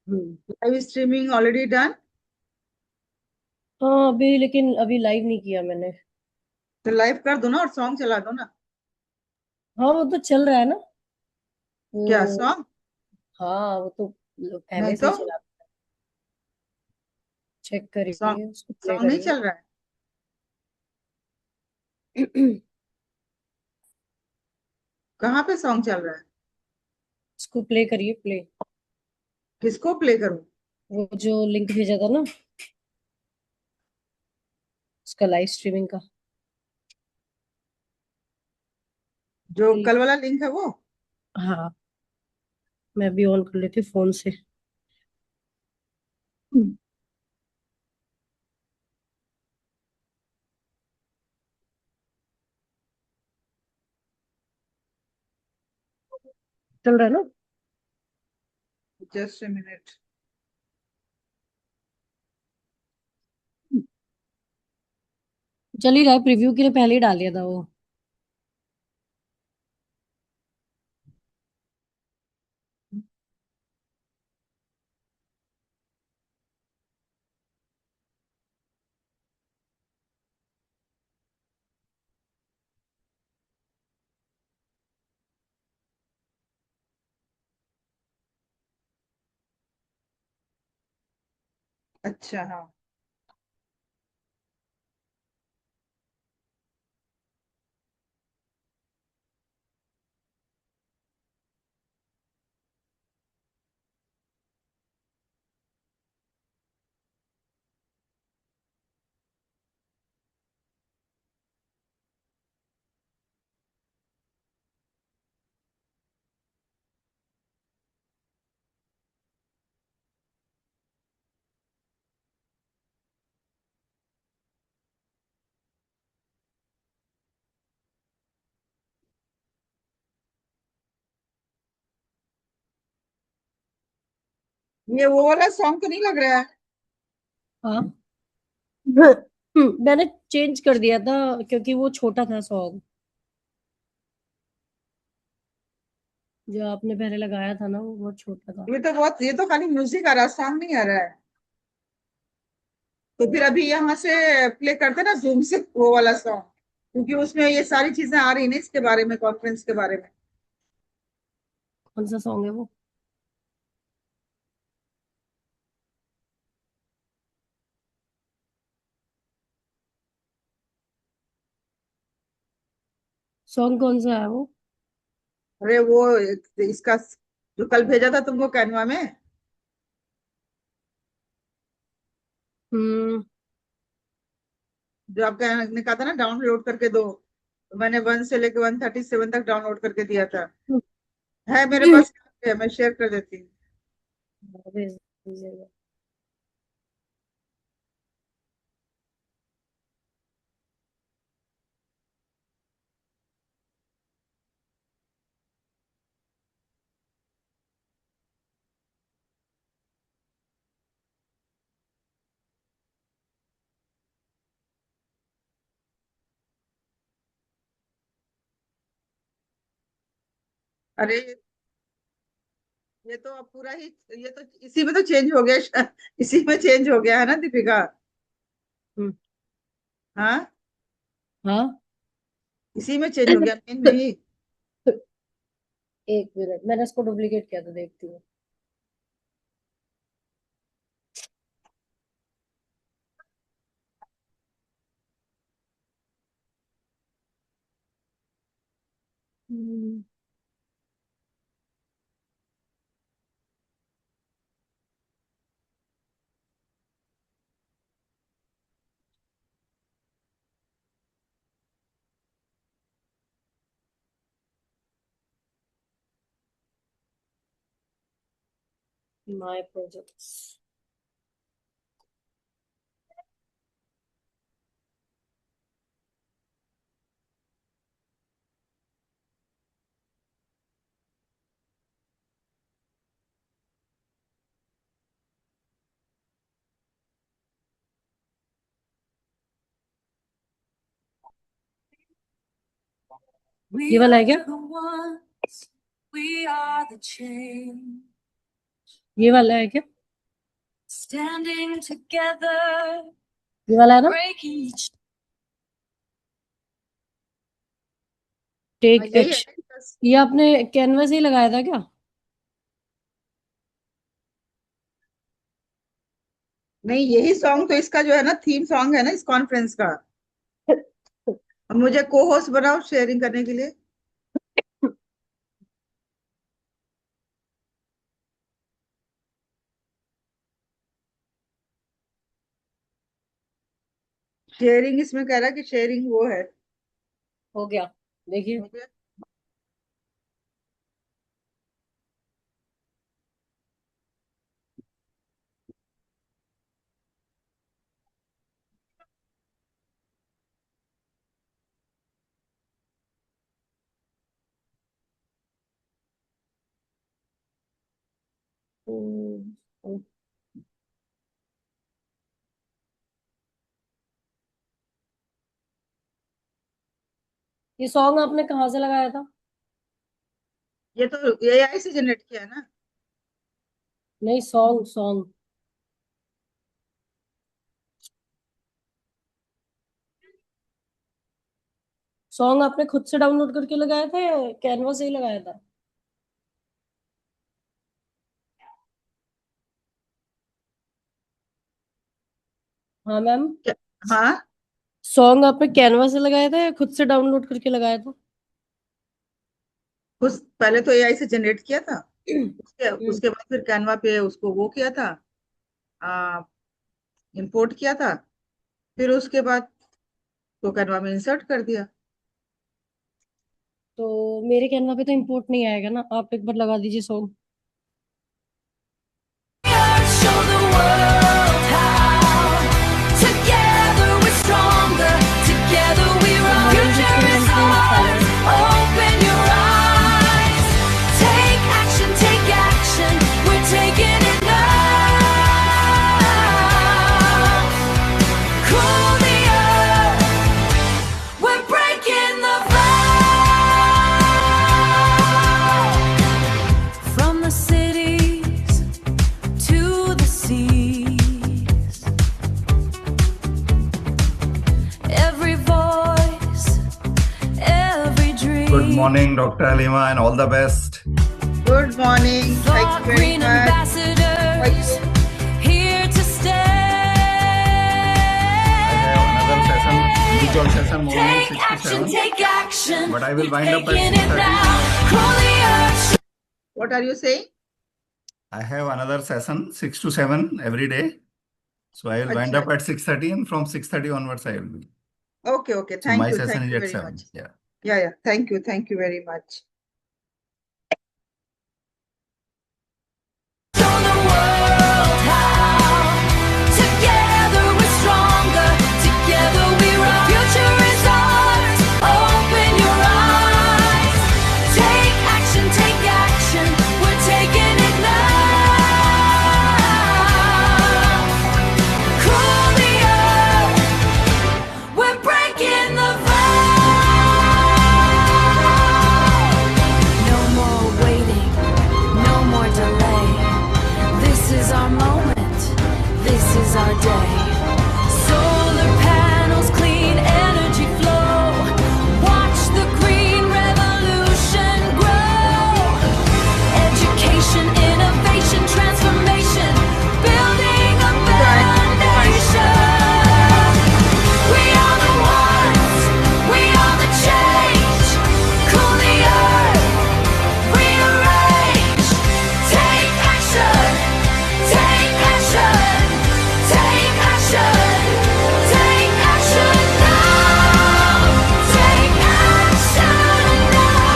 हम्म। Live streaming already done. हाँ अभी, लेकिन अभी लाइव नहीं किया मैंने। तो लाइव कर दो ना और सॉन्ग चला दो ना। हाँ वो तो चल रहा है ना क्या वो। सॉन्ग? हाँ वो तो नहीं पहले से ही तो चला। चेक सॉन्ग करिए, उसको प्ले सॉन्ग नहीं करिए। चल रहा है। कहाँ पे सॉन्ग चल रहा है? उसको प्ले करिए, प्ले। किसको प्ले करूं? वो जो लिंक भेजा था ना, उसका लाइव स्ट्रीमिंग का। जो कल वाला लिंक है वो? हाँ, मैं भी ऑन कर लेती हूँ फोन से। हम्म। चल रहा है ना? Just a minute. चल ही रहा है, प्रीव्यू के लिए पहले ही डाल दिया था वो। अच्छा हाँ। ये वो वाला सॉन्ग तो नहीं लग रहा है? हाँ। मैंने चेंज कर दिया था क्योंकि वो छोटा था सॉन्ग, जो आपने पहले लगाया था ना वो बहुत छोटा था। ये तो खाली म्यूजिक आ रहा है, सॉन्ग नहीं आ रहा है। तो फिर अभी यहाँ से प्ले करते ना जूम से वो वाला सॉन्ग, क्योंकि उसमें ये सारी चीजें आ रही ना इसके बारे में, कॉन्फ्रेंस के बारे में। कौन सा सॉन्ग है वो? सॉन्ग कौन सा है वो? अरे वो इसका जो कल भेजा था तुमको कैनवा में, हम्म। जो आपका ने कहा था ना डाउनलोड करके दो, तो मैंने 1 से लेके 137 तक डाउनलोड करके दिया था। है मेरे पास, है, मैं शेयर कर देती हूँ। भेज दीजिएगा। अरे ये तो अब पूरा ही, ये तो इसी में तो चेंज हो गया इसी में चेंज हो गया है ना दीपिका? हम्म। हाँ, हाँ। इसी में चेंज हो गया, मेन में ही। एक मिनट, मैंने इसको डुप्लीकेट किया था, देखती हूँ। My projects. ये वाला है क्या? ये वाला है क्या? Standing together, ये वाला है ना? टेक यही है एक्शन। ना, बस। ये आपने कैनवस ही लगाया था क्या? नहीं, यही सॉन्ग तो इसका जो है ना, थीम सॉन्ग है ना इस कॉन्फ्रेंस का। अब मुझे को होस्ट बनाओ शेयरिंग करने के लिए। शेयरिंग इसमें कह रहा है कि शेयरिंग वो है। हो गया, देखिए। हो गया? ये सॉन्ग आपने कहाँ से लगाया था? ये तो एआई से जनरेट किया है ना। नहीं, सॉन्ग सॉन्ग सॉन्ग आपने खुद से डाउनलोड करके लगाया था या कैनवा से ही लगाया था? हाँ मैम। हाँ, सॉन्ग आपने कैनवा से लगाया था या खुद से डाउनलोड करके लगाया था? उस पहले तो एआई से जनरेट किया था। उसके हम्म, उसके बाद फिर कैनवा पे उसको वो किया था, आ, इंपोर्ट किया था। फिर उसके बाद तो कैनवा में इंसर्ट कर दिया। तो मेरे कैनवा पे तो इंपोर्ट नहीं आएगा ना, आप एक बार लगा दीजिए song. Show the world how together we're stronger, together we rise. Future is ours. Open your eyes. Take action, we're taking it now. Cool the earth, we're breaking the vow. From the cities to the seas, every voice, every dream. Good morning, Dr. Alima, and all the best. Good morning, thank Thought you very green much. ambassadors here to stay. I have another session, individual session morning Take 6 to 7. action. But I will We're wind up at taking it 6:30. now. Cool the earth. What are you saying? I have another session 6 to 7 every day. So I will wind अच्छा, up at 6:30, and from 6:30 onwards I will be. Okay okay, So my session thank is you at very 7. Much. Yeah. या thank you very much. Show the world how together we're stronger, together we rise. Future is ours. Open your eyes. Take action, we're taking it now. Cool the earth, we're breaking the vow. No more waiting, no more delay. This is our moment, this is our day. Solar panels, clean energy flow. Watch the green revolution grow. Education, innovation, transformation, building a foundation. We are the ones, we are the change. Cool the earth, rearrange. Take action, take action, take action, take action now. Take action now.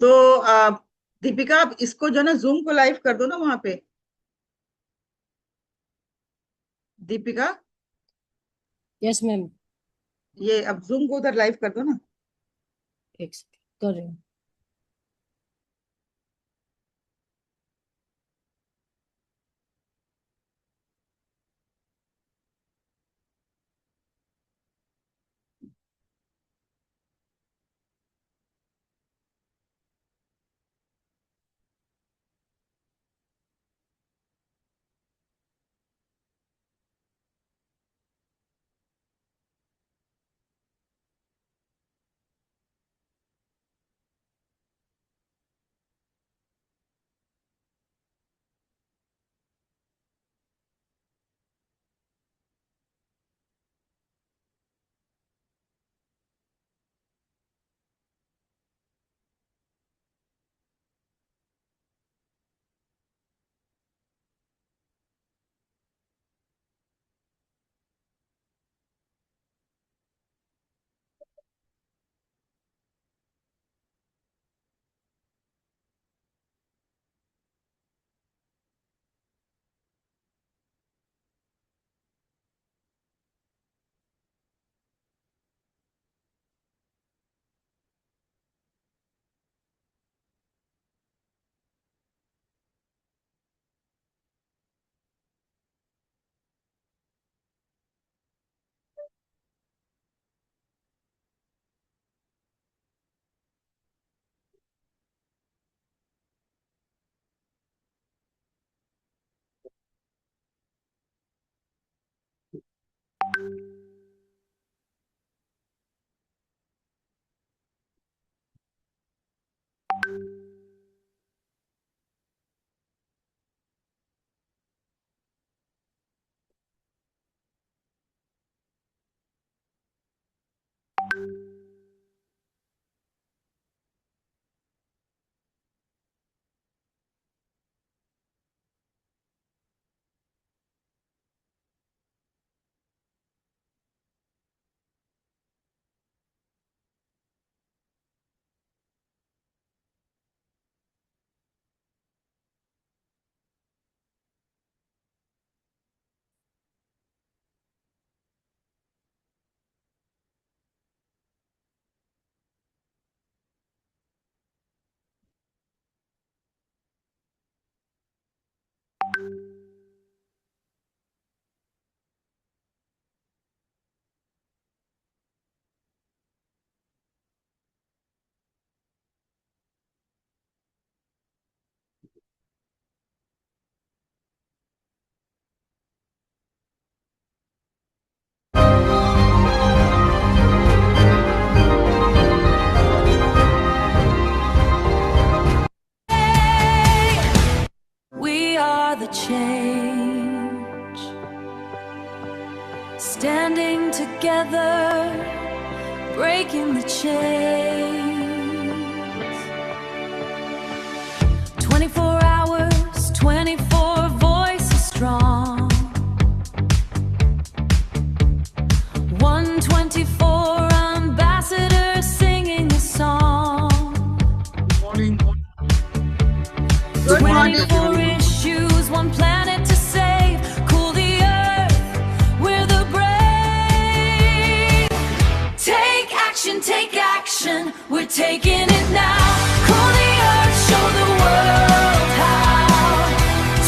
तो दीपिका, आप इसको जो है ना zoom को live कर दो ना वहां पे। Deepika, yes ma'am. ये अब जूम को उधर लाइव कर दो ना। एक सेकंड कर रही हूँ। the change. Standing together, breaking the chains. 24 hours, 24 voices strong. 124 ambassadors singing a song. Morning. Good morning. 24 issues, one planet to save. Cool the earth, we're the brave. Take action, we're taking it now. Cool the earth, show the world how.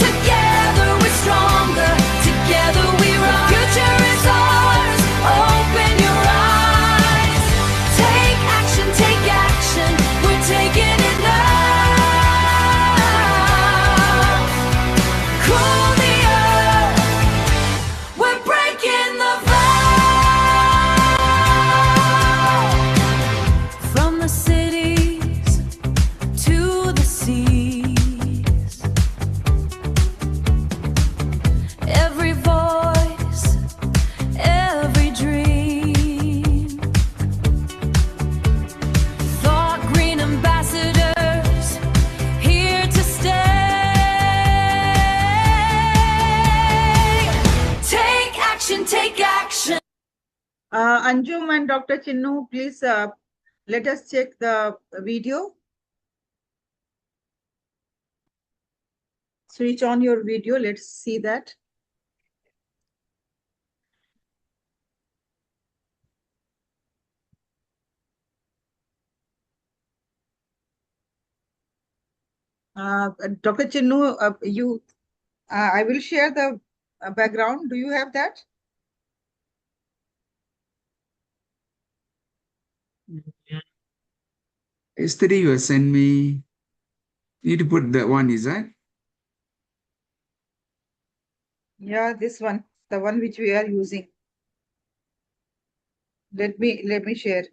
Together we're stronger, together we rise. Future is ours, open your eyes. Take action, we're taking it now. Cool the earth, we're breaking the vow. From the cities to the seas, every voice, every dream. Thought green ambassadors here to stay. Take action. Anjum and Dr. Chinnu, please let us check the video. Switch on your video. Let's see that. Dr. Chinnu, I will share the background. Do you have that? Yesterday you sent me. Need to put that one, is that? Yeah, this one, the one which we are using. Let me share.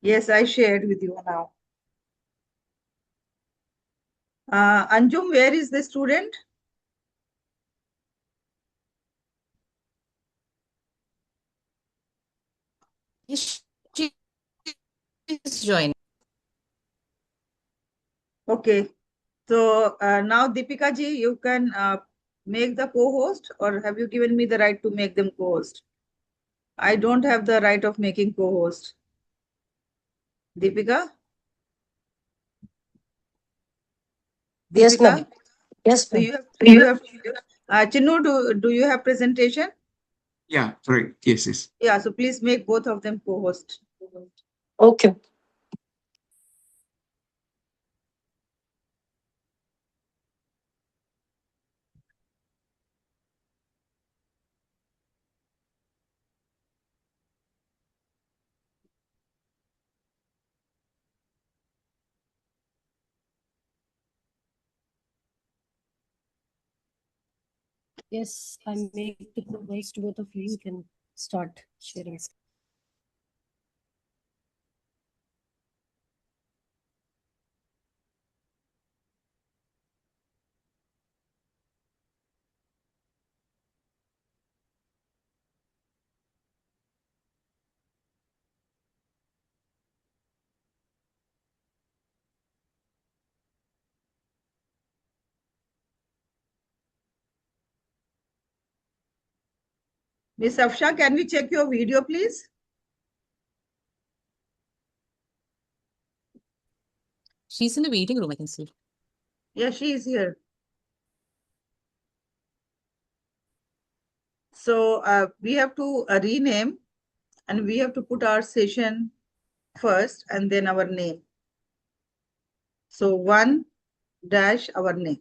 Yes, I shared with you now. Anjum, where is the student? She is joining. Okay. So now Deepika ji, you can make the co-host, or have you given me the right to make them co-host? I don't have the right of making co-host. Deepika? Yes, Deepika? ma'am. Yes, So ma'am. you have Chinnu, do you have presentation? Yeah, correct. Yes. Yeah, so please make both of them co-host. Okay. Yes, I make the co-host to both of you. You can start sharing. Miss Afsha, can we check your video, please? She's in the waiting room, I can see. Yeah, she is here. So we have to rename, and we have to put our session first and then our name. So 1 dash our name.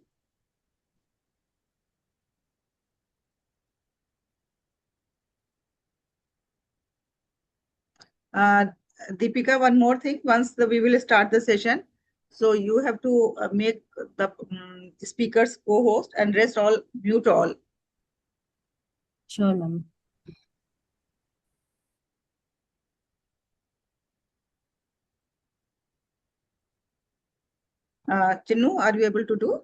Deepika, one more thing. Once we will start the session, So you have to make the speakers co-host and rest all mute all. Sure, ma'am. Chinnu, are you able to do?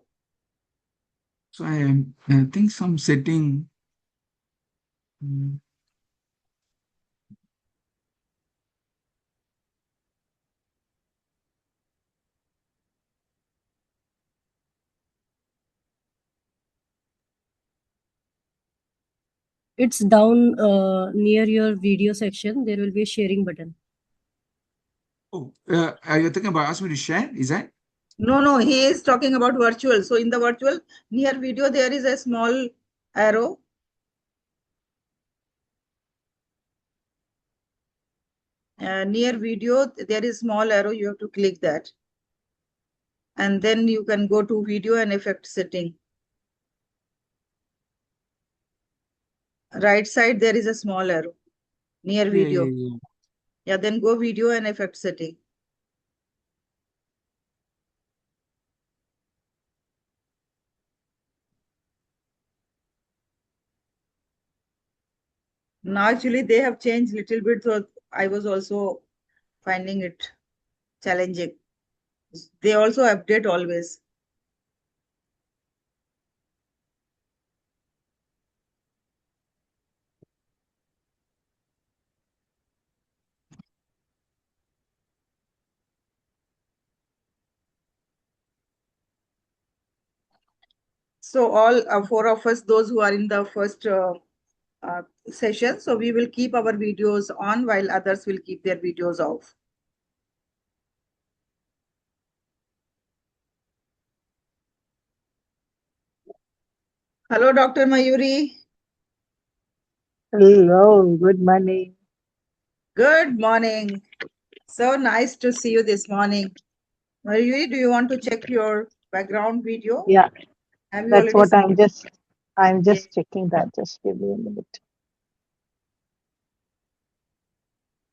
So I think some setting. It's down near your video section. There will be a sharing button. Oh, are you talking about ask me to share? Is that? No, he is talking about virtual. So in the virtual, near video, there is a small arrow. Near video, there is small arrow. You have to click that. And then you can go to video and effect setting. Right side, there is a small arrow near video. Yeah, then go video and effect setting. Now actually they have changed little bit, so I was also finding it challenging. They also update always. So all four of us, those who are in the first session, so we will keep our videos on while others will keep their videos off. Hello, Dr. Mayuri. Hello, good morning. Good morning. So nice to see you this morning. Mayuri, do you want to check your background video? Yeah, Have you that's already what I'm seen? just checking that. Just give me a minute.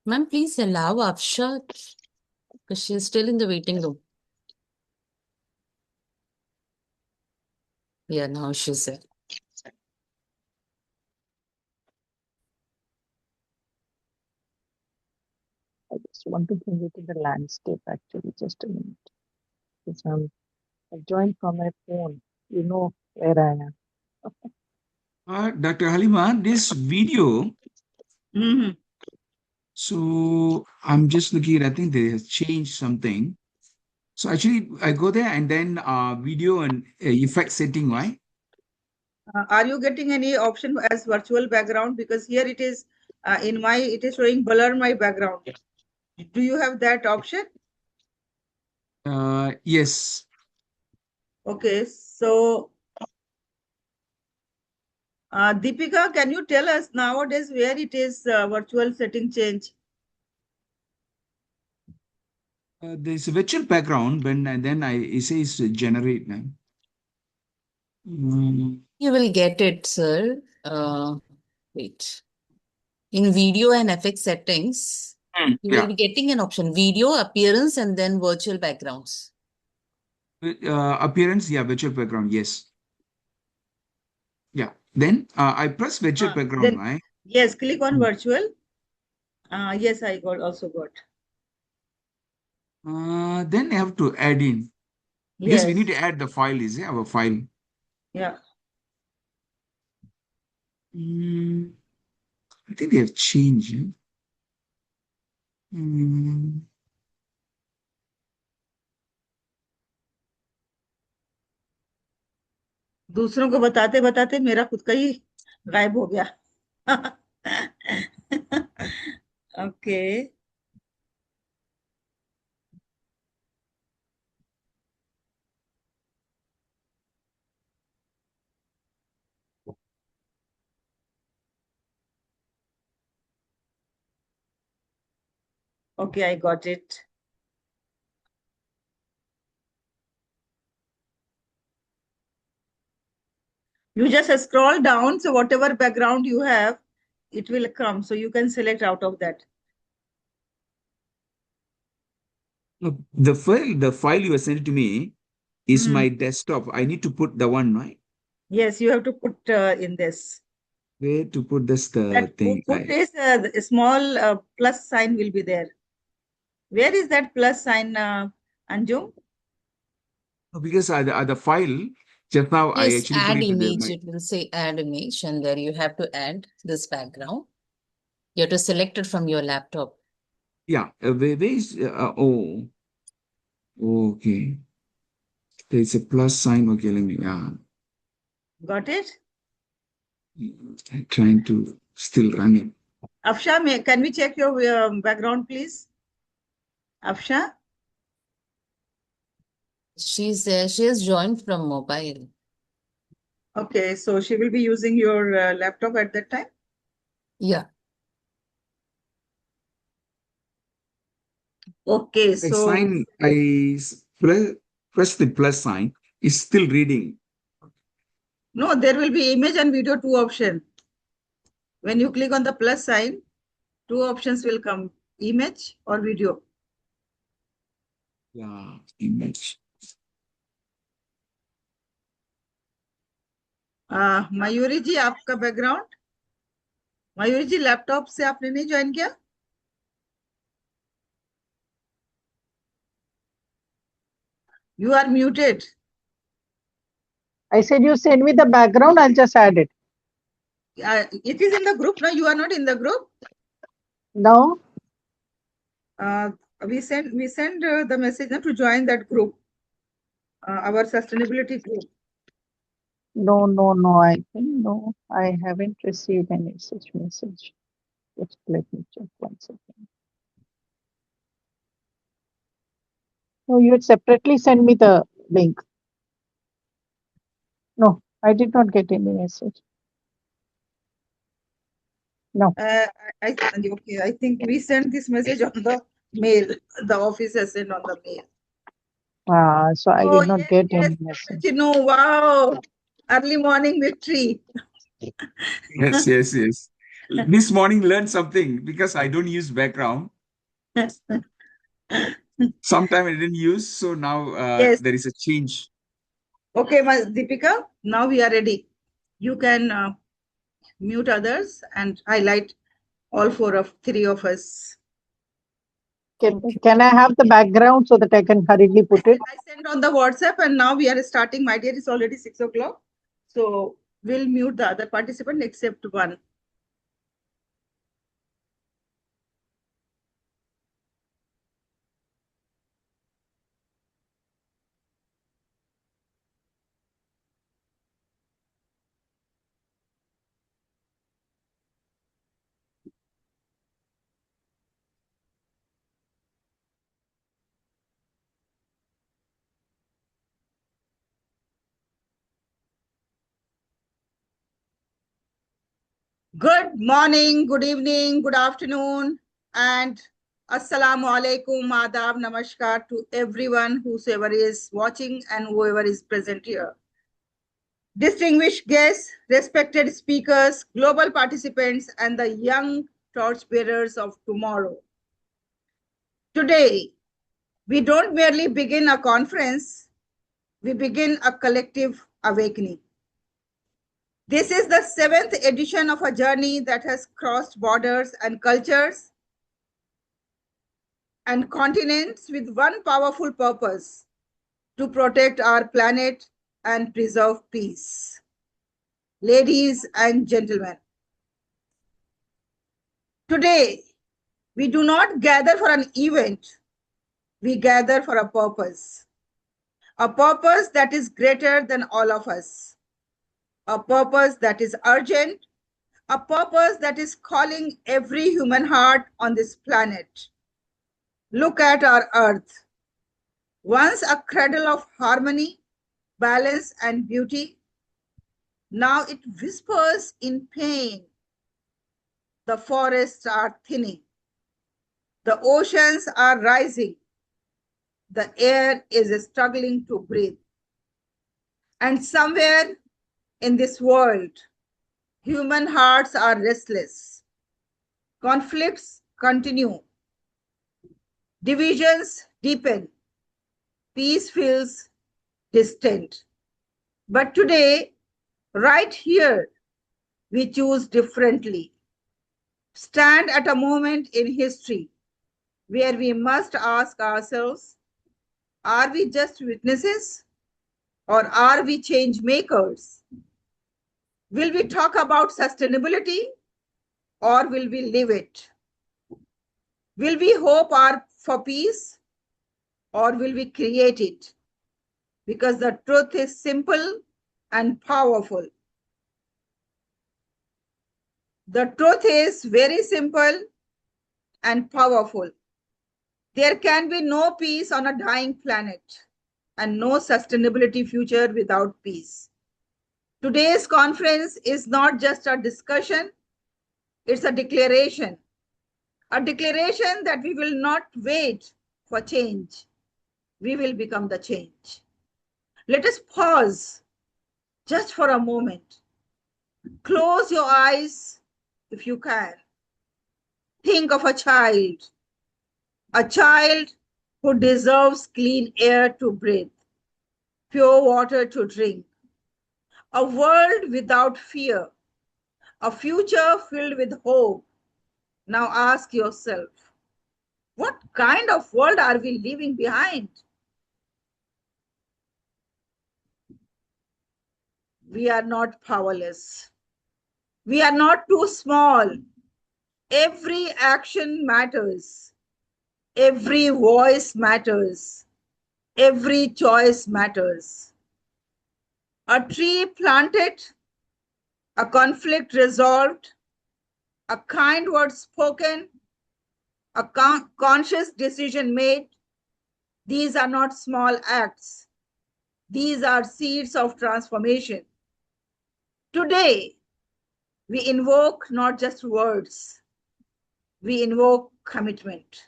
Ma'am, please allow Afsha because she's still in the waiting room. Yeah, now she's there. I just want to bring it in the landscape actually. Just a minute. Because I joined from my phone. You know where I am. Dr. Halima, this video, Mhm. so I'm just looking at, I think they have changed something. So actually, I go there and then video and effect setting, right? Are you getting any option as virtual background? Because here it is it is showing blur my background. Do you have that option? Yes. Okay, so Deepika, can you tell us nowadays where it is virtual setting change? There's a virtual background, but and then it says generate now. You will get it, sir. Wait. In video and FX settings, you will be getting an option video, appearance, and then virtual backgrounds. Appearance, yeah, virtual background, yes. Yeah. Then I press virtual background, Then, right? yes, click on virtual. Yes, I also got. Then I have to add in. Because we Yes. need to add the file, is it? Our file. Yeah. I think they have changed. दूसरों को बताते बताते मेरा खुद का ही गायब हो गया. Okay. Okay, I got it. You just scroll down, so whatever background you have, it will come. So you can select out of that. No, the file you sent to me is Hmm. my desktop. I need to put the one, right? Yes, you have to put in this. Where to put this That thing? put this the small plus sign will be there. Where is that plus sign, Anjum? No, because the file just now I Yes, actually put add it to image. It will say add image, and there you have to add this background. You have to select it from your laptop. yeah. Where is oh, okay. There's a plus sign. Okay, let me Got it? I'm trying to still run it. Afsha, can we check your background, please? Afsha? She's there. She has joined from mobile. Okay, so she will be using your laptop at that time? Yeah. Okay, I so sign. Press the plus sign. It's still reading. no, there will be image and video, two options. When you click on the plus sign, two options will come, image or video. Yeah, image. Mayuri जी आपका background Mayuri जी laptop से आपने नहीं join किया You are muted. I said you send me the background, I'll just add it. It is in the group. No, you are not in the group. No? We send the message to join that group, our sustainability group. No, I think no, I haven't received any such message. Just let me check 1 second. No, you had separately sent me the link. No, I did not get any message. No. Okay, I think we sent this message on the mail. The office has sent on the mail. So I did not yes, get yes, any message. you know, wow, early morning victory. Yes, yes, yes. This morning learned something because I don't use background. Sometime I didn't use, so now Yes. there is a change. Okay, Deepika, now we are ready. You can mute others and highlight all three of us. Can I have the background so that I can hurriedly put it? I sent on the WhatsApp and now we are starting. My dear, it's already 6 o'clock. So we'll mute the other participant except one. Good morning, good evening, good afternoon, and Assalamu alaikum, Adab, Namaskar to everyone, whosoever is watching and whoever is present here. Distinguished guests, respected speakers, global participants, and the young torchbearers of tomorrow. Today, we don't merely begin a conference, we begin a collective awakening. This is the 7th edition of a journey that has crossed borders and cultures and continents with one powerful purpose: to protect our planet and preserve peace. Ladies and gentlemen, today we do not gather for an event, we gather for a purpose that is greater than all of us, a purpose that is urgent, a purpose that is calling every human heart on this planet. Look at our earth, once a cradle of harmony, balance, and beauty. Now it whispers in pain. The forests are thinning. The oceans are rising. The air is struggling to breathe. And somewhere in this world, human hearts are restless. Conflicts continue. Divisions deepen. Peace feels distant. But today, right here, we choose differently. Stand at a moment in history where we must ask ourselves, are we just witnesses or are we change makers? Will we talk about sustainability or will we live it? Will we hope for peace or will we create it? Because the truth is simple and powerful. The truth is very simple and powerful. There can be no peace on a dying planet and no sustainability future without peace. Today's conference is not just a discussion, it's a declaration that we will not wait for change. We will become the change. Let us pause just for a moment. Close your eyes if you can. Think of a child who deserves clean air to breathe, pure water to drink, a world without fear, a future filled with hope. Now ask yourself, what kind of world are we leaving behind? We are not powerless. We are not too small. Every action matters. Every voice matters. Every choice matters. A tree planted, a conflict resolved, a kind word spoken, a conscious decision made. These are not small acts. These are seeds of transformation. Today, we invoke not just words. We invoke commitment.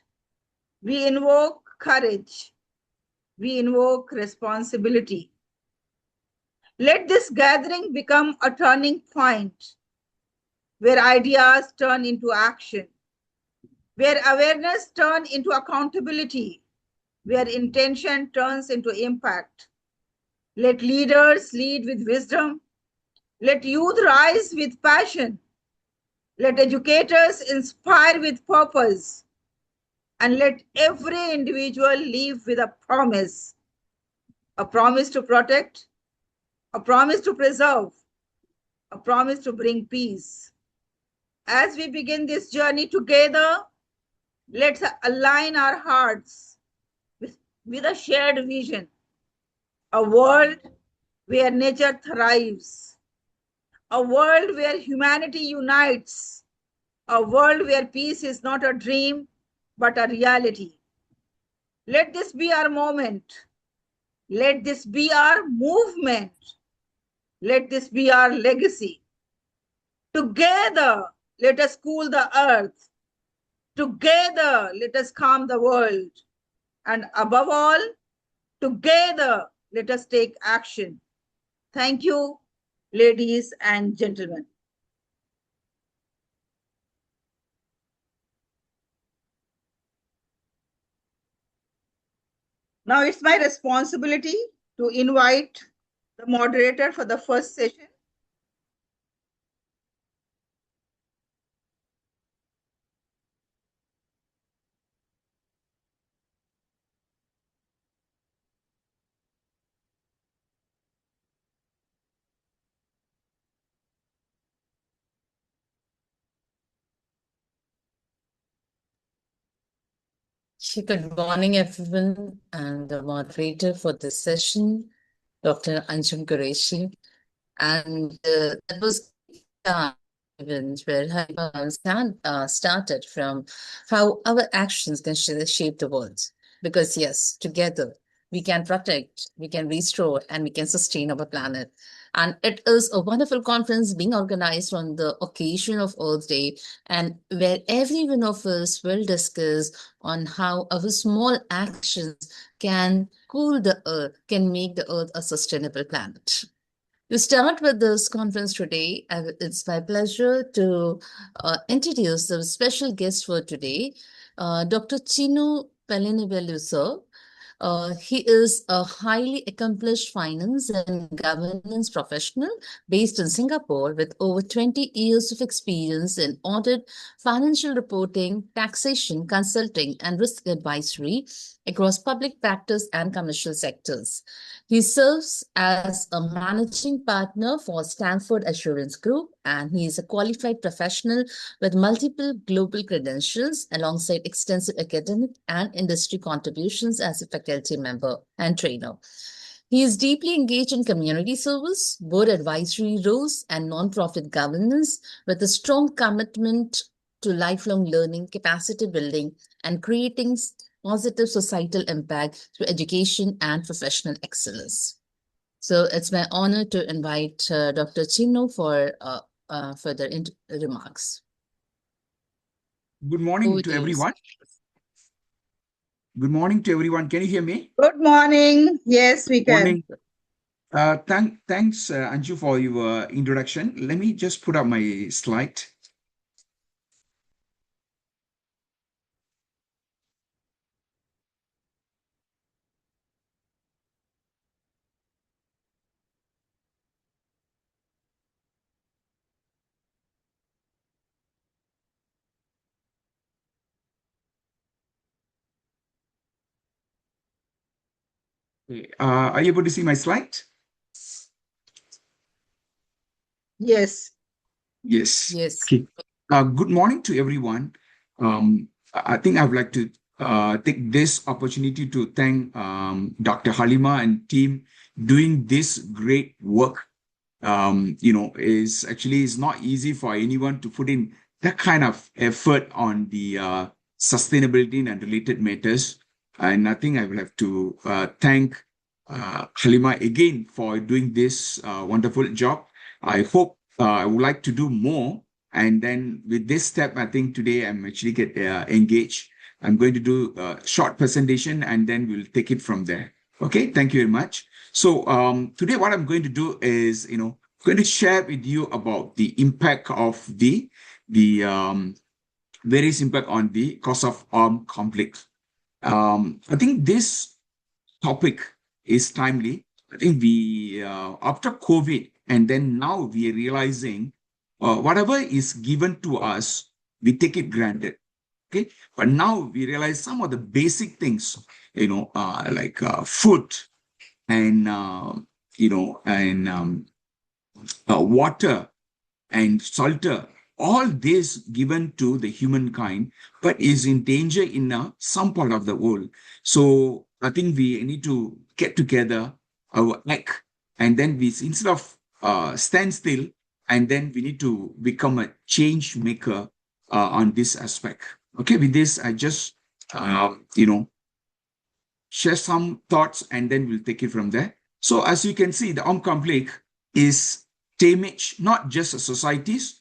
We invoke courage. We invoke responsibility. Let this gathering become a turning point where ideas turn into action, where awareness turns into accountability, where intention turns into impact. Let leaders lead with wisdom. Let youth rise with passion. Let educators inspire with purpose. And let every individual live with a promise to protect, a promise to preserve, a promise to bring peace. As we begin this journey together, let's align our hearts with a shared vision, a world where nature thrives, a world where humanity unites, a world where peace is not a dream, but a reality. Let this be our moment. Let this be our movement. Let this be our legacy. Together, let us cool the earth. Together, let us calm the world. And above all, together, let us take action. Thank you, ladies and gentlemen. Now it's my responsibility to invite the moderator for the first session. Good morning, everyone, and the moderator for this session, Dr. Anjum Qureshi. And that was event where Hariba started from how our actions can shape the world. Because yes, together we can protect, we can restore, and we can sustain our planet. And it is a wonderful conference being organized on the occasion of Earth Day, and where every one of us will discuss on how our small actions can cool the earth, can make the earth a sustainable planet. To start with this conference today, it's my pleasure to introduce the special guest for today, Dr. Chinu Pelinibelu, sir. He is a highly accomplished finance and governance professional based in Singapore with over 20 years of experience in audit, financial reporting, taxation, consulting, and risk advisory across public practice and commercial sectors. He serves as a managing partner for Stanford Assurance Group, and he is a qualified professional with multiple global credentials alongside extensive academic and industry contributions as a faculty member and trainer. He is deeply engaged in community service, board advisory roles, and nonprofit governance with a strong commitment to lifelong learning, capacity building, and creating positive societal impact through education and professional excellence. So it's my honor to invite Dr. Chinno for further remarks. Good morning Over to to you, everyone. Good morning to everyone. Can you hear me? Good morning. Yes, we can. Morning. Thanks, Anju, for your introduction. Let me just put up my slide. Okay. Are you able to see my slide? Yes. Yes. Yes. Okay. Good morning to everyone. I think I would like to take this opportunity to thank Dr. Halima and team doing this great work. Is not easy for anyone to put in that kind of effort on the sustainability and related matters. And I think I will have to thank Halima again for doing this wonderful job. I hope I would like to do more. And then with this step, I think today I'm actually get engaged. I'm going to do a short presentation and then we'll take it from there. Okay, thank you very much. So today what I'm going to do is, going to share with you about the impact of the various impact on the cause of armed conflict. I think this topic is timely. I think we, after COVID, and then now we are realizing whatever is given to us, we take it granted. Okay. But now we realize some of the basic things, like food and, water and shelter, all this given to the humankind, but is in danger in some part of the world. So I think we need to get together, our act, and then we, instead of stand still, and then we need to become a change maker on this aspect. Okay, with this, I just, share some thoughts and then we'll take it from there. So as you can see, the armed conflict is damage, not just societies,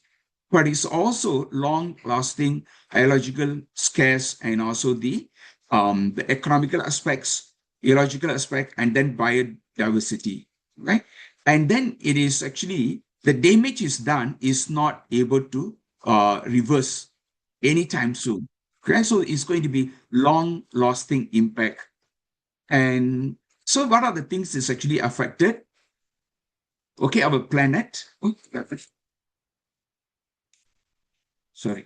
but it's also long-lasting biological scares and also the economical aspects, ecological aspect, and then biodiversity, right? And then it is actually, the damage is done is not able to reverse anytime soon. Okay? So it's going to be long-lasting impact. And so what are the things that's actually affected? Okay, our planet. Oh, sorry.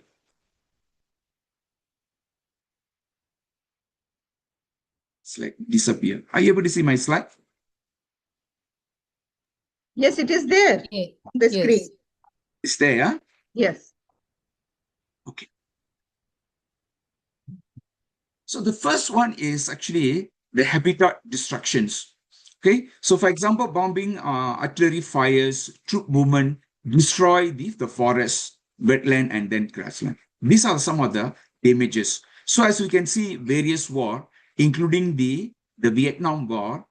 It's like disappear. Are you able to see my slide? Yes, it is there Okay. on the Yes. screen. It's there, yeah? Yes. Okay. So the first one is actually the habitat destructions. Okay. So for example, bombing, artillery fires, troop movement, destroy the forest, wetland, and then grassland. These are some of the damages. So as we can see, various war, including the Vietnam War,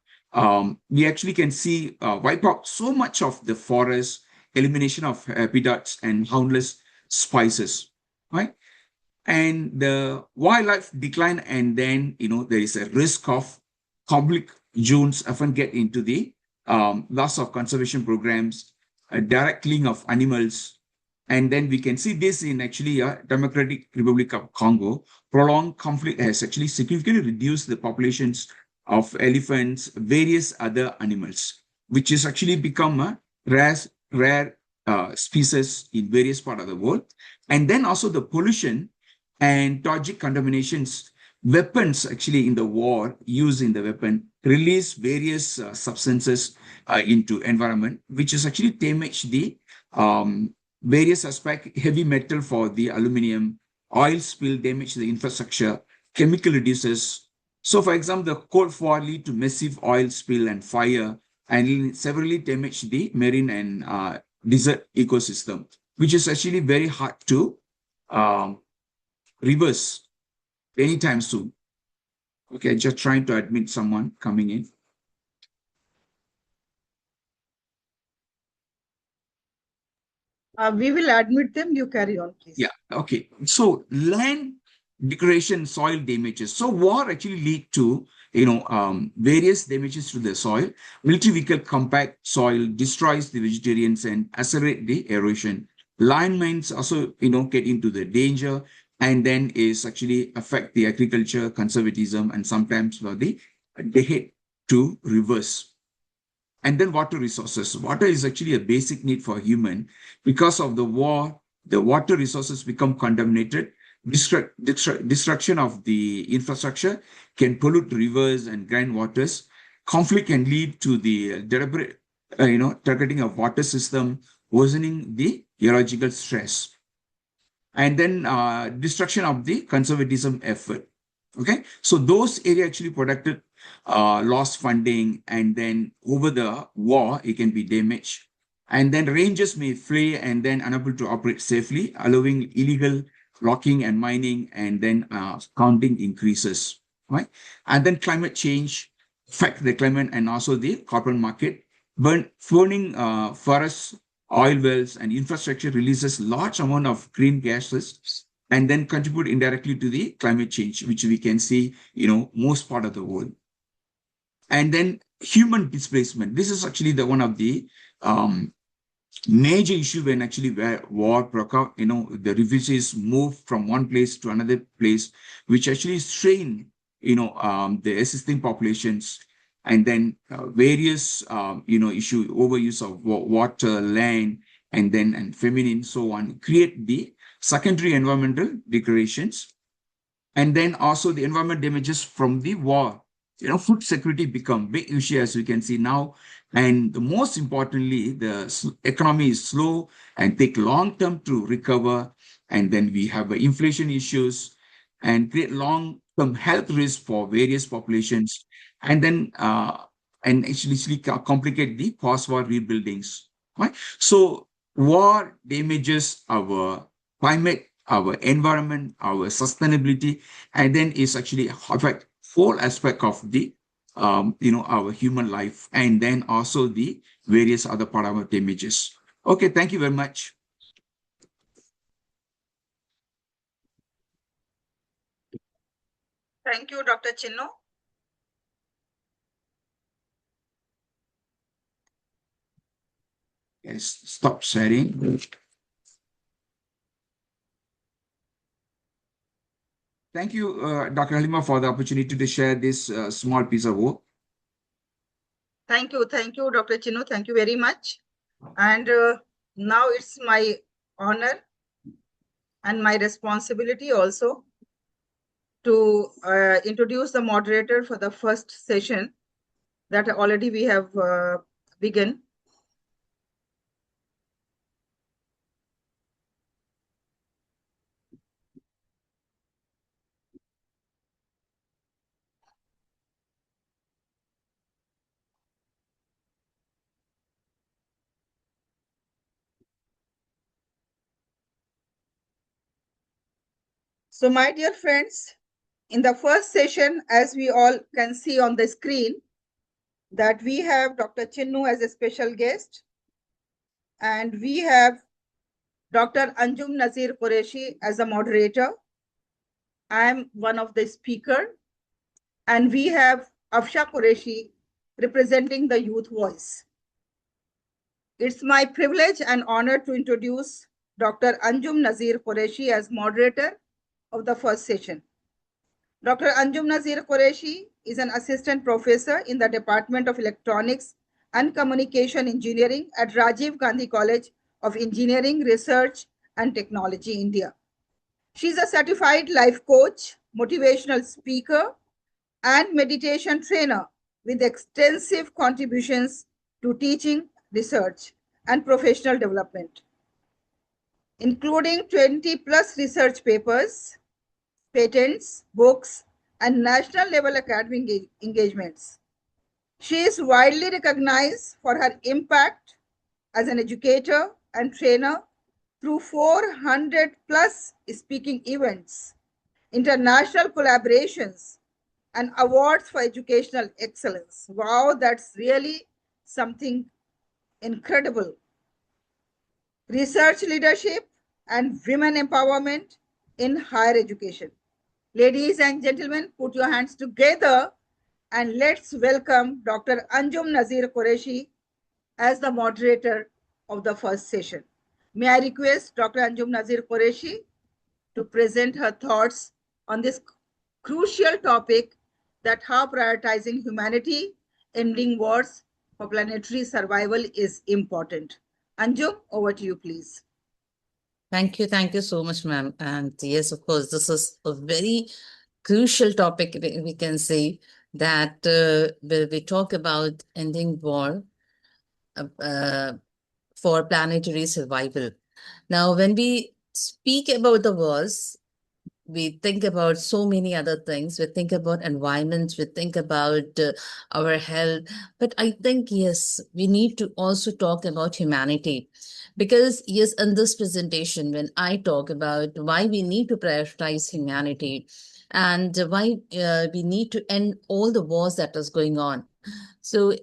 we actually can see wipe out so much of the forest, elimination of habitats and countless spices, right? And the wildlife decline, and then, there is a risk of conflict zones often get into the loss of conservation programs, a direct killing of animals, And then we can see this in actually Democratic Republic of Congo. Prolonged conflict has actually significantly reduced the populations of elephants, various other animals, which has actually become a rare species in various parts of the world. And then also the pollution and toxic contaminations, weapons actually in the war, used in the weapon, release various substances into environment, which is actually damage the various aspect, heavy metal for the aluminium, oil spill damage the infrastructure, chemical reduces. So for example, the Cold War lead to massive oil spill and fire and severely damage the marine and desert ecosystem, which is actually very hard to reverse anytime soon. Okay, just trying to admit someone coming in. We will admit them. You carry on, please. Yeah, okay. So land degradation, soil damages. So war actually lead to, various damages to the soil. Military vehicle compact soil, destroys the vegetarians and accelerate the erosion. Landmines also, get into the danger and then is actually affect the agriculture, conservatism, and sometimes they hit to reverse. And then water resources. Water is actually a basic need for human. Because of the war, the water resources become contaminated. Destruction of the infrastructure can pollute rivers and groundwaters. Conflict can lead to the deliberate, targeting of water system, worsening the ecological stress. And then destruction of the conservatism effort. Okay, so those areas actually protected lost funding, and then over the war, it can be damaged. And then rangers may flee and then unable to operate safely, allowing illegal logging and mining, and then counting increases, right? And then climate change affect the climate and also the carbon market. Burning forests, oil wells, and infrastructure releases large amount of green gases and then contribute indirectly to the climate change, which we can see, most part of the world. And then human displacement. This is actually one of the major issue when actually where war broke out. The refugees move from one place to another place, which actually strain, the existing populations. And then various, issue, overuse of water, land, and feminine, so on, create the secondary environmental degradations. And then also the environment damages from the war. Food security become big issue, as we can see now. And most importantly, the economy is slow and take long term to recover. And then we have inflation issues and create long-term health risks for various populations. And then and actually complicate the post-war rebuildings. Right? So war damages our climate, our environment, our sustainability, and then is actually affect whole aspect of the our human life, and then also the various other part of our damages. Okay, thank you very much. Thank you, Dr. Chinno. Yes, stop sharing. Thank you, Dr. Halima, for the opportunity to share this small piece of work. Thank you, Dr. Chinno. Thank you very much. And now it's my honor and my responsibility also to introduce the moderator for the first session that already we have begun. So my dear friends, in the first session, as we all can see on the screen, that we have Dr. Chinno as a special guest, and we have Dr. Anjum Nazir Qureshi as a moderator. I am one of the speakers, and we have Afsha Qureshi representing the Youth Voice. It's my privilege and honor to introduce Dr. Anjum Nazir Qureshi as moderator of the first session. Dr. Anjum Nazir Qureshi is an assistant professor in the Department of Electronics and Communication Engineering at Rajiv Gandhi College of Engineering, Research and Technology, India. She is a certified life coach, motivational speaker, and meditation trainer with extensive contributions to teaching, research, and professional development, including 20 plus research papers, patents, books, and national level academic engagements. She is widely recognized for her impact as an educator and trainer through 400 plus speaking events, international collaborations, and awards for educational excellence. Wow, that's really something incredible. Research leadership and women empowerment in higher education. Ladies and gentlemen, put your hands together and let's welcome Dr. Anjum Nazir Qureshi as the moderator of the first session. May I request Dr. Anjum Nazir Qureshi to present her thoughts on this crucial topic, that how prioritizing humanity, ending wars for planetary survival is important. Anjum, over to you, please. Thank you so much, ma'am. And yes, of course, this is a very crucial topic. We can say that we talk about ending war for planetary survival. Now, when we speak about the wars, we think about so many other things. We think about environment, we think about our health. But I think, yes, we need to also talk about humanity. Because, yes, in this presentation, when I talk about why we need to prioritize humanity and why we need to end all the wars that is going on. So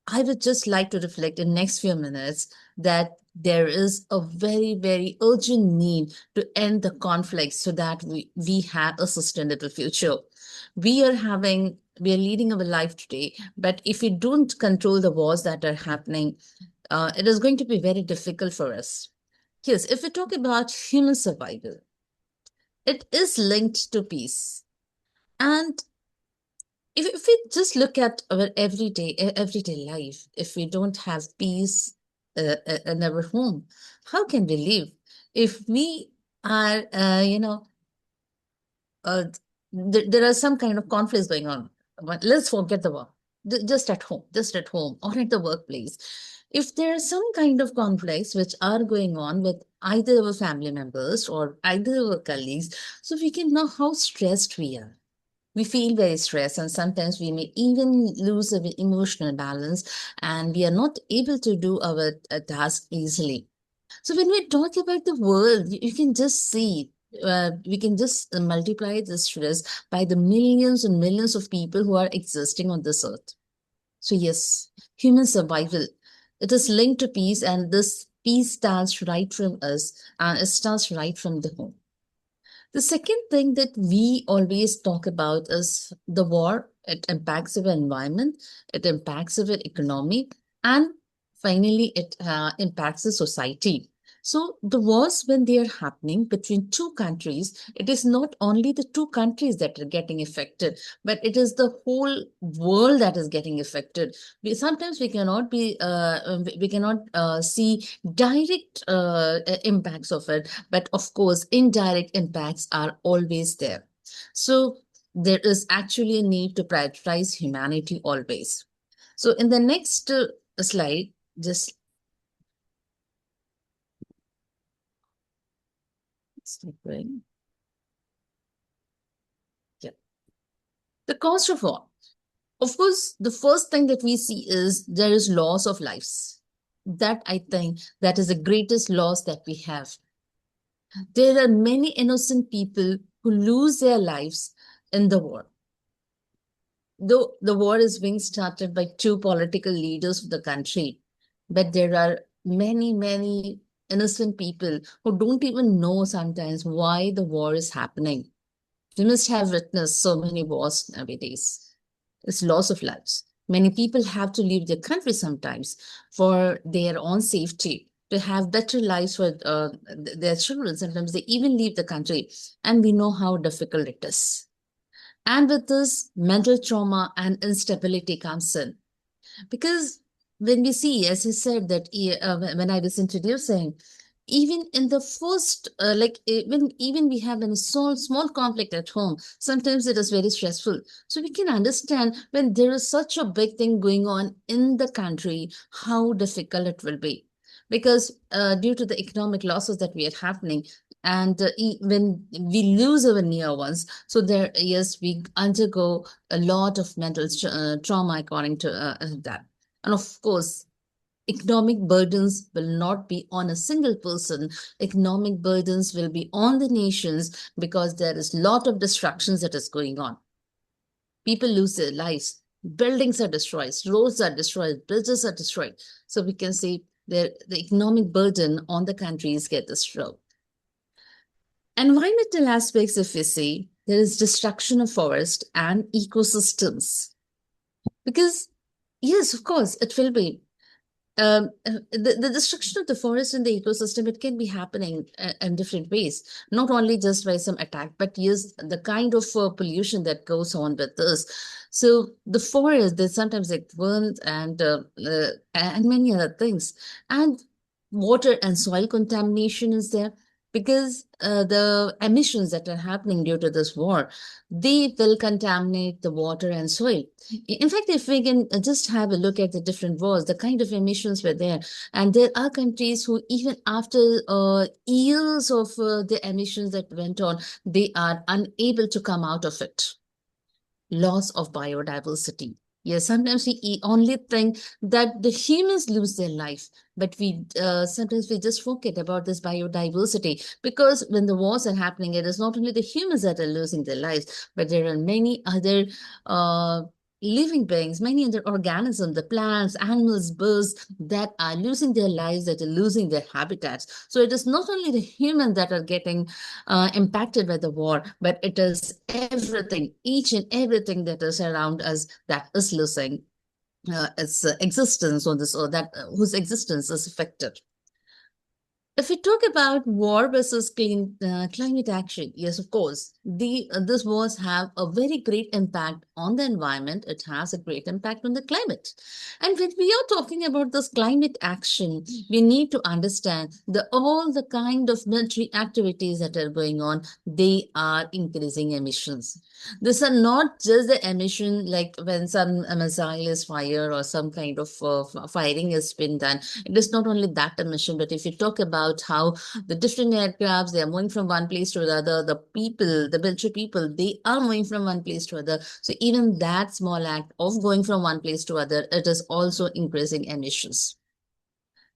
I would just like to reflect in next few minutes that there is a very, very urgent need to end the conflict so that we have a sustainable future. We are leading our life today, but if we don't control the wars that are happening, it is going to be very difficult for us. Yes, if we talk about human survival, it is linked to peace. And if we just look at our everyday life, if we don't have peace in our home, how can we live? If we are, there are some kind of conflicts going on. But let's forget the war. Just at home or at the workplace. If there are some kind of conflicts which are going on with either our family members or either our colleagues, so we can know how stressed we are. We feel very stressed, and sometimes we may even lose our emotional balance and we are not able to do our task easily. So when we talk about the world, you can just see, we can just multiply the stress by the millions and millions of people who are existing on this earth. So yes, human survival, it is linked to peace, and this peace starts right from us, and it starts right from the home. The second thing that we always talk about is the war. It impacts our environment, it impacts our economy, and finally, it impacts the society. So the wars, when they are happening between two countries, it is not only the two countries that are getting affected, but it is the whole world that is getting affected. Sometimes we cannot see direct impacts of it, but of course, indirect impacts are always there. So there is actually a need to prioritize humanity always. So in the next slide, just stop going. Yeah. The cost of war. Of course, the first thing that we see is there is loss of lives. That, I think, that is the greatest loss that we have. There are many innocent people who lose their lives in the war. Though the war is being started by two political leaders of the country, but there are many, many innocent people who don't even know sometimes why the war is happening. We must have witnessed so many wars nowadays. It's loss of lives. Many people have to leave their country sometimes for their own safety to have better lives for their children. Sometimes they even leave the country, and we know how difficult it is. And with this, mental trauma and instability comes in. Because when we see, as you said, that when I was introducing, even in the first, even we have a small conflict at home, sometimes it is very stressful. So we can understand when there is such a big thing going on in the country, how difficult it will be. Because due to the economic losses that we are happening, and when we lose our near ones, so there, yes, we undergo a lot of mental trauma according to that. And of course, economic burdens will not be on a single person. Economic burdens will be on the nations because there is a lot of destructions that is going on. People lose their lives. Buildings are destroyed. Roads are destroyed. Bridges are destroyed. So we can say the economic burden on the countries get destroyed. Environmental aspects, if we see, there is destruction of forest and ecosystems. Because, yes, of course, it will be. The destruction of the forest and the ecosystem, it can be happening in different ways, not only just by some attack, but yes, the kind of pollution that goes on with this. So the forest, they sometimes get burned and many other things. And water and soil contamination is there. Because the emissions that are happening due to this war, they will contaminate the water and soil. In fact, if we can just have a look at the different wars, the kind of emissions were there. And there are countries who, even after years of the emissions that went on, they are unable to come out of it. Loss of biodiversity. Yes, sometimes we only think that the humans lose their life, but we sometimes we just forget about this biodiversity, because when the wars are happening, it is not only the humans that are losing their lives, but there are many other living beings, many other organisms, the plants, animals, birds that are losing their lives, that are losing their habitats. So it is not only the humans that are getting impacted by the war, but it is everything, each and everything that is around us that is losing its existence on this, or that whose existence is affected. If we talk about war versus climate action, yes, of course, these wars have a very great impact on the environment. It has a great impact on the climate. And when we are talking about this climate action, we need to understand all the kind of military activities that are going on, they are increasing emissions. These are not just the emission like when some missile is fired or some kind of firing has been done. It is not only that emission, but if you talk about how the different aircrafts, they are moving from one place to the other, the people, the military people, they are moving from one place to other. So even that small act of going from one place to other, it is also increasing emissions.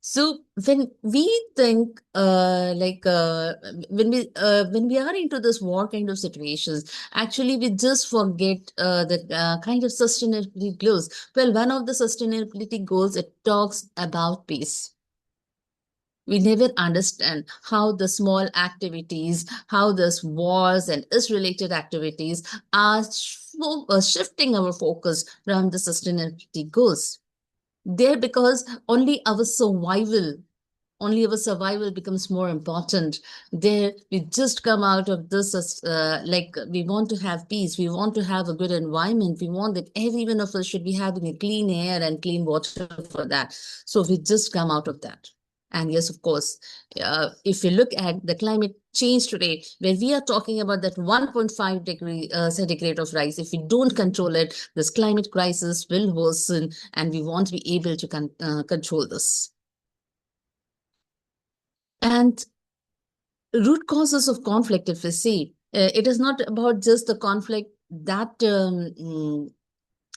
So when we think when we are into this war kind of situations, actually we just forget the kind of sustainability goals. Well, one of the sustainability goals, it talks about peace. We never understand how the small activities, how this wars and its-related activities are shifting our focus from the sustainability goals. There, because only our survival becomes more important. There, we just come out of this as we want to have peace, we want to have a good environment, we want that every one of us should be having a clean air and clean water for that. So we just come out of that. And yes, of course, if you look at the climate change today, where we are talking about that 1.5 degree centigrade of rise, if we don't control it, this climate crisis will worsen, and we won't be able to control this. And root causes of conflict, if we see, it is not about just the conflict that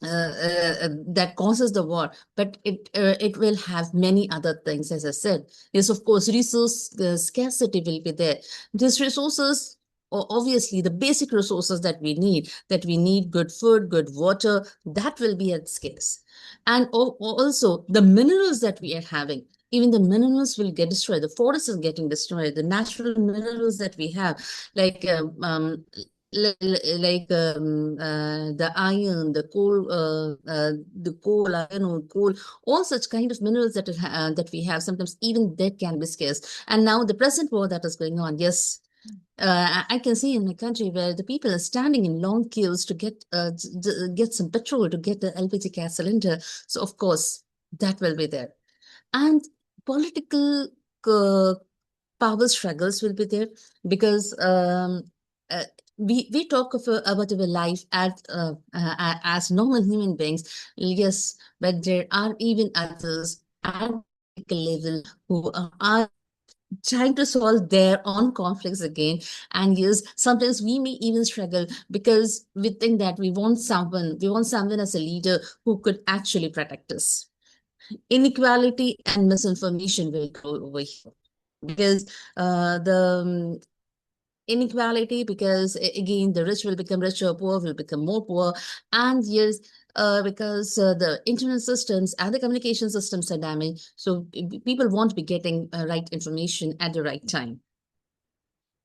that causes the war, but it will have many other things, as I said. Yes, of course, resource scarcity will be there. These resources, obviously, the basic resources that we need good food, good water, that will be at scarce. And also the minerals that we are having, even the minerals will get destroyed. The forest is getting destroyed. The natural minerals that we have, like like the iron, the coal, iron ore, coal, all such kind of minerals that we have. Sometimes even that can be scarce. And now the present war that is going on, yes, I can see in my country where the people are standing in long queues to get some petrol, to get the LPG gas cylinder. So of course that will be there, and political uh, power struggles will be there, because uh, we talk about our life as normal human beings, yes, but there are even others at political level who are trying to solve their own conflicts again. And yes, sometimes we may even struggle because we think that we want someone as a leader who could actually protect us. Inequality and misinformation will grow over here, because the inequality, because again the rich will become richer, poor will become more poor. And yes, because the internet systems and the communication systems are damaged, so people won't be getting right information at the right time.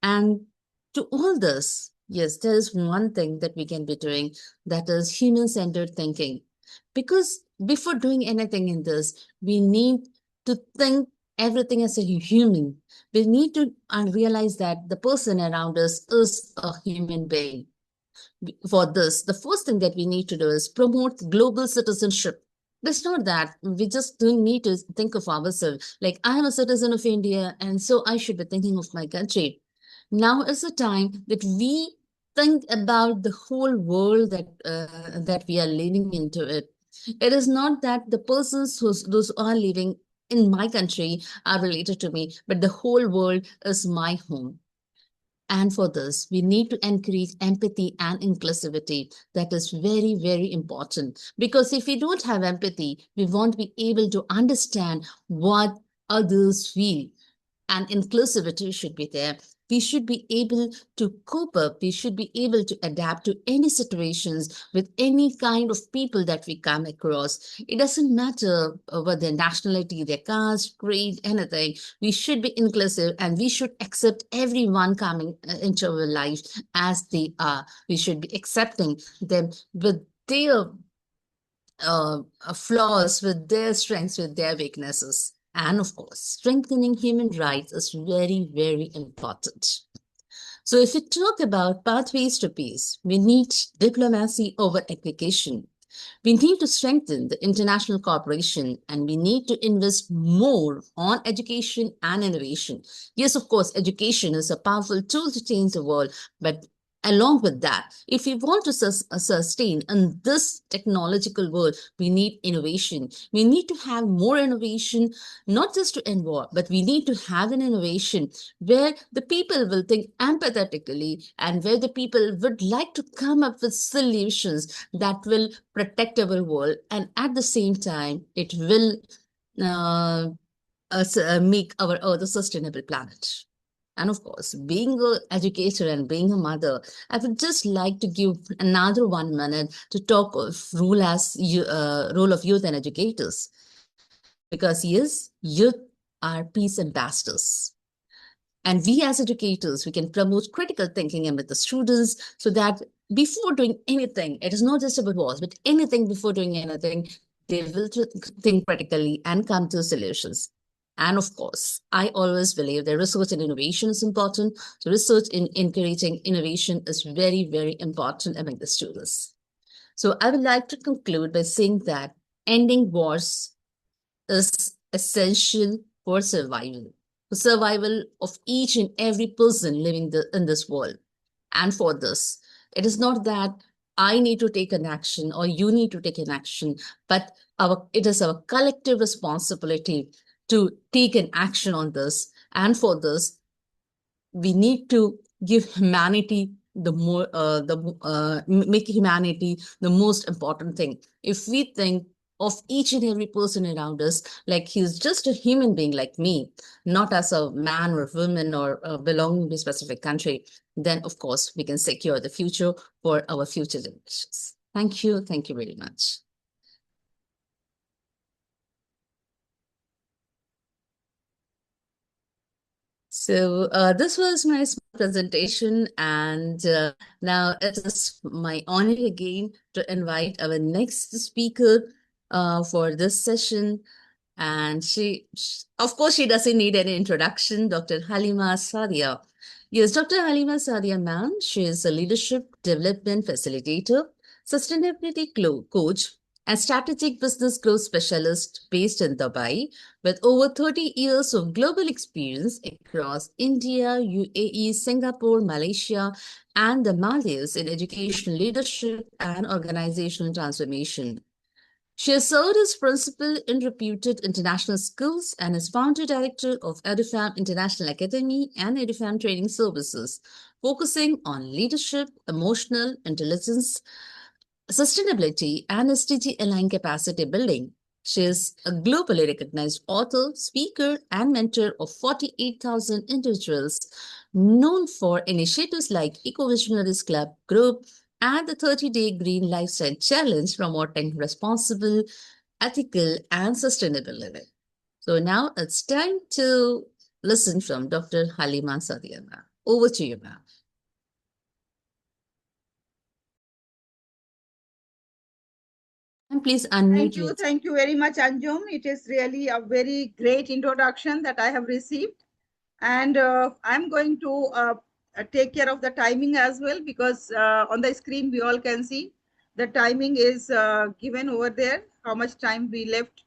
And to all this, yes, there is one thing that we can be doing, that is human-centered thinking. Because before doing anything in this, we need to think everything as a human. We need to realize that the person around us is a human being. For this, the first thing that we need to do is promote global citizenship. It's not that we just don't need to think of ourselves like I am a citizen of India, and so I should be thinking of my country. Now is the time that we think about the whole world that we are living into it. It is not that the persons those who are living in my country are related to me, but the whole world is my home. And for this, we need to encourage empathy and inclusivity. That is very, very important. Because if we don't have empathy, we won't be able to understand what others feel. And inclusivity should be there. We should be able to cope up. We should be able to adapt to any situations with any kind of people that we come across. It doesn't matter what their nationality, their caste, creed, anything. We should be inclusive, and we should accept everyone coming into our life as they are. We should be accepting them with their flaws, with their strengths, with their weaknesses. And of course, strengthening human rights is very, very important. So if we talk about pathways to peace, we need diplomacy over application. We need to strengthen the international cooperation, and we need to invest more on education and innovation. Yes, of course, education is a powerful tool to change the world, but along with that, if we want to sustain in this technological world, we need innovation. We need to have more innovation, not just to end war, but we need to have an innovation where the people will think empathetically, and where the people would like to come up with solutions that will protect our world, and at the same time, it will make our Earth a sustainable planet. And of course, being an educator and being a mother, I would just like to give another 1 minute to talk of role of youth and educators. Because yes, youth are peace ambassadors. And we as educators, we can promote critical thinking with the students, so that before doing anything, it is not just about wars, but anything before doing anything, they will think critically and come to solutions. And of course, I always believe that research and innovation is important. So research in encouraging innovation is very, very important among the students. So I would like to conclude by saying that ending wars is essential for survival of each and every person living in this world. And for this, it is not that I need to take an action or you need to take an action, but it is our collective responsibility to take an action on this. And for this, we need to give humanity make humanity the most important thing. If we think of each and every person around us like he's just a human being like me, not as a man or woman or belonging to a specific country, then of course we can secure the future for our future generations. Thank you. Thank you very much. So this was my small presentation, and now it is my honor again to invite our next speaker for this session. And of course, she doesn't need any introduction, Dr. Halima Sadia. Yes, Dr. Halima Sadia, ma'am, she is a leadership development facilitator, sustainability coach, and strategic business growth specialist based in Dubai with over 30 years of global experience across India, UAE, Singapore, Malaysia, and the Maldives in education, leadership, and organizational transformation. She has served as principal in reputed international schools and is founder director of EduFam International Academy and EduFam Training Services, focusing on leadership, emotional intelligence, sustainability, and SDG-aligned capacity building. She is a globally recognized author, speaker, and mentor of 48,000 individuals, known for initiatives like Eco-Visionaries Club Group and the 30-Day Green Lifestyle Challenge, promoting responsible, ethical, and sustainable living. So now it's time to listen from Dr. Halima Sadia. Over to you, ma'am. And please unmute. Thank you very much, Anjum. It is really a very great introduction that I have received. And I'm going to take care of the timing as well, because on the screen we all can see the timing is given over there, how much time we left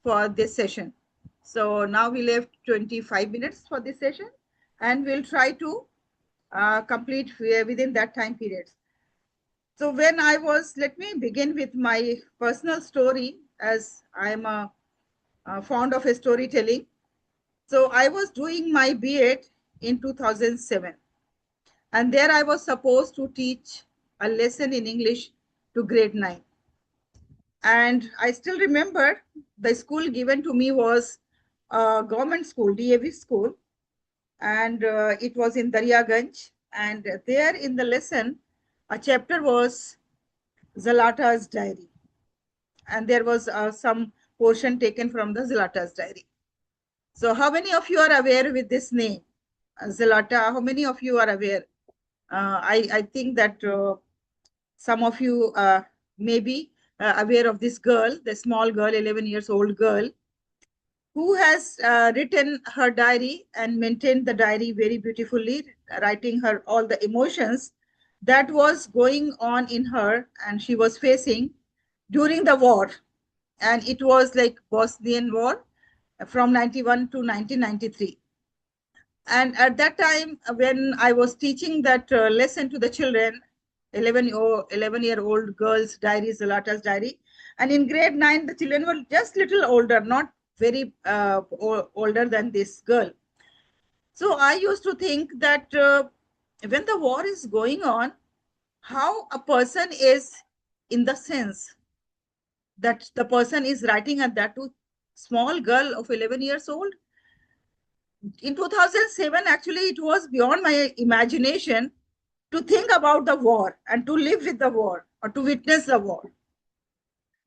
for this session. So now we left 25 minutes for this session, and we'll try to complete within that time period. So when let me begin with my personal story, as I'm fond of storytelling. So I was doing my B.Ed in 2007, and there I was supposed to teach a lesson in English to grade 9. And I still remember the school given to me was a government school, DAV school, and it was in Daryaganj. And there in the lesson, a chapter was Zalata's Diary, and there was some portion taken from the Zalata's Diary. So how many of you are aware with this name, Zalata? How many of you are aware? I think that some of you may be aware of this girl, the small girl, 11 years old girl, who has written her diary and maintained the diary very beautifully, writing her all the emotions that was going on in her and she was facing during the war. And it was like Bosnian War from 91 to 1993. And at that time, when I was teaching that lesson to the children, 11-year-old girl's diary, Zalata's diary, and in grade 9, the children were just little older, not very older than this girl. So I used to think that when the war is going on, how a person is, in the sense that the person is writing at that to small girl of 11 years old. In 2007, actually, it was beyond my imagination to think about the war and to live with the war or to witness the war.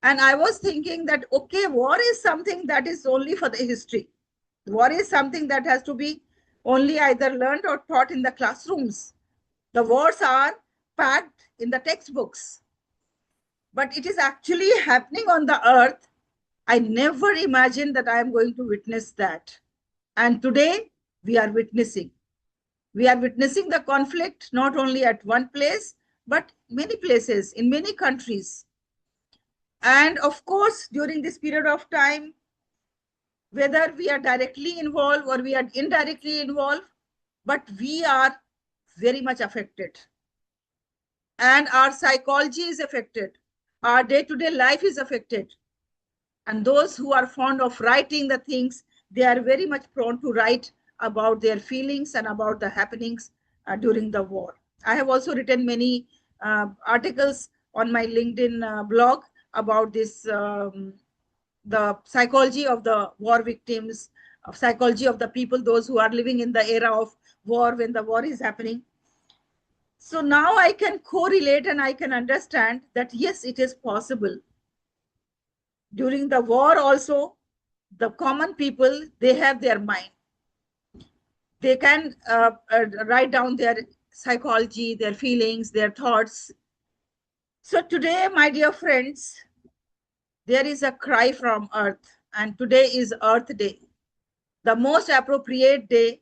And I was thinking that, okay, war is something that is only for the history. War is something that has to be only either learned or taught in the classrooms. The wars are packed in the textbooks. But it is actually happening on the earth. I never imagined that I am going to witness that. And today we are witnessing. We are witnessing the conflict not only at one place, but many places in many countries. And of course, during this period of time, whether we are directly involved or we are indirectly involved, but we are very much affected. And our psychology is affected. Our day-to-day life is affected. And those who are fond of writing the things, they are very much prone to write about their feelings and about the happenings during the war. I have also written many articles on my LinkedIn blog about this, the psychology of the war victims, of psychology of the people, those who are living in the era of war when the war is happening. So now I can correlate and I can understand that yes, it is possible. During the war also, the common people, they have their mind. They can write down their psychology, their feelings, their thoughts. So today, my dear friends, there is a cry from Earth, and today is Earth Day, the most appropriate day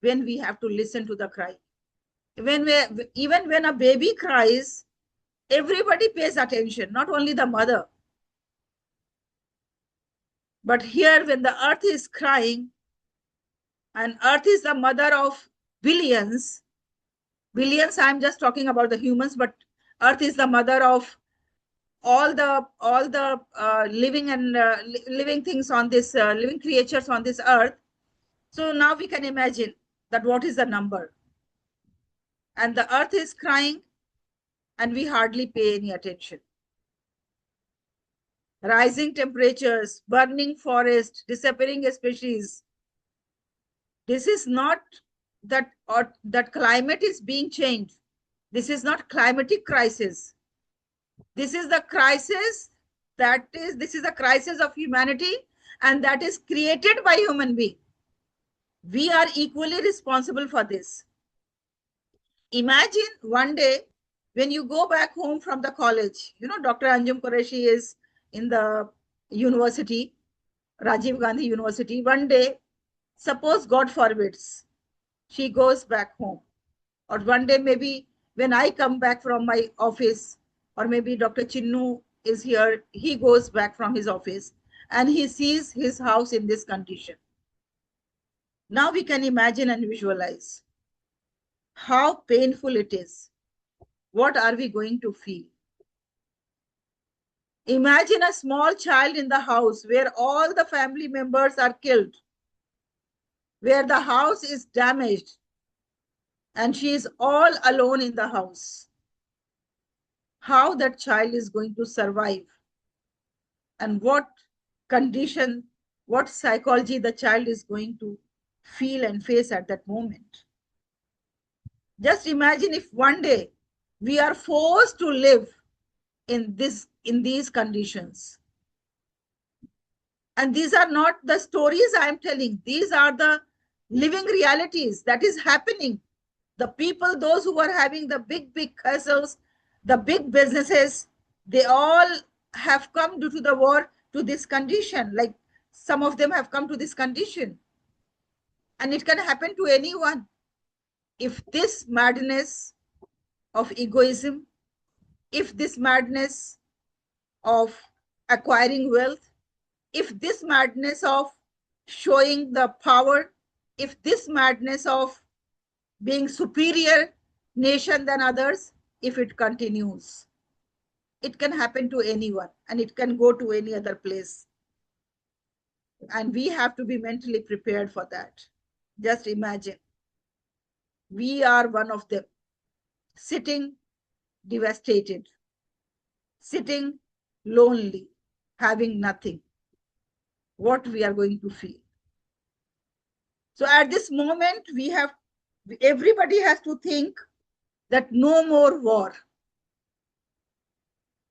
when we have to listen to the cry. Even when a baby cries, everybody pays attention, not only the mother. But here, when the Earth is crying, and Earth is the mother of billions, I'm just talking about the humans, but Earth is the mother of all the living and living things on this, living creatures on this Earth. So now we can imagine that what is the number. And the Earth is crying, and we hardly pay any attention. Rising temperatures, burning forest, disappearing species. This is not that climate is being changed. This is not climatic crisis. This is the crisis this is the crisis of humanity, and that is created by human being. We are equally responsible for this. Imagine one day when you go back home from the college, Dr. Anjum Qureshi is in the university, Rajiv Gandhi University. One day, suppose God forbids, she goes back home. Or one day, maybe when I come back from my office, or maybe Dr. Chinnu is here, he goes back from his office and he sees his house in this condition. Now we can imagine and visualize how painful it is. What are we going to feel? Imagine a small child in the house where all the family members are killed, where the house is damaged, and she is all alone in the house. How that child is going to survive, and what condition, what psychology the child is going to feel and face at that moment. Just imagine if one day we are forced to live in these conditions. And these are not the stories I am telling. These are the living realities that is happening. The people, those who are having the big castles, the big businesses, they all have come due to the war to this condition. Like some of them have come to this condition. And it can happen to anyone. If this madness of egoism, if this madness of acquiring wealth, if this madness of showing the power, if this madness of being superior nation than others, if it continues, it can happen to anyone and it can go to any other place. And we have to be mentally prepared for that. Just imagine. We are one of them, sitting devastated, sitting lonely, having nothing. What we are going to feel. So at this moment, everybody has to think that no more war.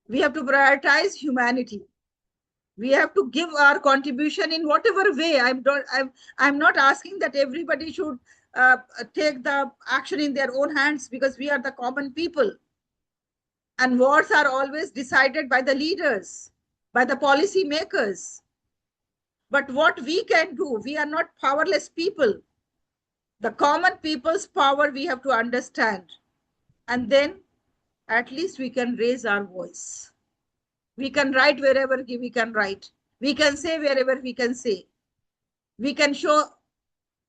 We have to prioritize humanity. We have to give our contribution in whatever way. I'm not asking that everybody should take the action in their own hands, because we are the common people. And wars are always decided by the leaders, by the policy makers. But what we can do, we are not powerless people. The common people's power we have to understand. And then at least we can raise our voice. We can write wherever we can write. We can say wherever we can say. We can show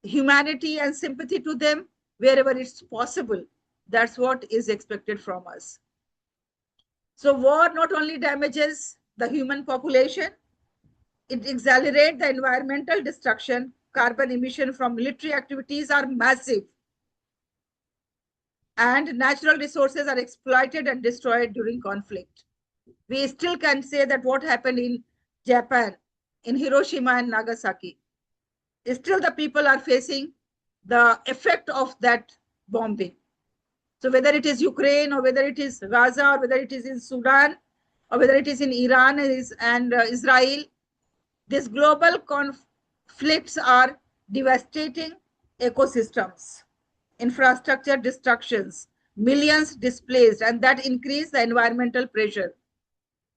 humanity and sympathy to them wherever it's possible. That's what is expected from us. So war not only damages the human population, it accelerates the environmental destruction. Carbon emission from military activities are massive. And natural resources are exploited and destroyed during conflict. We still can say that what happened in Japan, in Hiroshima and Nagasaki, still the people are facing the effect of that bombing. So whether it is Ukraine, or whether it is Gaza, or whether it is in Sudan, or whether it is in Iran and Israel, these global conflicts are devastating ecosystems, infrastructure destructions, millions displaced, and that increase the environmental pressure.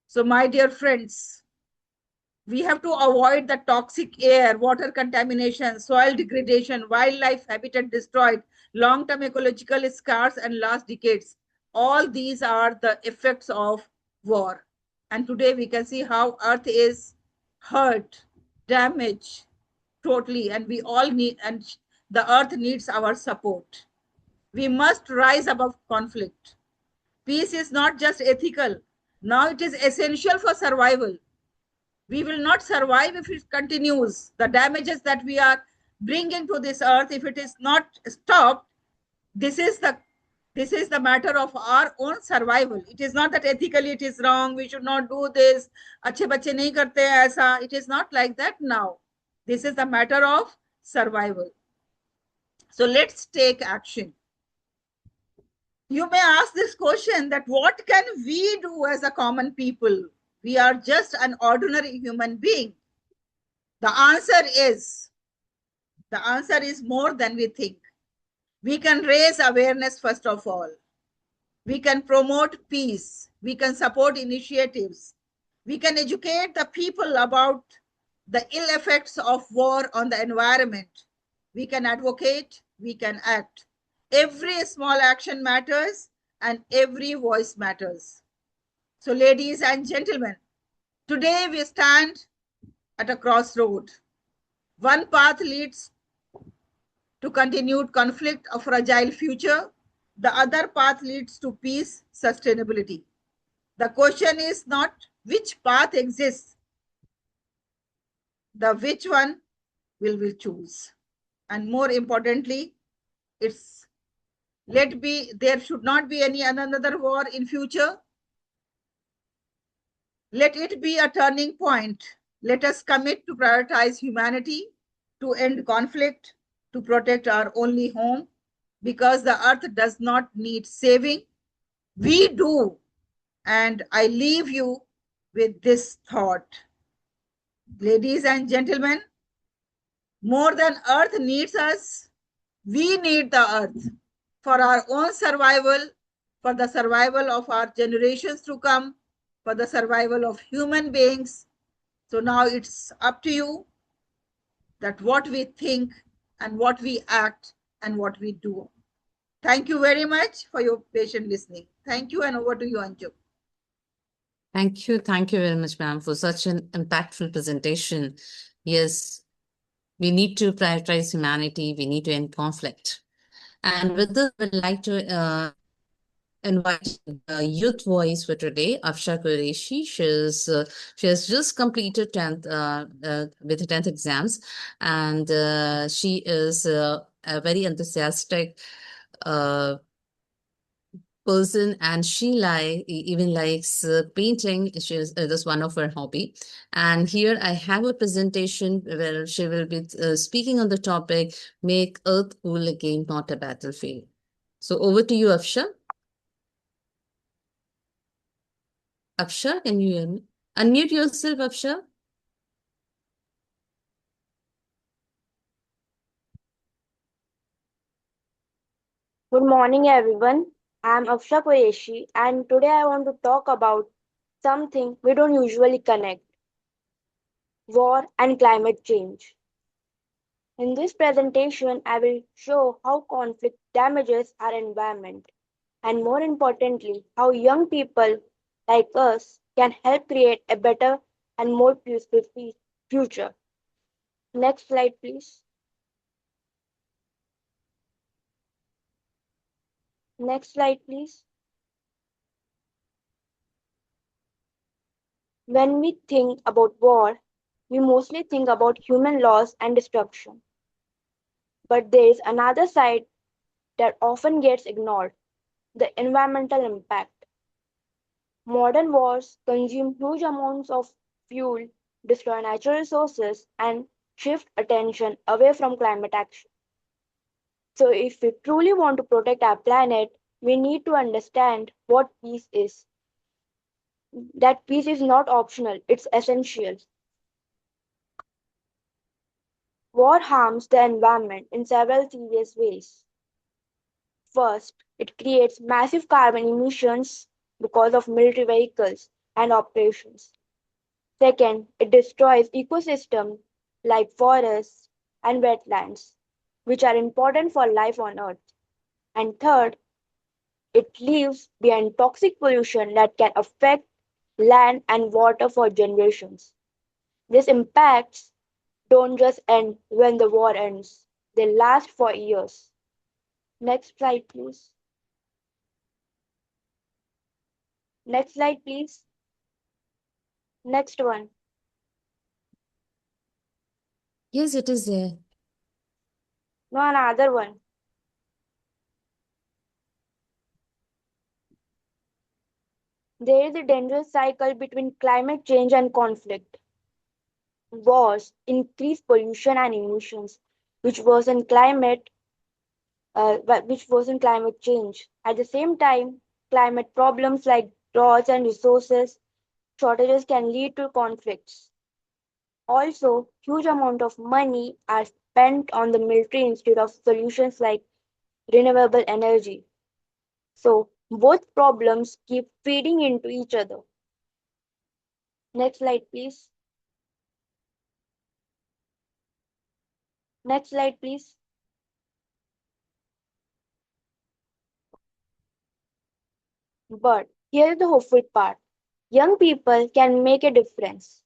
So my dear friends, we have to avoid the toxic air, water contamination, soil degradation, wildlife habitat destroyed, long-term ecological scars, and last decades. All these are the effects of war. And today we can see how Earth is hurt, damaged totally, and we all need, and the Earth needs our support. We must rise above conflict. Peace is not just ethical. Now it is essential for survival. We will not survive if it continues. The damages that we are bringing to this earth, if it is not stopped, this is the matter of our own survival. It is not that ethically it is wrong, we should not do this. Achhe bachche nahi karte hai aisa. It is not like that now. This is the matter of survival. So let's take action. You may ask this question that what can we do as a common people? We are just an ordinary human being. The answer is more than we think. We can raise awareness first of all. We can promote peace. We can support initiatives. We can educate the people about the ill effects of war on the environment. We can advocate. We can act. Every small action matters and every voice matters. So ladies and gentlemen, today we stand at a crossroad. One path leads to continued conflict, a fragile future. The other path leads to peace, sustainability. The question is not which path exists, the which one will we choose. And more importantly, there should not be any another war in future. Let it be a turning point. Let us commit to prioritize humanity, to end conflict, to protect our only home, because the earth does not need saving. We do. And I leave you with this thought. Ladies and gentlemen, more than earth needs us, we need the earth for our own survival, for the survival of our generations to come, for the survival of human beings. So now it's up to you that what we think and what we act and what we do. Thank you very much for your patient listening. Thank you, and over to you, Anju. Thank you. Thank you very much, ma'am, for such an impactful presentation. Yes, we need to prioritize humanity. We need to end conflict. And with this, I would like to invite the youth voice for today, Afsha Qureshi. She has just completed 10th with the 10th exams, and she is a very enthusiastic person, and she even likes painting. That's one of her hobby. And here I have a presentation where she will be speaking on the topic, Make Earth Cool Again, Not a Battlefield. So over to you, Afsha. Afsha, can you hear me? Unmute yourself, Afsha. Good morning, everyone. I'm Afsha Qureshi, and today I want to talk about something we don't usually connect: war and climate change. In this presentation, I will show how conflict damages our environment, and more importantly, how young people like us can help create a better and more peaceful future. Next slide, please. Next slide, please. When we think about war, we mostly think about human loss and destruction. But there is another side that often gets ignored: the environmental impact. Modern wars consume huge amounts of fuel, destroy natural resources, and shift attention away from climate action. So, if we truly want to protect our planet, we need to understand what peace is. That peace is not optional, it's essential. War harms the environment in several serious ways. First, it creates massive carbon emissions because of military vehicles and operations. Second, it destroys ecosystems like forests and wetlands, which are important for life on Earth. And third, it leaves behind toxic pollution that can affect land and water for generations. These impacts don't just end when the war ends, they last for years. Next slide, please. Next slide, please. Next one. Yes, it is there. No, another one. There is a dangerous cycle between climate change and conflict. Wars increase pollution and emissions, which worsen climate change. At the same time, climate problems like droughts and resources shortages can lead to conflicts. Also, huge amount of money are spent on the military instead of solutions like renewable energy. So both problems keep feeding into each other. Next slide, please. Next slide, please. But here's the hopeful part. Young people can make a difference.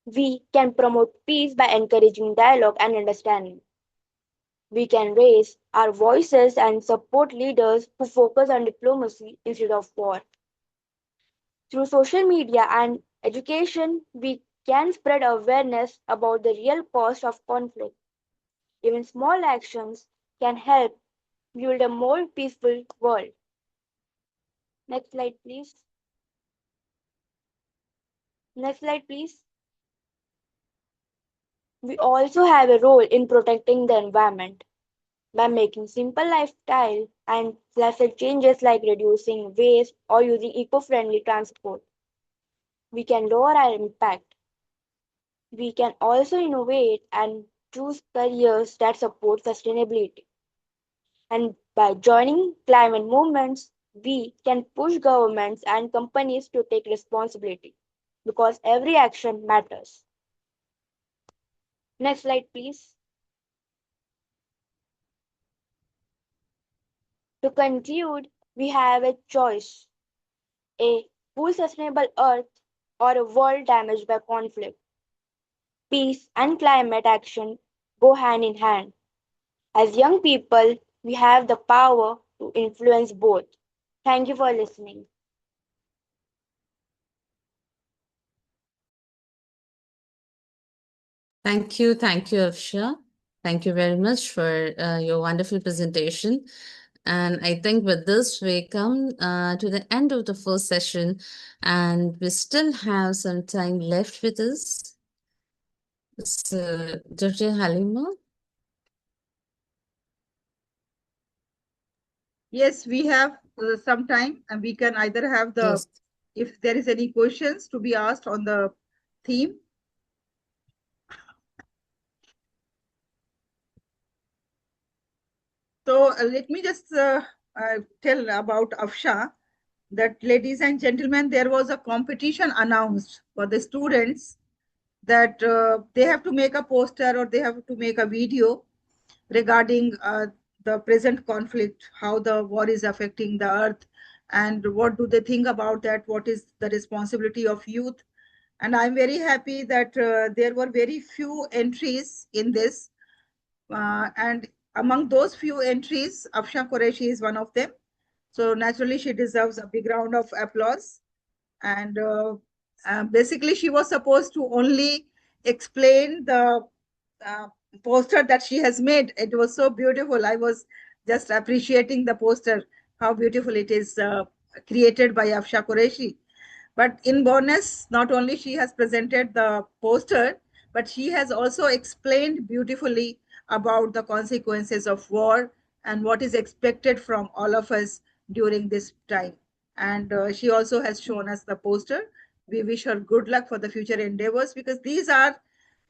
We can promote peace by encouraging dialogue and understanding. We can raise our voices and support leaders who focus on diplomacy instead of war. Through social media and education, we can spread awareness about the real cost of conflict. Even small actions can help build a more peaceful world. Next slide, please. Next slide, please. We also have a role in protecting the environment by making simple lifestyle and lifestyle changes like reducing waste or using eco-friendly transport. We can lower our impact. We can also innovate and choose careers that support sustainability. And by joining climate movements, we can push governments and companies to take responsibility because every action matters. Next slide, please. To conclude, we have a choice: a full sustainable earth or a world damaged by conflict. Peace and climate action go hand in hand. As young people, we have the power to influence both. Thank you for listening. Thank you, Afsha. Thank you very much for your wonderful presentation. And I think with this, we come to the end of the first session, and we still have some time left with us. So, Dr. Halima? Yes, we have some time, and we can either have the, Yes. if there is any questions to be asked on the theme. So let me just tell about Afsha that, ladies and gentlemen, there was a competition announced for the students that they have to make a poster or they have to make a video regarding the present conflict, how the war is affecting the earth, and what do they think about that, what is the responsibility of youth. And I'm very happy that there were very few entries in this. And among those few entries, Afsha Qureshi is one of them. So naturally, she deserves a big round of applause. And basically, she was supposed to only explain the poster that she has made. It was so beautiful. I was just appreciating the poster, how beautiful it is, created by Afsha Qureshi. But in bonus, not only she has presented the poster, but she has also explained beautifully about the consequences of war and what is expected from all of us during this time. And she also has shown us the poster. We wish her good luck for the future endeavors, because these are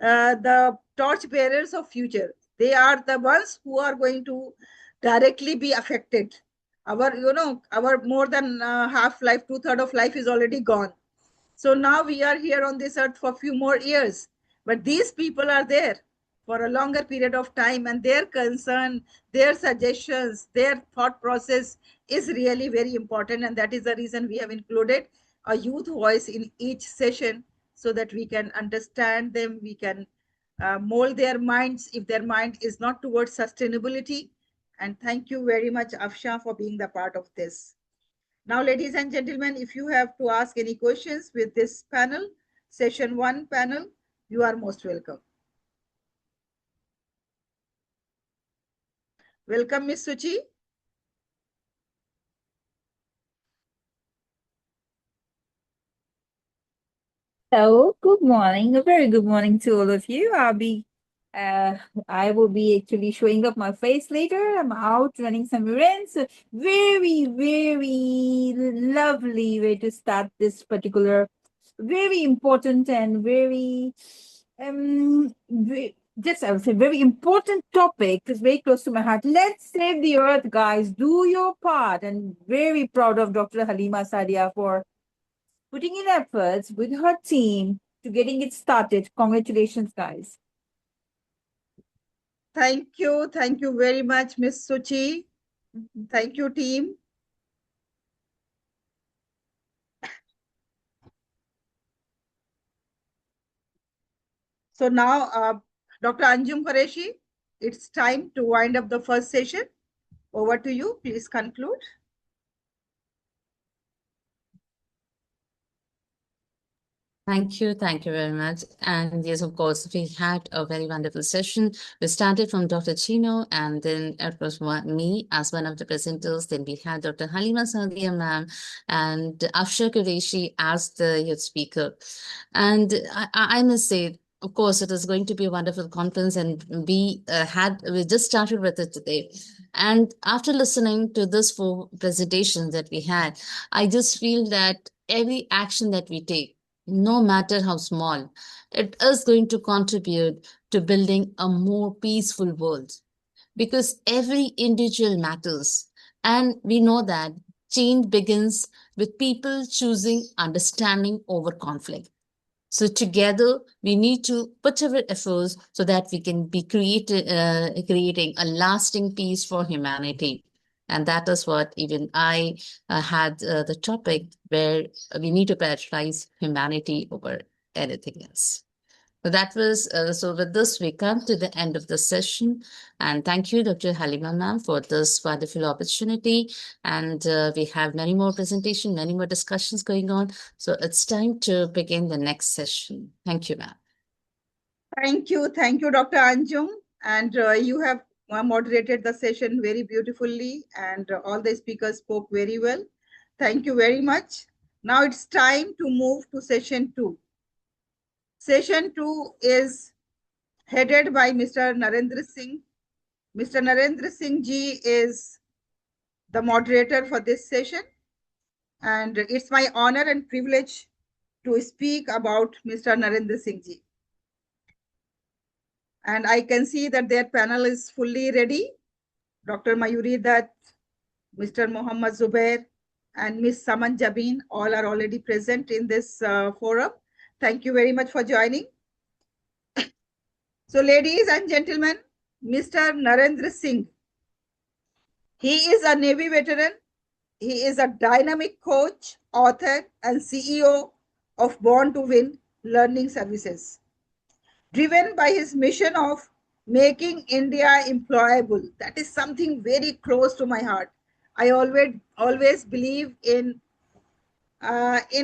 the torch bearers of future. They are the ones who are going to directly be affected. Our more than half life, 2/3 of life is already gone. So now we are here on this earth for a few more years. But these people are there for a longer period of time, and their concern, their suggestions, their thought process is really very important. And that is the reason we have included a youth voice in each session, so that we can understand them, we can mold their minds if their mind is not towards sustainability. And thank you very much, Afsha, for being the part of this. Now, ladies and gentlemen, if you have to ask any questions with this panel, session 1 panel, you are most welcome. Welcome, Ms. Suchi. Hello, good morning. A very good morning to all of you. I will be actually showing up my face later. I'm out running some errands. Very, very lovely way to start this particular very important and very just I would say very important topic. It's very close to my heart. Let's save the earth, guys. Do your part. And very proud of Dr. Halima Sadia for putting in efforts with her team to getting it started. Congratulations, guys. Thank you. Thank you very much, Ms. Suchi. Thank you, team. So now, Dr. Anjum Qureshi, it's time to wind up the first session. Over to you. Please conclude. Thank you very much. And yes, of course, we had a very wonderful session. We started from Dr. Chino, and then it was me as one of the presenters. Then we had Dr. Halima Sadia ma'am and Afsha Qureshi as the youth speaker. And I must say, of course, it is going to be a wonderful conference, and we just started with it today. And after listening to this 4 presentations that we had, I just feel that every action that we take, no matter how small, it is going to contribute to building a more peaceful world, because every individual matters. And we know that change begins with people choosing understanding over conflict. So together, we need to put our efforts so that we can be creating a lasting peace for humanity. And that is what even I had the topic where we need to prioritize humanity over anything else. So that was, so with this, we come to the end of the session. And thank you, Dr. Halima ma'am, for this wonderful opportunity. And we have many more presentations, many more discussions going on. So it's time to begin the next session. Thank you, ma'am. Thank you, Dr. Anjum. And you have moderated the session very beautifully, and all the speakers spoke very well. Thank you very much. Now it's time to move to session 2. Session 2 is headed by Mr. Narendra Singh. Mr. Narendra Singh ji is the moderator for this session, and it's my honor and privilege to speak about Mr. Narendra Singh ji. And I can see that their panel is fully ready. Dr. Mayuri Dutt, Mr. Mohammad Zubair, and Ms. Saman Jabin all are already present in this forum. Thank you very much for joining. So, ladies and gentlemen, Mr. Narendra Singh, he is a Navy veteran. He is a dynamic coach, author, and CEO of Born to Win Learning Services. Driven by his mission of making India employable, that is something very close to my heart. I always believe in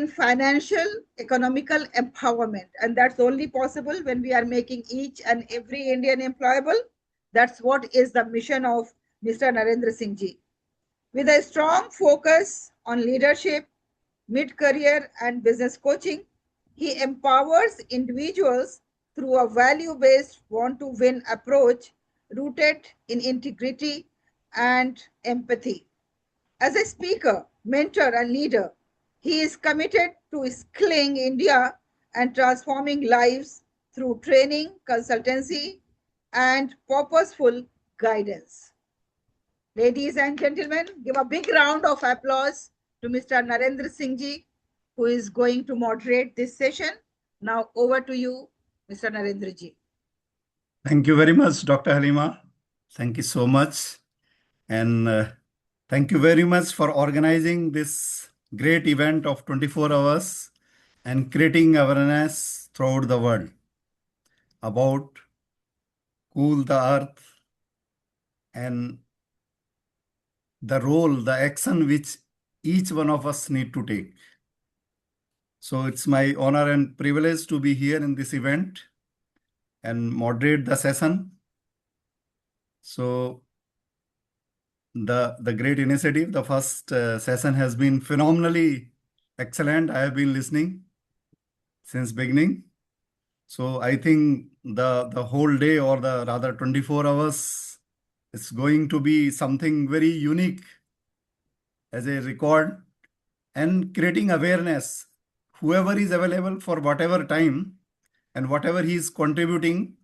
financial, economical empowerment, and that's only possible when we are making each and every Indian employable. That's what is the mission of Mr. Narendra Singh ji. With a strong focus on leadership, mid-career, and business coaching, he empowers individuals through a value-based want-to-win approach rooted in integrity and empathy. As a speaker, mentor, and leader, he is committed to skilling India and transforming lives through training, consultancy, and purposeful guidance. Ladies and gentlemen, give a big round of applause to Mr. Narendra Singh Ji, who is going to moderate this session. Now over to you, Mr. Narendra Ji. Thank you very much, Dr. Halima. Thank you so much. And thank you very much for organizing this great event of 24 hours and creating awareness throughout the world about Cool the Earth and the role, the action which each one of us need to take. So it's my honor and privilege to be here in this event and moderate the session. So the great initiative, the first session has been phenomenally excellent. I have been listening since beginning. So I think the whole day, or the rather 24 hours, is going to be something very unique as a record, and creating awareness. Whoever is available for whatever time and whatever he is contributing,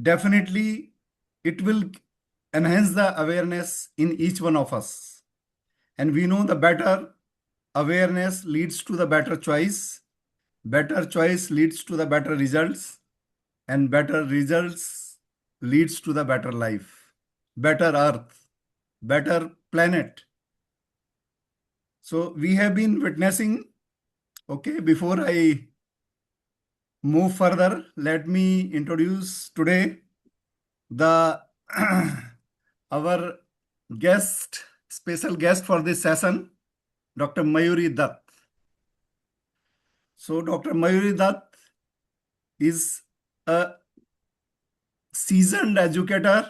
definitely it will enhance the awareness in each one of us. And we know the better awareness leads to the better choice leads to the better results, and better results leads to the better life, better earth, better planet. So we have been witnessing, okay, before I move further, let me introduce today the our guest, special guest for this session, Dr. Mayuri Dutt. So Dr. Mayuri Dutt is a seasoned educator.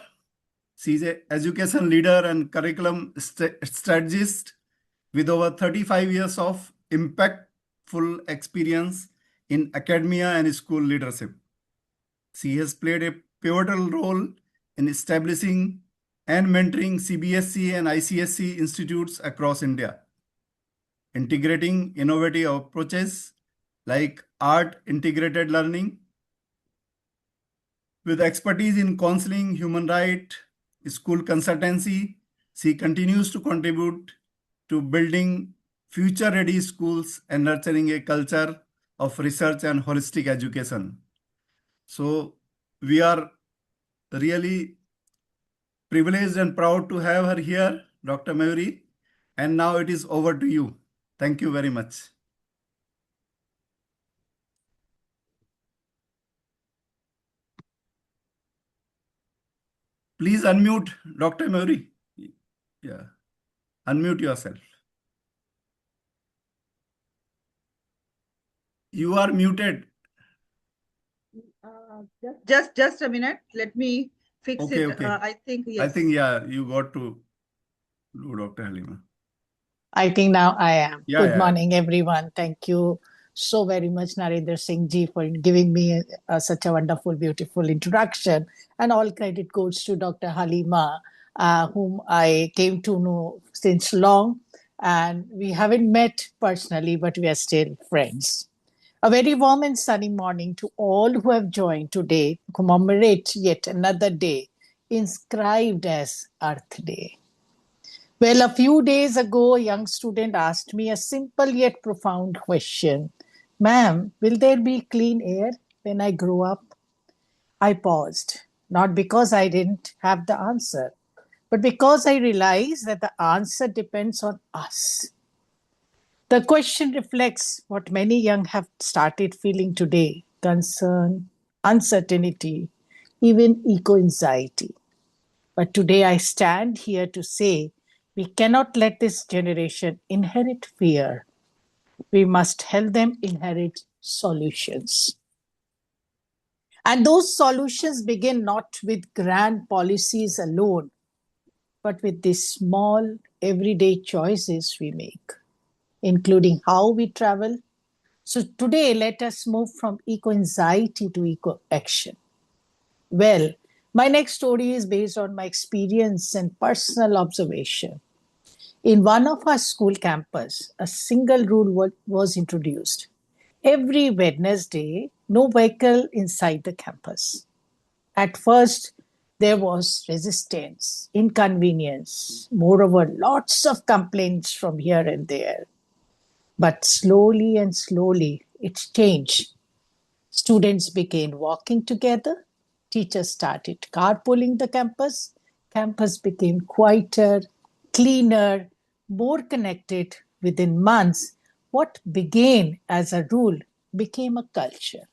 She's an education leader and curriculum strategist with over 35 years of impactful experience in academia and school leadership. She has played a pivotal role in establishing and mentoring CBSE and ICSE institutes across India, integrating innovative approaches like art-integrated learning. With expertise in counseling, human rights, school consultancy, she continues to contribute to building future-ready schools and nurturing a culture of research and holistic education. So we are really privileged and proud to have her here, Dr. Mayuri. And now it is over to you. Thank you very much. Please unmute, Dr. Mayuri. Yeah, unmute yourself. You are muted. Just a minute. Let me fix Okay, it. okay. I think yes. I think, yeah, you got to do, Dr. Halima. I think now I am. Yeah, Good yeah. morning, everyone. Thank you so very much, Narendra Singh Ji, for giving me such a wonderful, beautiful introduction. And all credit goes to Dr. Halima, whom I came to know since long. And we haven't met personally, but we are still friends. A very warm and sunny morning to all who have joined today to commemorate yet another day inscribed as Earth Day. Well, a few days ago, a young student asked me a simple yet profound question. Ma'am, will there be clean air when I grow up? I paused, not because I didn't have the answer, but because I realized that the answer depends on us. The question reflects what many young have started feeling today: concern, uncertainty, even eco-anxiety. But today I stand here to say we cannot let this generation inherit fear. We must help them inherit solutions. And those solutions begin not with grand policies alone, but with the small, everyday choices we make, including how we travel. So today, let us move from eco-anxiety to eco-action. Well, my next story is based on my experience and personal observation. In one of our school campus, a single rule was introduced. Every Wednesday, no vehicle inside the campus. At first, there was resistance, inconvenience, moreover, lots of complaints from here and there. But slowly and slowly, it changed. Students began walking together. Teachers started carpooling the campus. Campus became quieter, cleaner, more connected. Within months, what began as a rule became a culture.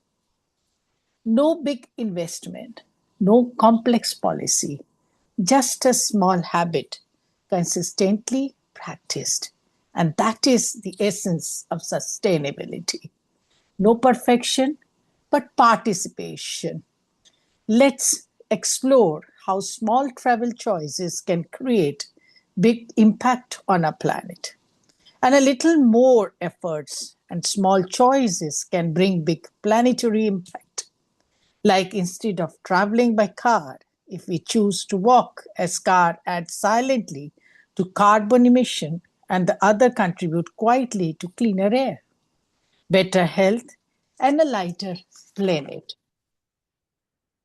No big investment, no complex policy, just a small habit consistently practiced. And that is the essence of sustainability. No perfection, but participation. Let's explore how small travel choices can create big impact on our planet. And a little more efforts and small choices can bring big planetary impact. Like instead of traveling by car, if we choose to walk, as car adds silently to carbon emission and the other contribute quietly to cleaner air, better health, and a lighter planet.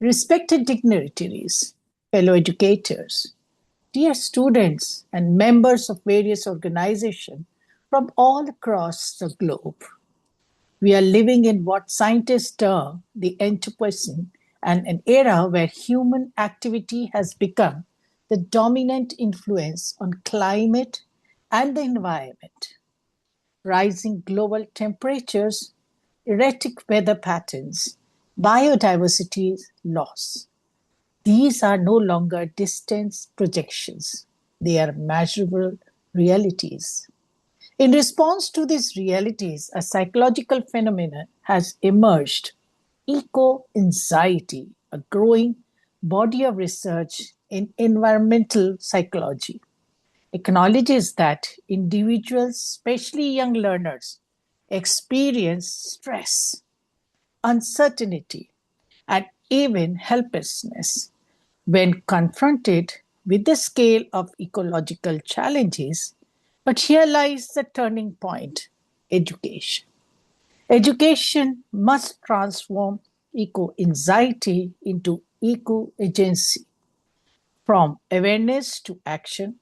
Respected dignitaries, fellow educators, dear students, and members of various organizations from all across the globe, we are living in what scientists term the Anthropocene, and an era where human activity has become the dominant influence on climate and the environment. Rising global temperatures, erratic weather patterns, biodiversity loss. These are no longer distant projections, they are measurable realities. In response to these realities, a psychological phenomenon has emerged: eco-anxiety, a growing body of research in environmental psychology, acknowledges that individuals, especially young learners, experience stress, uncertainty, and even helplessness when confronted with the scale of ecological challenges. But here lies the turning point: education. Education must transform eco anxiety into eco agency, from awareness to action,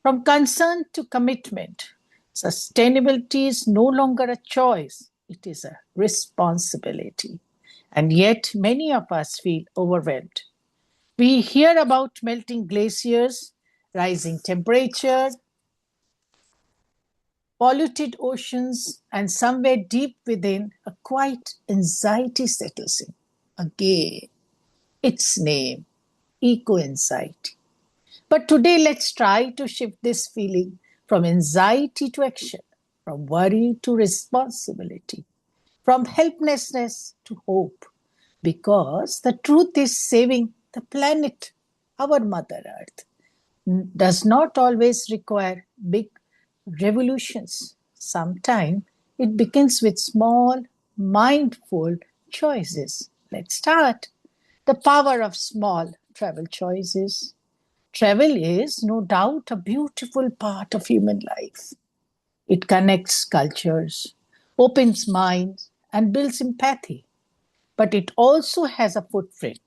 from concern to commitment. Sustainability is no longer a choice, it is a responsibility. And yet, many of us feel overwhelmed. We hear about melting glaciers, rising temperature, polluted oceans, and somewhere deep within, a quiet anxiety settles in. Again, its name, eco anxiety. But today, let's try to shift this feeling from anxiety to action, from worry to responsibility, from helplessness to hope. Because the truth is, saving the planet, our Mother Earth, does not always require big revolutions. Sometimes it begins with small, mindful choices. Let's start. The power of small travel choices. Travel is no doubt a beautiful part of human life. It connects cultures, opens minds, and builds empathy. But it also has a footprint,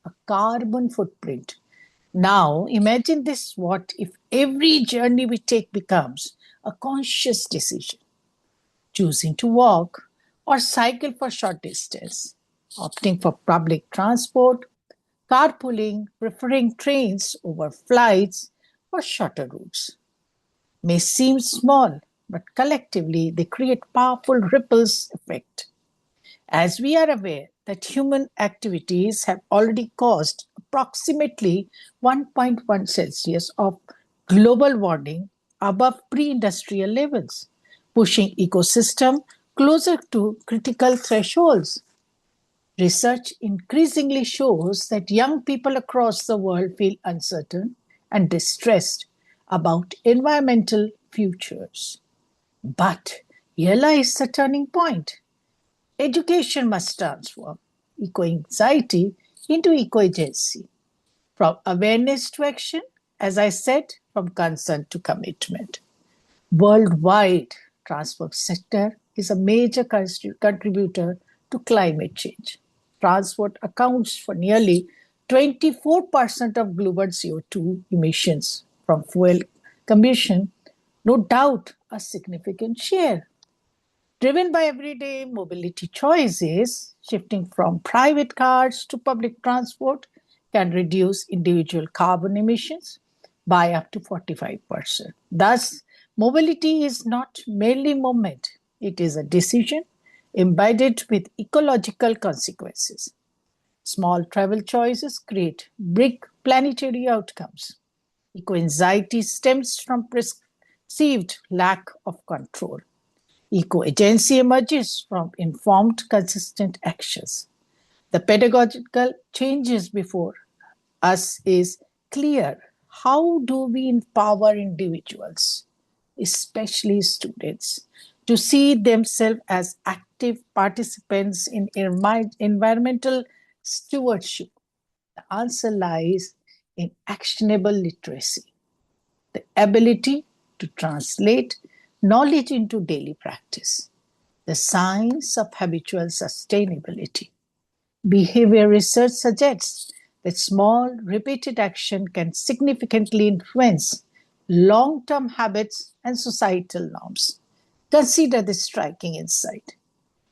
a carbon footprint. Now, imagine this: what if every journey we take becomes a conscious decision? Choosing to walk or cycle for short distance, opting for public transport, carpooling, preferring trains over flights or shorter routes. May seem small, but collectively they create powerful ripples effect. As we are aware that human activities have already caused approximately 1.1 Celsius of global warming above pre-industrial levels, pushing ecosystem closer to critical thresholds. Research increasingly shows that young people across the world feel uncertain and distressed about environmental futures. But here lies the turning point. Education must transform eco anxiety into eco agency, from awareness to action, as I said, from concern to commitment. Worldwide, transport sector is a major contributor to climate change. Transport accounts for nearly 24% of global CO2 emissions from fuel combustion, no doubt a significant share. Driven by everyday mobility choices, shifting from private cars to public transport can reduce individual carbon emissions by up to 45%. Thus, mobility is not merely movement, it is a decision embedded with ecological consequences. Small travel choices create big planetary outcomes. Eco-anxiety stems from perceived lack of control. Eco-agency emerges from informed, consistent actions. The pedagogical changes before us is clear. How do we empower individuals, especially students, to see themselves as active participants in environmental stewardship? The answer lies in actionable literacy, the ability to translate knowledge into daily practice, the science of habitual sustainability. Behavior research suggests that small, repeated action can significantly influence long-term habits and societal norms. Consider this striking insight.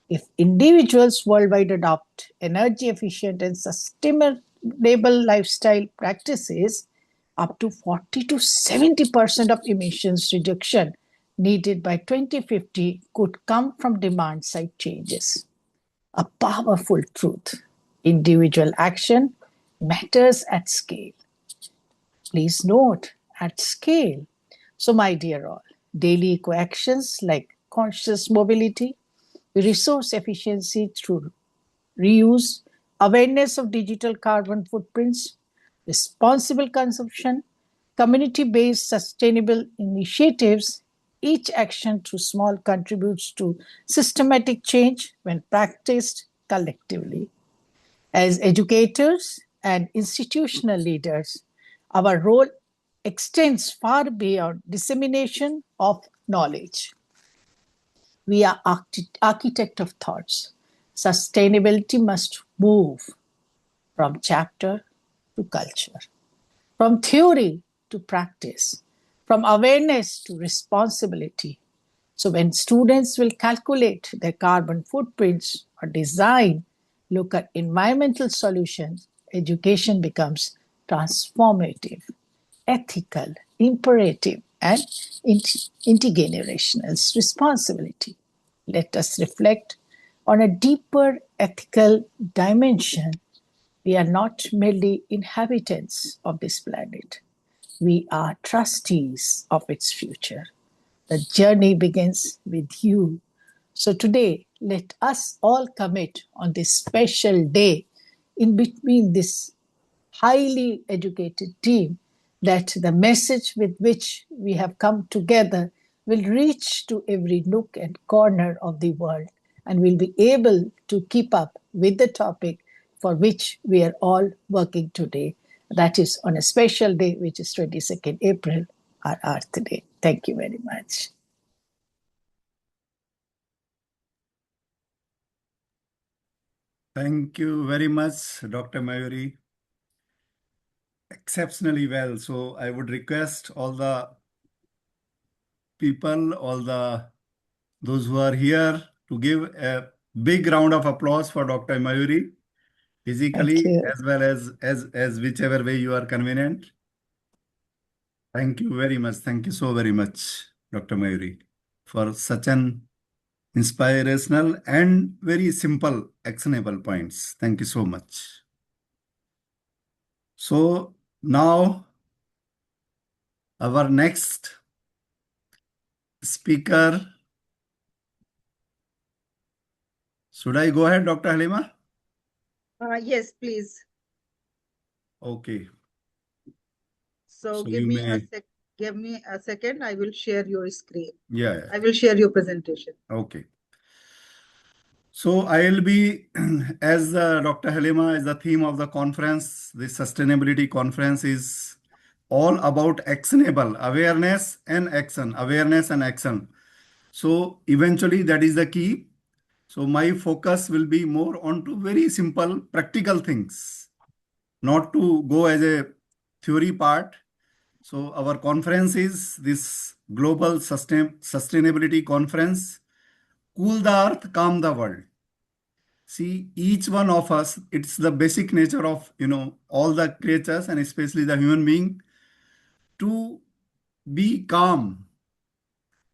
If individuals worldwide adopt energy efficient and sustainable lifestyle practices, up to 40 to 70% of emissions reduction needed by 2050 could come from demand side changes. A powerful truth. Individual action matters at scale. Please note, at scale. So, my dear all, daily eco actions like conscious mobility, resource efficiency through reuse, awareness of digital carbon footprints, responsible consumption, community-based sustainable initiatives, each action through small contributes to systematic change when practiced collectively. As educators and institutional leaders, our role extends far beyond dissemination of knowledge. We are architect of thoughts. Sustainability must move from chapter to culture, from theory to practice, from awareness to responsibility. So when students will calculate their carbon footprints or design, look at environmental solutions, education becomes transformative, ethical, imperative, and intergenerational responsibility. Let us reflect on a deeper ethical dimension. We are not merely inhabitants of this planet. We are trustees of its future. The journey begins with you. So today, let us all commit on this special day in between this highly educated team that the message with which we have come together will reach to every nook and corner of the world and will be able to keep up with the topic for which we are all working today. That is on a special day, which is 22nd April, our Earth Day. Thank you very much. Thank you very much, Dr. Mayuri. Exceptionally well. So I would request all the people, those who are here to give a big round of applause for Dr. Mayuri, physically as well as whichever way you are convenient. Thank you very much. Thank you so very much, Dr. Mayuri, for such an inspirational and very simple, actionable points. Thank you so much. So now our next speaker. Should I go ahead, Dr. Halima? Yes, please. Okay. So So give you me may. give me a second. I will share your screen. Yeah. I will share your presentation. Okay. So I'll be, as Dr. Halima, is the theme of the conference. The sustainability conference is all about actionable awareness and action, awareness and action. So eventually that is the key. So my focus will be more on to very simple practical things, not to go as a theory part. So our conference is this Global Sustainability Conference, Cool the Earth, Calm the World. See, each one of us, it's the basic nature of, all the creatures and especially the human being to be calm.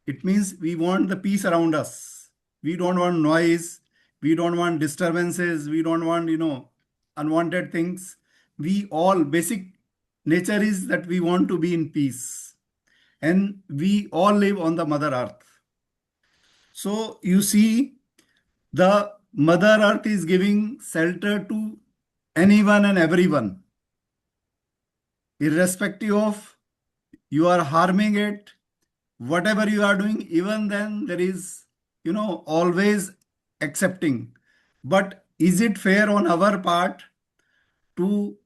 It means we want the peace around us. We don't want noise. We don't want disturbances. We don't want, unwanted things. We all, basic nature is that we want to be in peace. And we all live on the Mother Earth. So you see, the Mother Earth is giving shelter to anyone and everyone, irrespective of you are harming it, whatever you are doing, even then there is, always accepting. But is it fair on our part to,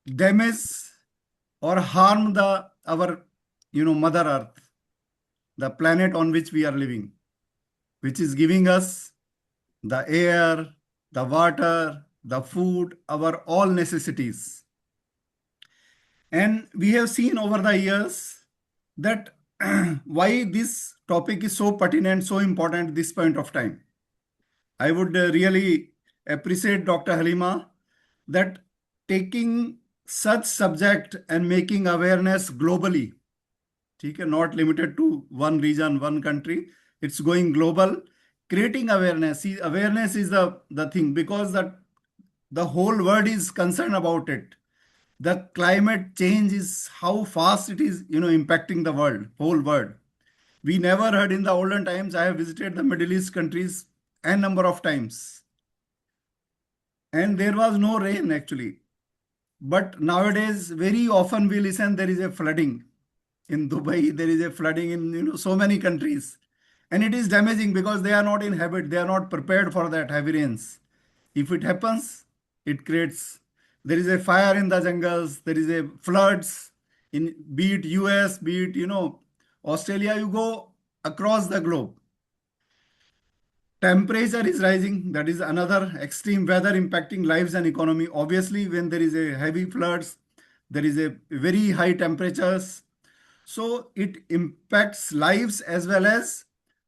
damage or harm our, Mother Earth, the planet on which we are living, which is giving us the air, the water, the food, our all necessities. And we have seen over the years that why this topic is so pertinent, so important at this point of time. I would really appreciate Dr. Halima that taking such subject and making awareness globally, not limited to one region, one country, it's going global, creating awareness. See, awareness is the thing, because the whole world is concerned about it. The climate change is how fast it is, impacting the whole world. We never heard in the olden times. I have visited the Middle East countries a number of times, and there was no rain actually. But nowadays, very often we listen there is a flooding in Dubai. There is a flooding in so many countries, and it is damaging because they are not in habit. They are not prepared for that heavy rains. If it happens, it creates. There is a fire in the jungles. There is a floods in, be it US, be it Australia. You go across the globe. Temperature is rising. That is another extreme weather impacting lives and economy. Obviously, when there is a heavy floods, there is a very high temperatures. So it impacts lives as well as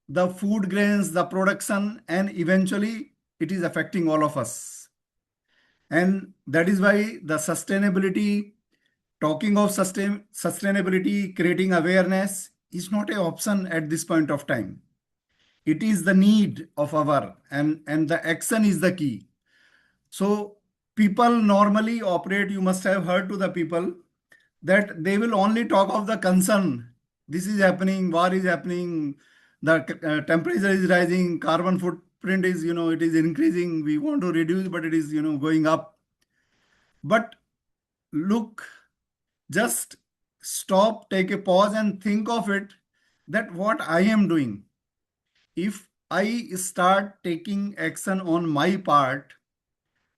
the food grains, the production, and eventually it is affecting all of us. And that is why the sustainability, talking of sustainability, creating awareness is not an option at this point of time. It is the need of our, and the action is the key. So people normally operate, you must have heard to the people that they will only talk of the concern. This is happening, war is happening, the temperature is rising, carbon footprint is, it is increasing. We want to reduce, but it is, going up. But look, just stop, take a pause and think of it, that what I am doing. If I start taking action on my part,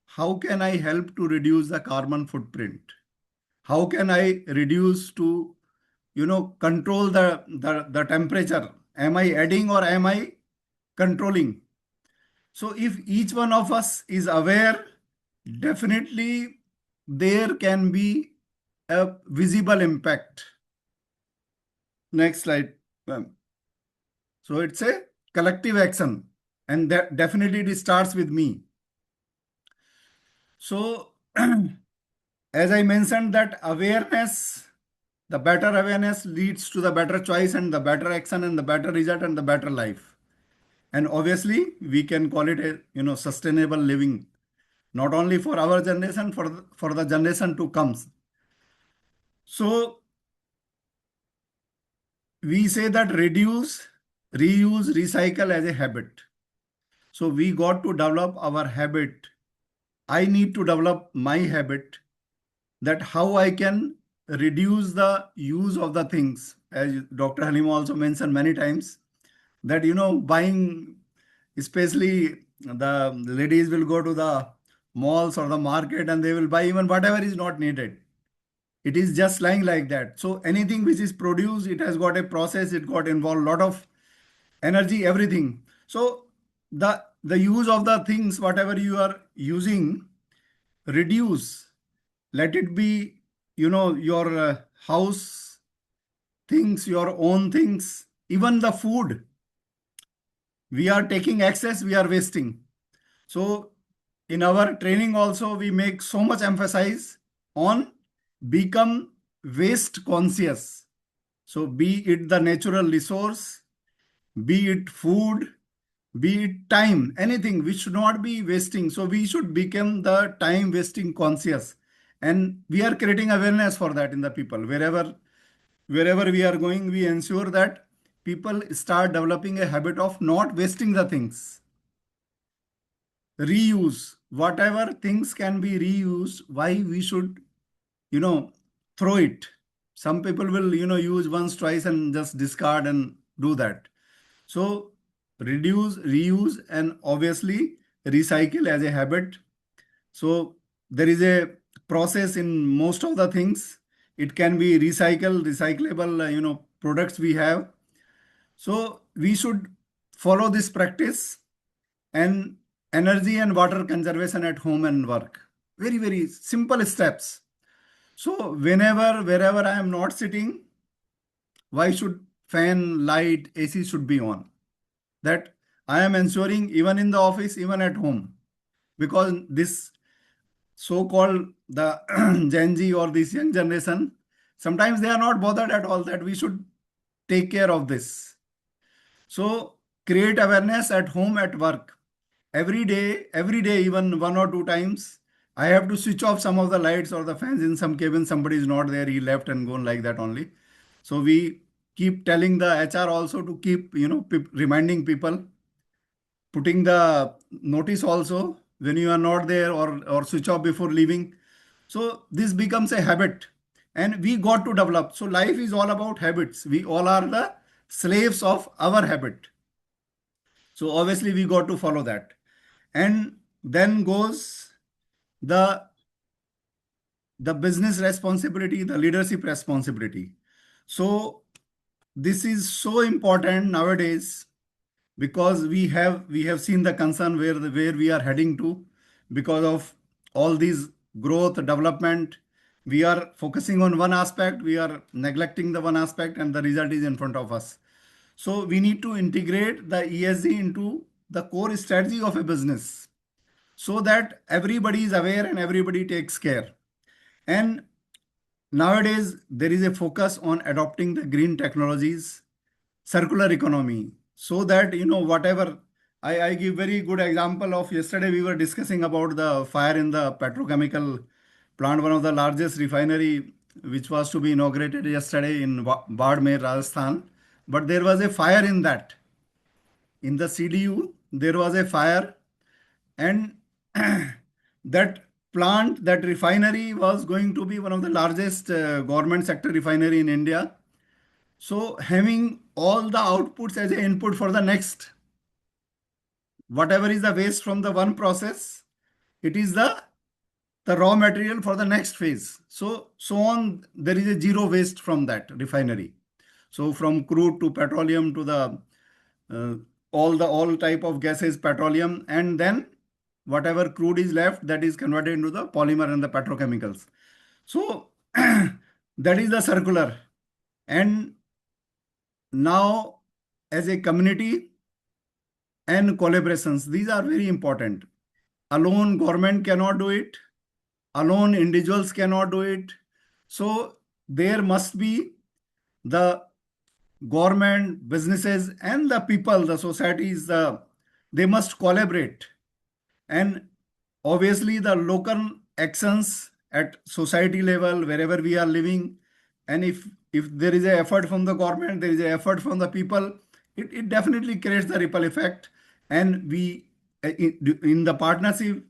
how can I help to reduce the carbon footprint? How can I reduce to, control the temperature? Am I adding or am I controlling? So if each one of us is aware, definitely there can be a visible impact. Next slide. So it's a collective action, and that definitely it starts with me. So as I mentioned, that awareness, the better awareness leads to the better choice and the better action and the better result and the better life. And obviously we can call it a sustainable living, not only for our generation, for the generation to come. So we say that reduce, reuse, recycle as a habit. So we got to develop our habit. I need to develop my habit, that how I can reduce the use of the things. As Dr. Halima also mentioned many times, that buying, especially the ladies will go to the malls or the market and they will buy even whatever is not needed. It is just lying like that. So anything which is produced, it has got a process, it got involved lot of energy, everything. So the use of the things, whatever you are using, reduce. Let it be, your house things, your own things, even the food. We are taking excess, we are wasting. So in our training also, we make so much emphasis on become waste conscious. So be it the natural resource, be it food, be it time, anything, we should not be wasting. So we should become the time wasting conscious. And we are creating awareness for that in the people. Wherever we are going, we ensure that people start developing a habit of not wasting the things. Reuse, whatever things can be reused, why we should, throw it. Some people will, use once, twice and just discard and do that. So reduce, reuse, and obviously recycle as a habit. So there is a process in most of the things. It can be recyclable, products we have. So we should follow this practice. And energy and water conservation at home and work. Very, very simple steps. So wherever I am not sitting, why should fan, light, AC should be on? That I am ensuring even in the office, even at home. Because this so-called the Gen Z or this young generation, sometimes they are not bothered at all that we should take care of this. So create awareness at home, at work. Every day, even 1 or 2 times, I have to switch off some of the lights or the fans in some cabin. Somebody is not there, he left and gone like that only. So we keep telling the HR also to keep, reminding people, putting the notice also when you are not there, or switch off before leaving. So this becomes a habit and we got to develop. So life is all about habits. We all are the slaves of our habit. So obviously we got to follow that. And then goes the business responsibility, the leadership responsibility. So this is so important nowadays because we have seen the concern where we are heading to because of all these growth, development. We are focusing on one aspect, we are neglecting the one aspect, and the result is in front of us. So we need to integrate the ESG into the core strategy of a business so that everybody is aware and everybody takes care. And nowadays, there is a focus on adopting the green technologies, circular economy, so that, whatever, I give very good example of yesterday, we were discussing about the fire in the petrochemical plant, one of the largest refinery, which was to be inaugurated yesterday in Bardmer, Rajasthan. But there was a fire in that. In the CDU, there was a fire, and that plant, that refinery was going to be one of the largest government sector refinery in India. So having all the outputs as an input for the next, whatever is the waste from the one process, it is the raw material for the next phase. So on, there is a zero waste from that refinery. So from crude to petroleum to the all type of gases, petroleum, and then whatever crude is left, that is converted into the polymer and the petrochemicals. So that is the circular. And now as a community and collaborations, these are very important. Alone government cannot do it. Alone individuals cannot do it. So there must be the government, businesses, and the people, the societies, they must collaborate. And obviously the local actions at society level, wherever we are living, and if there is an effort from the government, there is an effort from the people, it definitely creates the ripple effect. And we, in the partnership,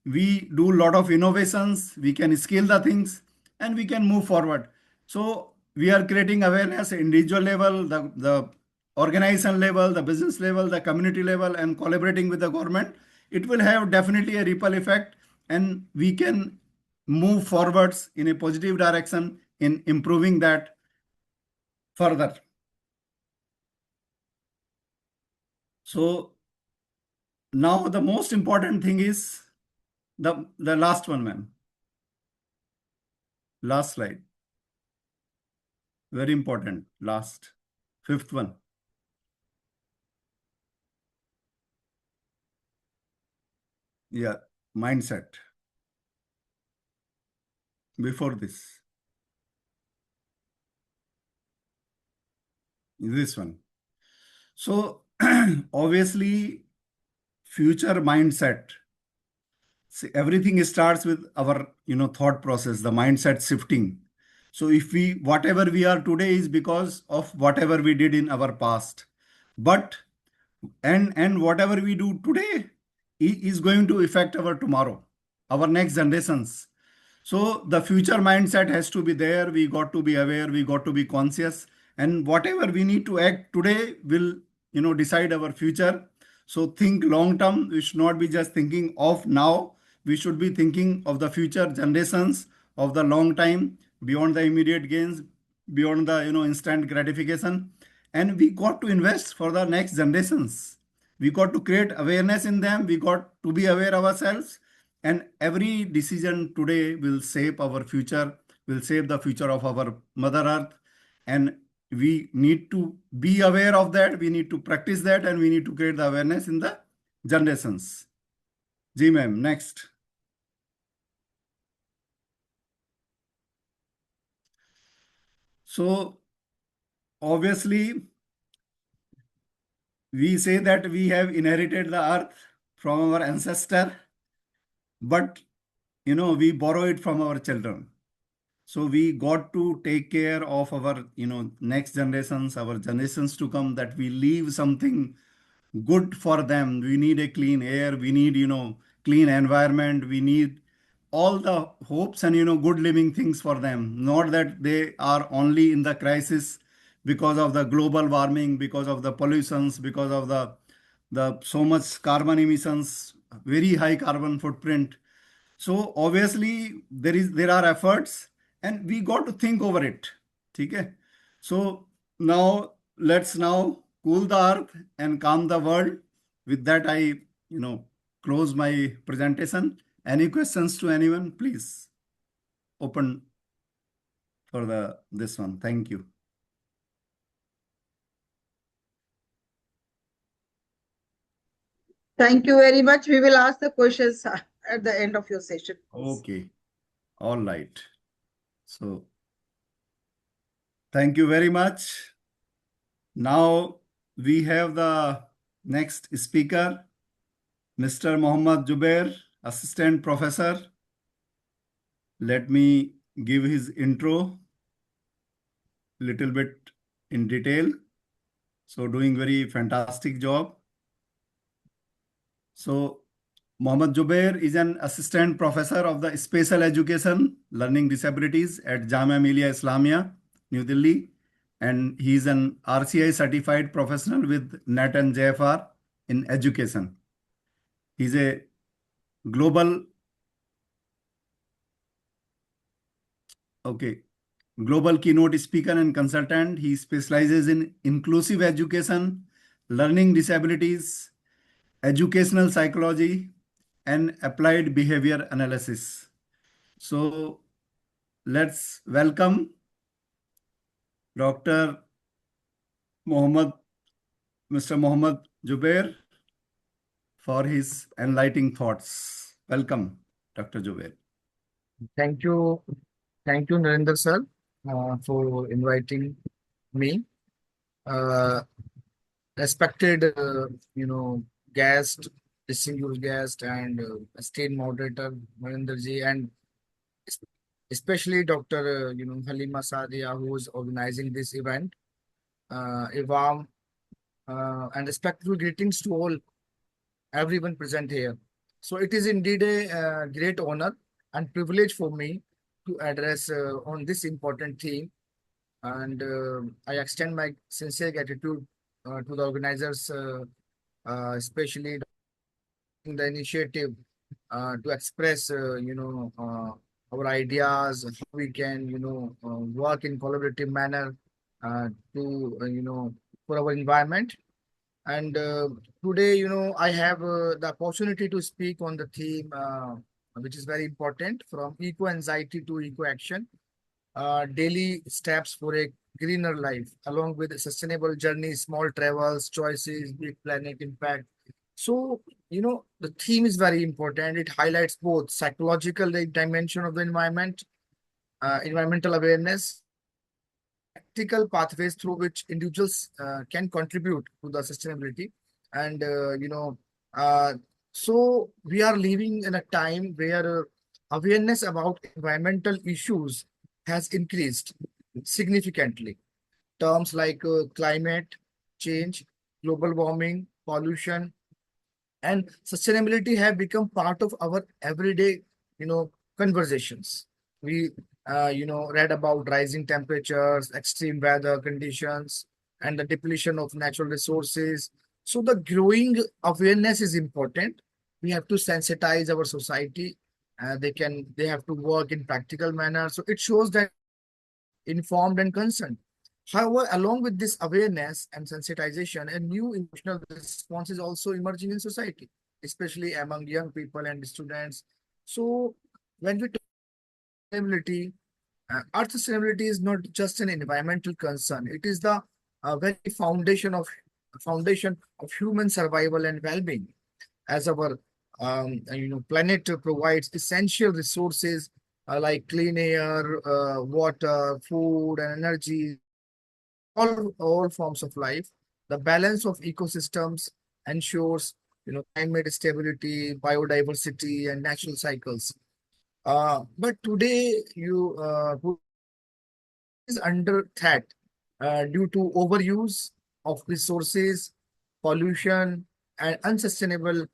we do a lot of innovations, we can scale the things, and we can move forward. So we are creating awareness at individual level, the organization level, the business level, the community level, and collaborating with the government. It will have definitely a ripple effect, and we can move forwards in a positive direction in improving that further. So now the most important thing is the last one, ma'am. Last slide. Very important. Last, fifth one. Yeah, mindset. Before this one. So obviously, future mindset. See, everything starts with our thought process, the mindset shifting. So if whatever we are today is because of whatever we did in our past, but and whatever we do today is going to affect our tomorrow, our next generations. So the future mindset has to be there. We got to be aware, we got to be conscious, and whatever we need to act today will decide our future. So think long term. We should not be just thinking of now. We should be thinking of the future generations, of the long time, beyond the immediate gains, beyond the instant gratification. And we got to invest for the next generations. We got to create awareness in them. We got to be aware of ourselves. And every decision today will shape our future, will shape the future of our Mother Earth. And we need to be aware of that. We need to practice that, and we need to create the awareness in the generations. Ji ma'am, next. So obviously, we say that we have inherited the earth from our ancestor, but we borrow it from our children. So we got to take care of our next generations, our generations to come, that we leave something good for them. We need a clean air, we need clean environment, we need all the hopes and good living things for them. Not that they are only in the crisis because of the global warming, because of the pollutions, because of the so much carbon emissions, very high carbon footprint. So obviously there are efforts, and we got to think over it. Okay. So now let's cool the earth and calm the world. With that, I close my presentation. Any questions to anyone? Please open for this one. Thank you. Thank you very much. We will ask the questions at the end of your session. Okay. All right. So thank you very much. Now we have the next speaker, Mr. Mohammad Jubair, Assistant Professor. Let me give his intro little bit in detail. So doing very fantastic job. So Mohammad Jubair is an Assistant Professor of the Special Education Learning Disabilities at Jamia Millia Islamia, New Delhi. And he is an RCI certified professional with NET and JFR in education. He's a global keynote speaker and consultant. He specializes in inclusive education, learning disabilities, educational psychology, and applied behavior analysis. So let's welcome Mr. Mohammad Jubair for his enlightening thoughts. Welcome, Dr. Jubair. Thank you, Narendra sir, for inviting me. Respected, guest, distinguished guest, and esteemed moderator Narendra ji, and especially Dr. Halima Sadia, who is organizing this event. A warm and respectful greetings to everyone present here. So it is indeed a great honor and privilege for me to address on this important theme, and I extend my sincere gratitude to the organizers, especially in the initiative to express our ideas, how we can, work in collaborative manner to, for our environment. And today, I have the opportunity to speak on the theme, which is very important, from eco-anxiety to eco-action, daily steps for a greener life, along with sustainable journeys, small travels, choices, big planet impact. So, the theme is very important. It highlights both psychological dimension of the environment, environmental awareness, practical pathways through which individuals can contribute to the sustainability. And, so we are living in a time where awareness about environmental issues has increased significantly. Terms like climate change, global warming, pollution, and sustainability have become part of our everyday, conversations. We, read about rising temperatures, extreme weather conditions, and the depletion of natural resources. So the growing awareness is important. We have to sensitize our society. They have to work in practical manner. So it shows that informed and concerned. However, along with this awareness and sensitization, a new emotional response is also emerging in society, especially among young people and students. So, when we talk about sustainability, earth sustainability is not just an environmental concern; it is the very foundation of human survival and well-being. As our planet provides essential resources like clean air, water, food, and energy, all forms of life. The balance of ecosystems ensures, climate stability, biodiversity, and natural cycles. But today, is under threat due to overuse of resources, pollution, and unsustainable,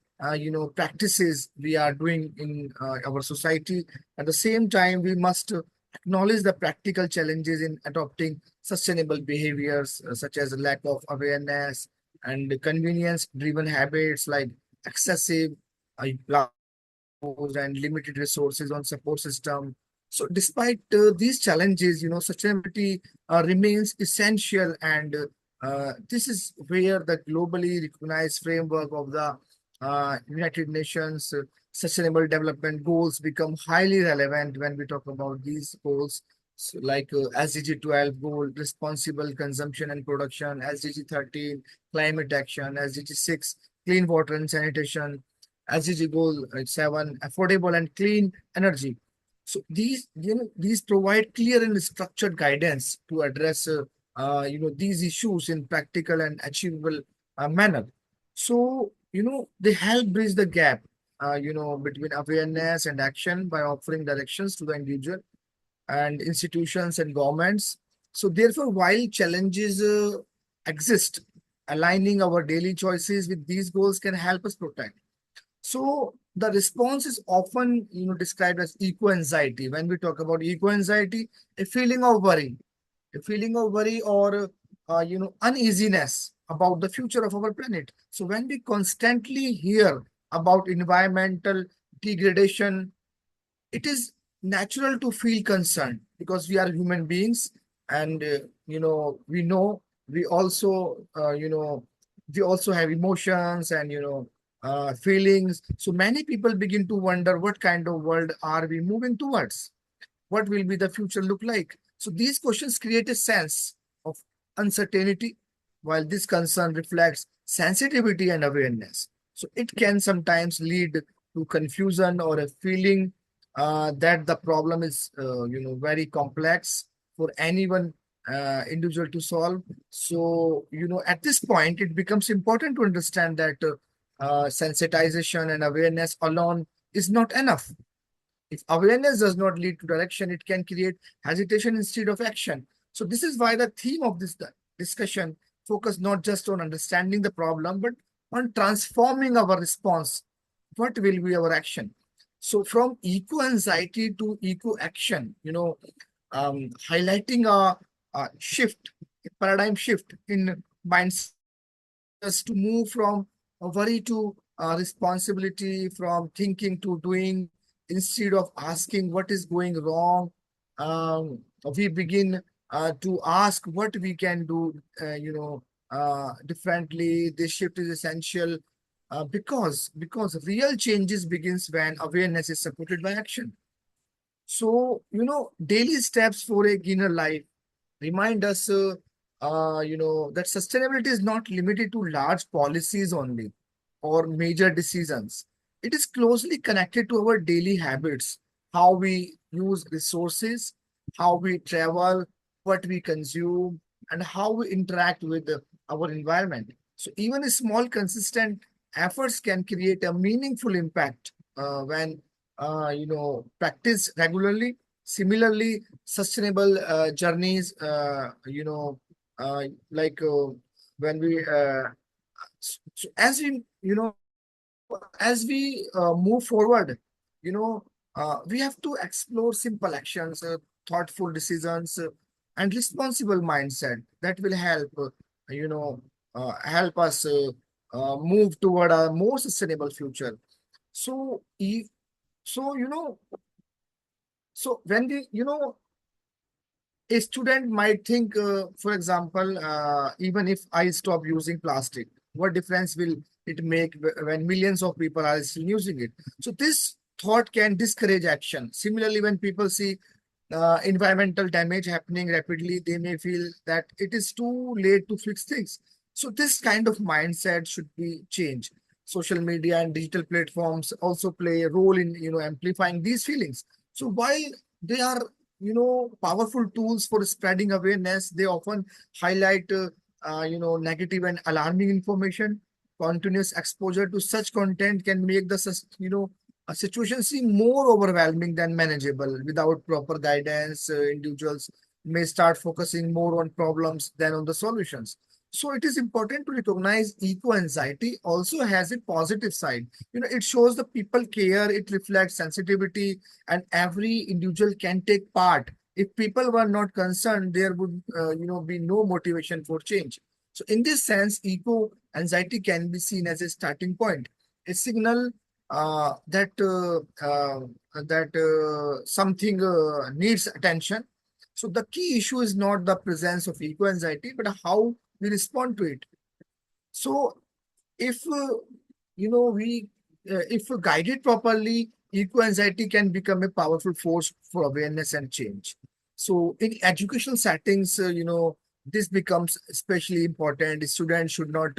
practices we are doing in our society. At the same time, we must acknowledge the practical challenges in adopting sustainable behaviors, such as lack of awareness and convenience-driven habits like excessive and limited resources on support system. So despite these challenges, sustainability remains essential, and this is where the globally recognized framework of the United Nations Sustainable Development Goals become highly relevant when we talk about these goals. So like SDG 12 goal, responsible consumption and production, SDG 13, climate action, SDG 6, clean water and sanitation, SDG goal 7, affordable and clean energy. So these provide clear and structured guidance to address these issues in practical and achievable manner. So they help bridge the gap between awareness and action by offering directions to the individual and institutions and governments. So therefore, while challenges exist, aligning our daily choices with these goals can help us protect. So the response is often, described as eco-anxiety. When we talk about eco-anxiety, a feeling of worry, or uneasiness about the future of our planet. So when we constantly hear about environmental degradation, it is natural to feel concerned because we are human beings, and we also have emotions and feelings. So many people begin to wonder, what kind of world are we moving towards? What will be the future look like? So these questions create a sense of uncertainty, while this concern reflects sensitivity and awareness. So it can sometimes lead to confusion or a feeling that the problem is very complex for anyone individual to solve. So at this point, it becomes important to understand that sensitization and awareness alone is not enough. If awareness does not lead to direction, it can create hesitation instead of action. So this is why the theme of this discussion focus not just on understanding the problem, but on transforming our response. What will be our action? So from eco-anxiety to eco-action, highlighting a shift, a paradigm shift in mindset, to move from a worry to responsibility, from thinking to doing, instead of asking what is going wrong, we begin to ask what we can do, differently. This shift is essential because real changes begins when awareness is supported by action. So, daily steps for a greener life remind us, that sustainability is not limited to large policies only or major decisions. It is closely connected to our daily habits, how we use resources, how we travel, what we consume, and how we interact with our environment. So even a small, consistent efforts can create a meaningful impact when practiced regularly. Similarly, sustainable journeys, like when we so as we move forward, we have to explore simple actions, thoughtful decisions, and responsible mindset that will help help us move toward a more sustainable future. So so when we a student might think, for example, even if I stop using plastic, what difference will it make when millions of people are still using it? So this thought can discourage action. Similarly, when people see environmental damage happening rapidly, they may feel that it is too late to fix things. So this kind of mindset should be changed. Social media and digital platforms also play a role in amplifying these feelings. So while they are powerful tools for spreading awareness, they often highlight negative and alarming information. Continuous exposure to such content can make a situation seem more overwhelming than manageable. Without proper guidance, individuals may start focusing more on problems than on the solutions. So it is important to recognize eco-anxiety also has a positive side. It shows the people care, it reflects sensitivity, and every individual can take part. If people were not concerned, there would be no motivation for change. So in this sense, eco-anxiety can be seen as a starting point, a signal that something needs attention. So the key issue is not the presence of eco-anxiety, but how we respond to it. So if if guided properly, eco-anxiety can become a powerful force for awareness and change. So in educational settings, this becomes especially important. Students should not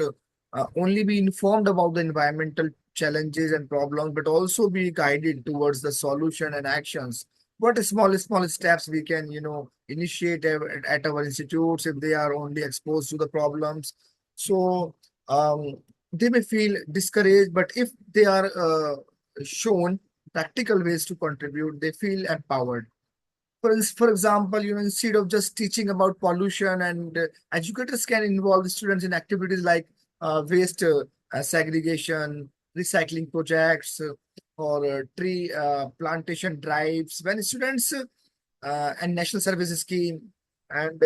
only be informed about the environmental challenges and problems, but also be guided towards the solution and actions. What small steps we can initiate at our institutes if they are only exposed to the problems. So they may feel discouraged, but if they are shown practical ways to contribute, they feel empowered. For example, instead of just teaching about pollution, and educators can involve the students in activities like waste segregation, recycling projects, or tree plantation drives. When students and national service scheme, and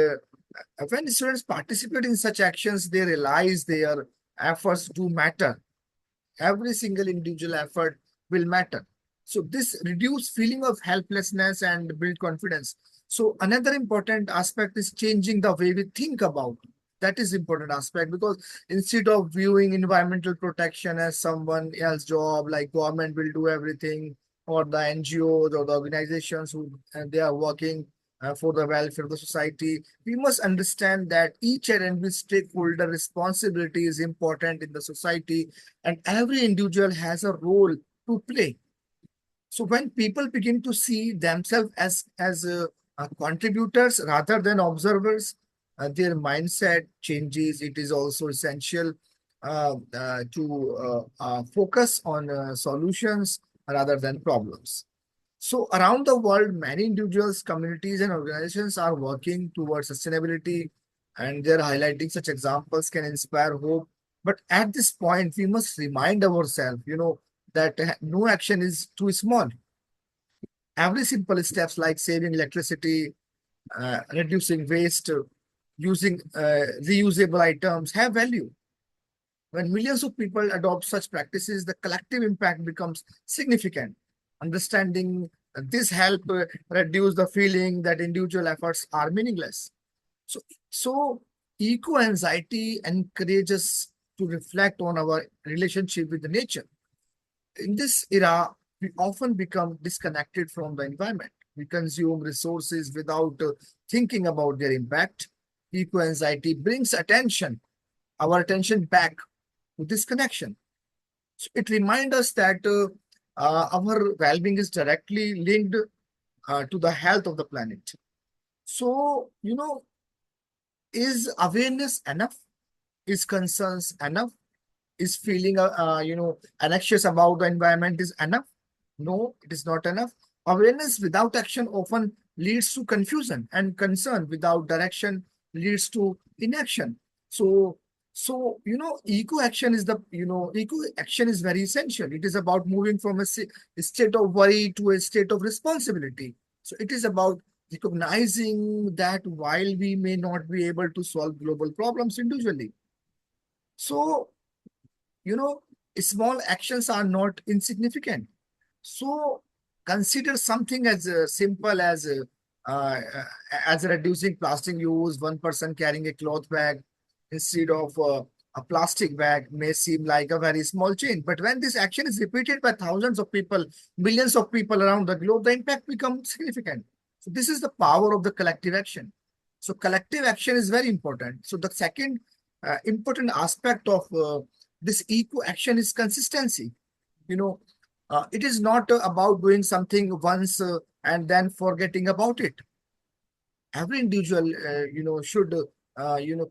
when students participate in such actions, they realize their efforts do matter. Every single individual effort will matter. So this reduce feeling of helplessness and build confidence. So another important aspect is changing the way we think about. That is important aspect, because instead of viewing environmental protection as someone else's job, like government will do everything, or the NGOs or the organizations who they are working for the welfare of the society, we must understand that each and every stakeholder responsibility is important in the society, and every individual has a role to play. So when people begin to see themselves as contributors rather than observers, their mindset changes. It is also essential to focus on solutions rather than problems. So around the world, many individuals, communities, and organizations are working towards sustainability, and they're highlighting such examples can inspire hope. But at this point, we must remind ourselves, that no action is too small. Every simple steps like saving electricity, reducing waste, using reusable items have value. When millions of people adopt such practices, the collective impact becomes significant. Understanding this help reduce the feeling that individual efforts are meaningless. So eco-anxiety encourages to reflect on our relationship with the nature. In this era, we often become disconnected from the environment. We consume resources without thinking about their impact. Eco-anxiety brings our attention back to this connection. So it reminds us that our well-being is directly linked to the health of the planet. So, is awareness enough? Is concerns enough? Is feeling, anxious about the environment is enough? No, it is not enough. Awareness without action often leads to confusion, and concern without direction leads to inaction. So, eco action is very essential. It is about moving from a state of worry to a state of responsibility. So it is about recognizing that while we may not be able to solve global problems individually, so small actions are not insignificant. So consider something as simple as reducing plastic use. One person carrying a cloth bag instead of a plastic bag may seem like a very small change, but when this action is repeated by thousands of people, millions of people around the globe, the impact becomes significant. So this is the power of the collective action. So collective action is very important. So the second important aspect of this eco action is consistency. It is not about doing something once and then forgetting about it. Every individual, should,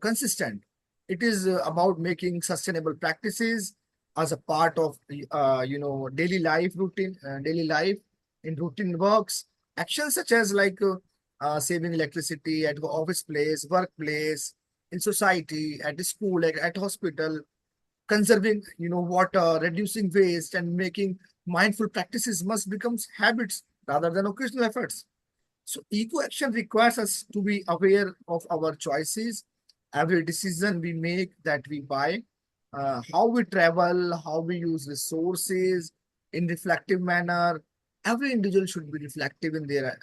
consistent. It is about making sustainable practices as a part of, daily life in routine works. Actions such as like saving electricity at the office place, workplace, in society, at the school, at hospital, conserving, water, reducing waste, and making mindful practices must become habits rather than occasional efforts. So eco action requires us to be aware of our choices, every decision we make, that we buy, how we travel, how we use resources in reflective manner. Every individual should be reflective in their,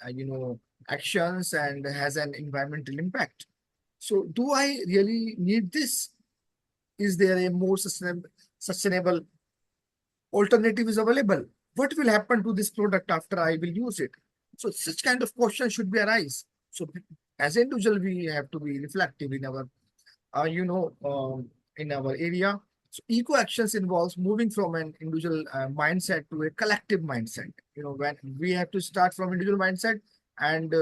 actions and has an environmental impact. So do I really need this? Is there a more sustainable alternative is available? What will happen to this product after I will use it? So such kind of question should be arise. So as an individual, we have to be reflective in our, in our area. So eco actions involves moving from an individual mindset to a collective mindset. When we have to start from individual mindset and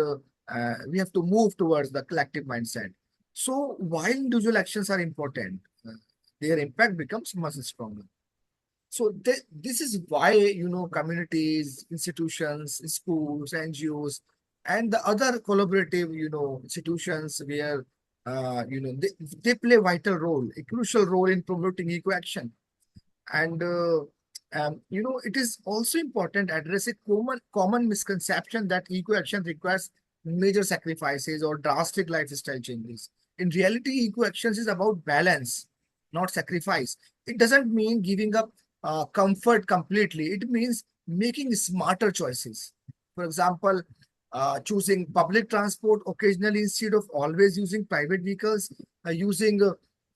we have to move towards the collective mindset. So while individual actions are important, their impact becomes much stronger. So this is why, communities, institutions, schools, NGOs, and the other collaborative, institutions where, they play a vital role, a crucial role in promoting eco action. And, it is also important to address a common misconception that eco action requires major sacrifices or drastic lifestyle changes. In reality, eco actions is about balance, not sacrifice. It doesn't mean giving up comfort completely. It means making smarter choices. For example, choosing public transport occasionally instead of always using private vehicles, using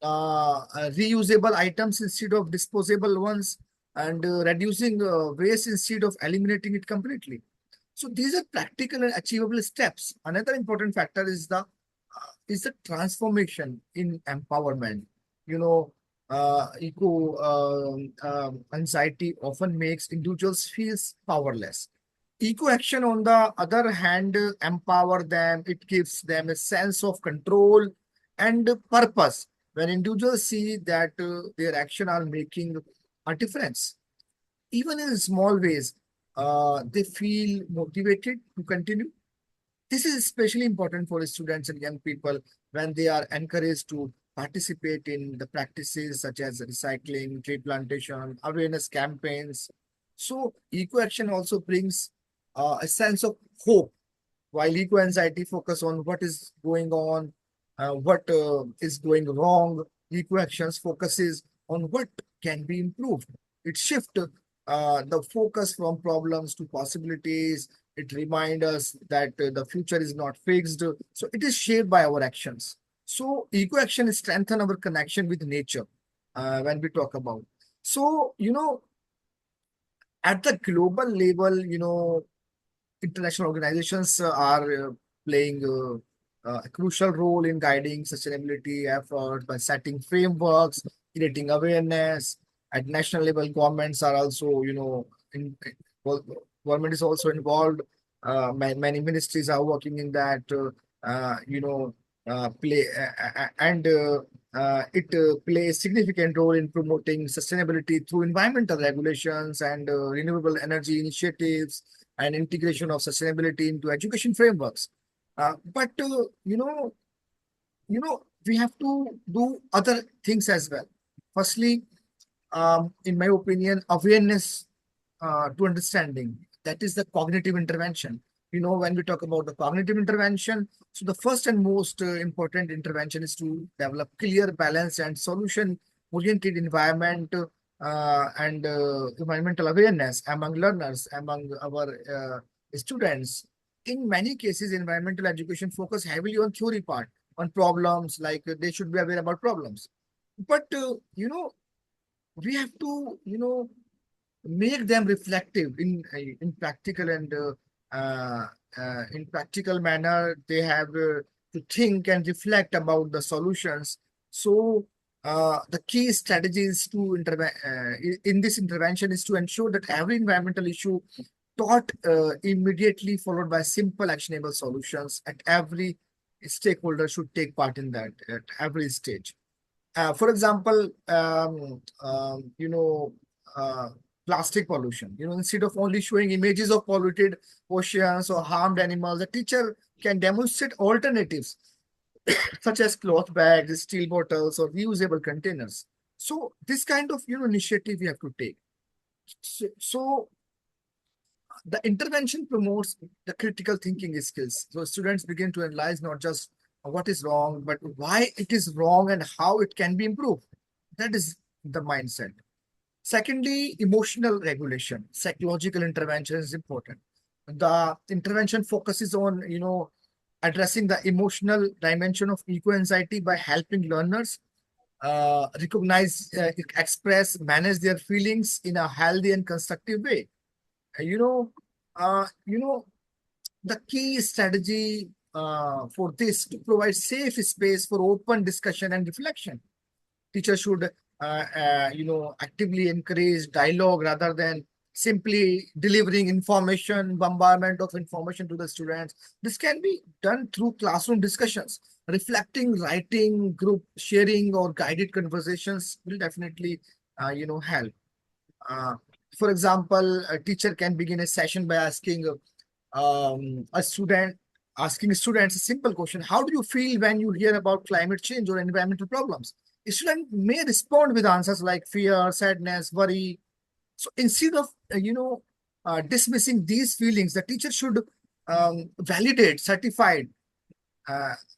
reusable items instead of disposable ones, and reducing waste instead of eliminating it completely. So these are practical and achievable steps. Another important factor is the transformation in empowerment. Anxiety often makes individuals feel powerless. Eco action, on the other hand, empower them. It gives them a sense of control and purpose. When individuals see that their action are making a difference, even in small ways, they feel motivated to continue. This is especially important for students and young people when they are encouraged to participate in the practices such as recycling, tree plantation, awareness campaigns. So eco action also brings a sense of hope, while eco anxiety focus on what is going on, what is going wrong. Eco actions focuses on what can be improved. It shifts the focus from problems to possibilities. It reminds us that the future is not fixed. So it is shaped by our actions. So eco action strengthens our connection with nature when we talk about. So, at the global level, international organizations are playing a crucial role in guiding sustainability efforts by setting frameworks, creating awareness. At national level, governments are also, well, government is also involved. Many ministries are working in that, play and it plays a significant role in promoting sustainability through environmental regulations and renewable energy initiatives and integration of sustainability into education frameworks. But we have to do other things as well. Firstly, in my opinion, awareness to understanding. That is the cognitive intervention. When we talk about the cognitive intervention, so the first and most important intervention is to develop clear, balanced, and solution-oriented environment and environmental awareness among learners, among our students. In many cases, environmental education focus heavily on theory part, on problems, like they should be aware about problems. But we have to make them reflective in practical and in practical manner. They have to think and reflect about the solutions. So the key strategies to in this intervention is to ensure that every environmental issue taught immediately, followed by simple actionable solutions. At every stakeholder should take part in that at every stage. For example, plastic pollution. Instead of only showing images of polluted oceans or harmed animals, the teacher can demonstrate alternatives such as cloth bags, steel bottles, or reusable containers. So this kind of initiative we have to take. So the intervention promotes the critical thinking skills. So students begin to analyze not just what is wrong, but why it is wrong and how it can be improved. That is the mindset. Secondly, emotional regulation. Psychological intervention is important. The intervention focuses on, addressing the emotional dimension of eco-anxiety by helping learners recognize, express, manage their feelings in a healthy and constructive way. The key strategy for this to provide safe space for open discussion and reflection. Teachers should, actively encourage dialogue rather than simply delivering information, bombardment of information to the students. This can be done through classroom discussions. Reflecting, writing, group sharing, or guided conversations will definitely, help. For example, a teacher can begin a session by asking asking students a simple question: how do you feel when you hear about climate change or environmental problems? A student may respond with answers like fear, sadness, worry. So instead of dismissing these feelings, the teacher should validate, certify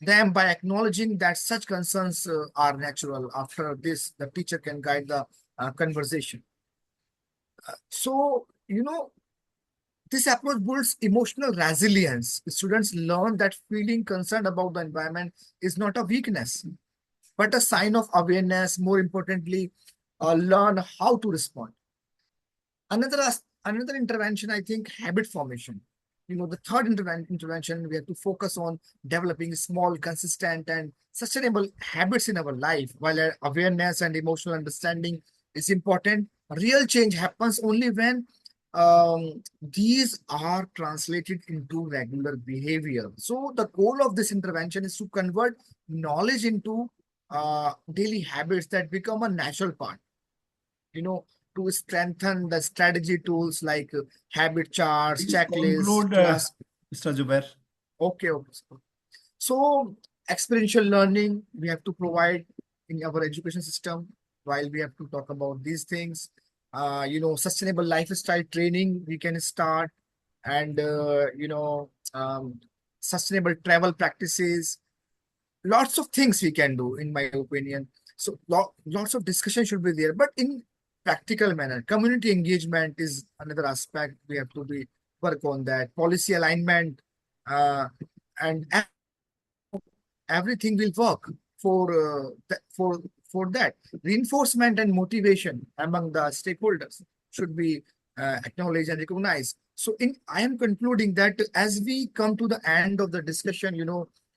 them by acknowledging that such concerns are natural. After this, the teacher can guide the conversation. So this approach builds emotional resilience. Students learn that feeling concerned about the environment is not a weakness, but a sign of awareness. More importantly, learn how to respond. Another intervention, I think, habit formation. The third intervention, we have to focus on developing small, consistent, and sustainable habits in our life. While awareness and emotional understanding is important, real change happens only when these are translated into regular behavior. So the goal of this intervention is to convert knowledge into daily habits that become a natural part. To strengthen the strategy tools like habit charts, checklists, Conclude, class. Mr. Zubair. Okay. So experiential learning we have to provide in our education system while we have to talk about these things. Sustainable lifestyle training we can start, and sustainable travel practices. Lots of things we can do, in my opinion. So lots of discussion should be there. But in practical manner. Community engagement is another aspect we have to be work on that. Policy alignment, and everything will work for that. Reinforcement and motivation among the stakeholders should be acknowledged and recognized. So I am concluding that as we come to the end of the discussion,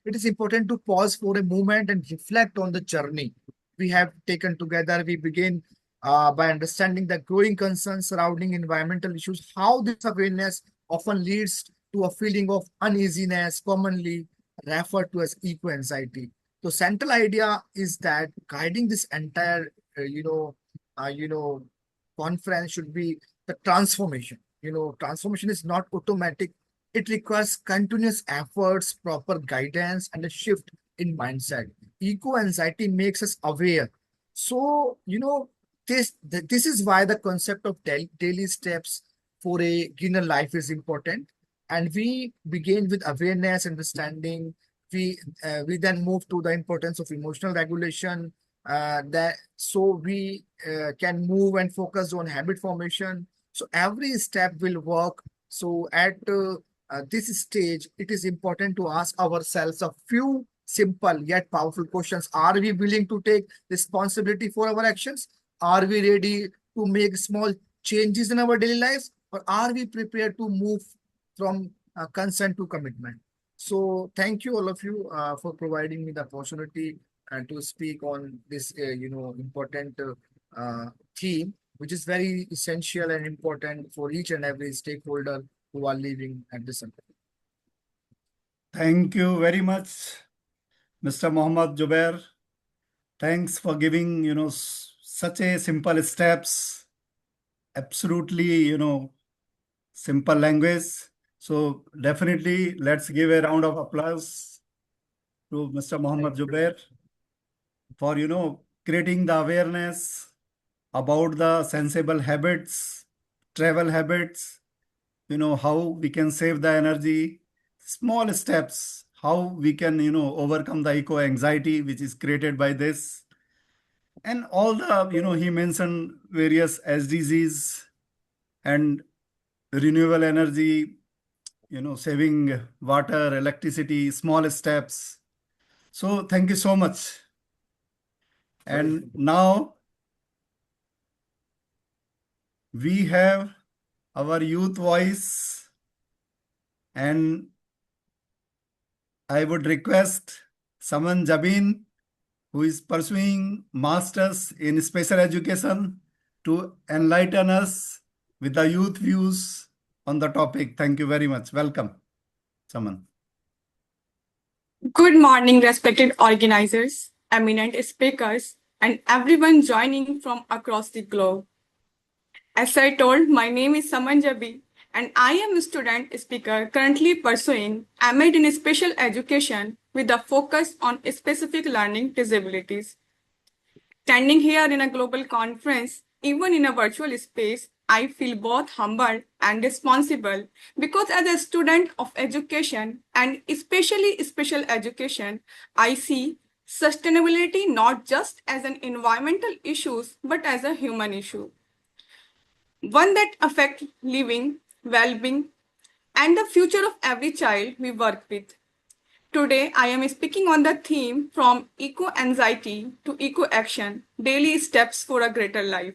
it is important to pause for a moment and reflect on the journey we have taken together. We begin by understanding the growing concerns surrounding environmental issues, how this awareness often leads to a feeling of uneasiness, commonly referred to as eco-anxiety. The central idea is that guiding this entire, conference should be the transformation. Transformation is not automatic. It requires continuous efforts, proper guidance, and a shift in mindset. Eco-anxiety makes us aware. So, this is why the concept of daily steps for a greener life is important. And we begin with awareness, understanding. We then move to the importance of emotional regulation. So we can move and focus on habit formation. So every step will work. So at this stage, it is important to ask ourselves a few simple yet powerful questions. Are we willing to take responsibility for our actions? Are we ready to make small changes in our daily lives? Or are we prepared to move from consent to commitment? So thank you all of you for providing me the opportunity to speak on this important theme, which is very essential and important for each and every stakeholder who are living at this center. Thank you very much, Mr. Mohammad Jubair. Thanks for giving, such a simple steps, absolutely, simple language. So definitely let's give a round of applause to Mr. Mohammad Jubair for, creating the awareness about the sensible habits, travel habits, how we can save the energy, small steps, how we can, overcome the eco-anxiety which is created by this. And all the, he mentioned various SDGs and renewable energy, saving water, electricity, small steps. So thank you so much. And now we have our youth voice, and I would request Saman Jabin, who is pursuing masters in special education, to enlighten us with the youth views on the topic. Thank you very much. Welcome, Saman. Good morning, respected organizers, eminent speakers, and everyone joining from across the globe. As I told, my name is Saman Jabi, and I am a student speaker currently pursuing MAd in Special Education with a focus on specific learning disabilities. Standing here in a global conference, even in a virtual space, I feel both humble and responsible because as a student of education and especially special education, I see sustainability not just as an environmental issue, but as a human issue. One that affects living, well-being, and the future of every child we work with. Today, I am speaking on the theme from eco-anxiety to eco-action, daily steps for a greater life.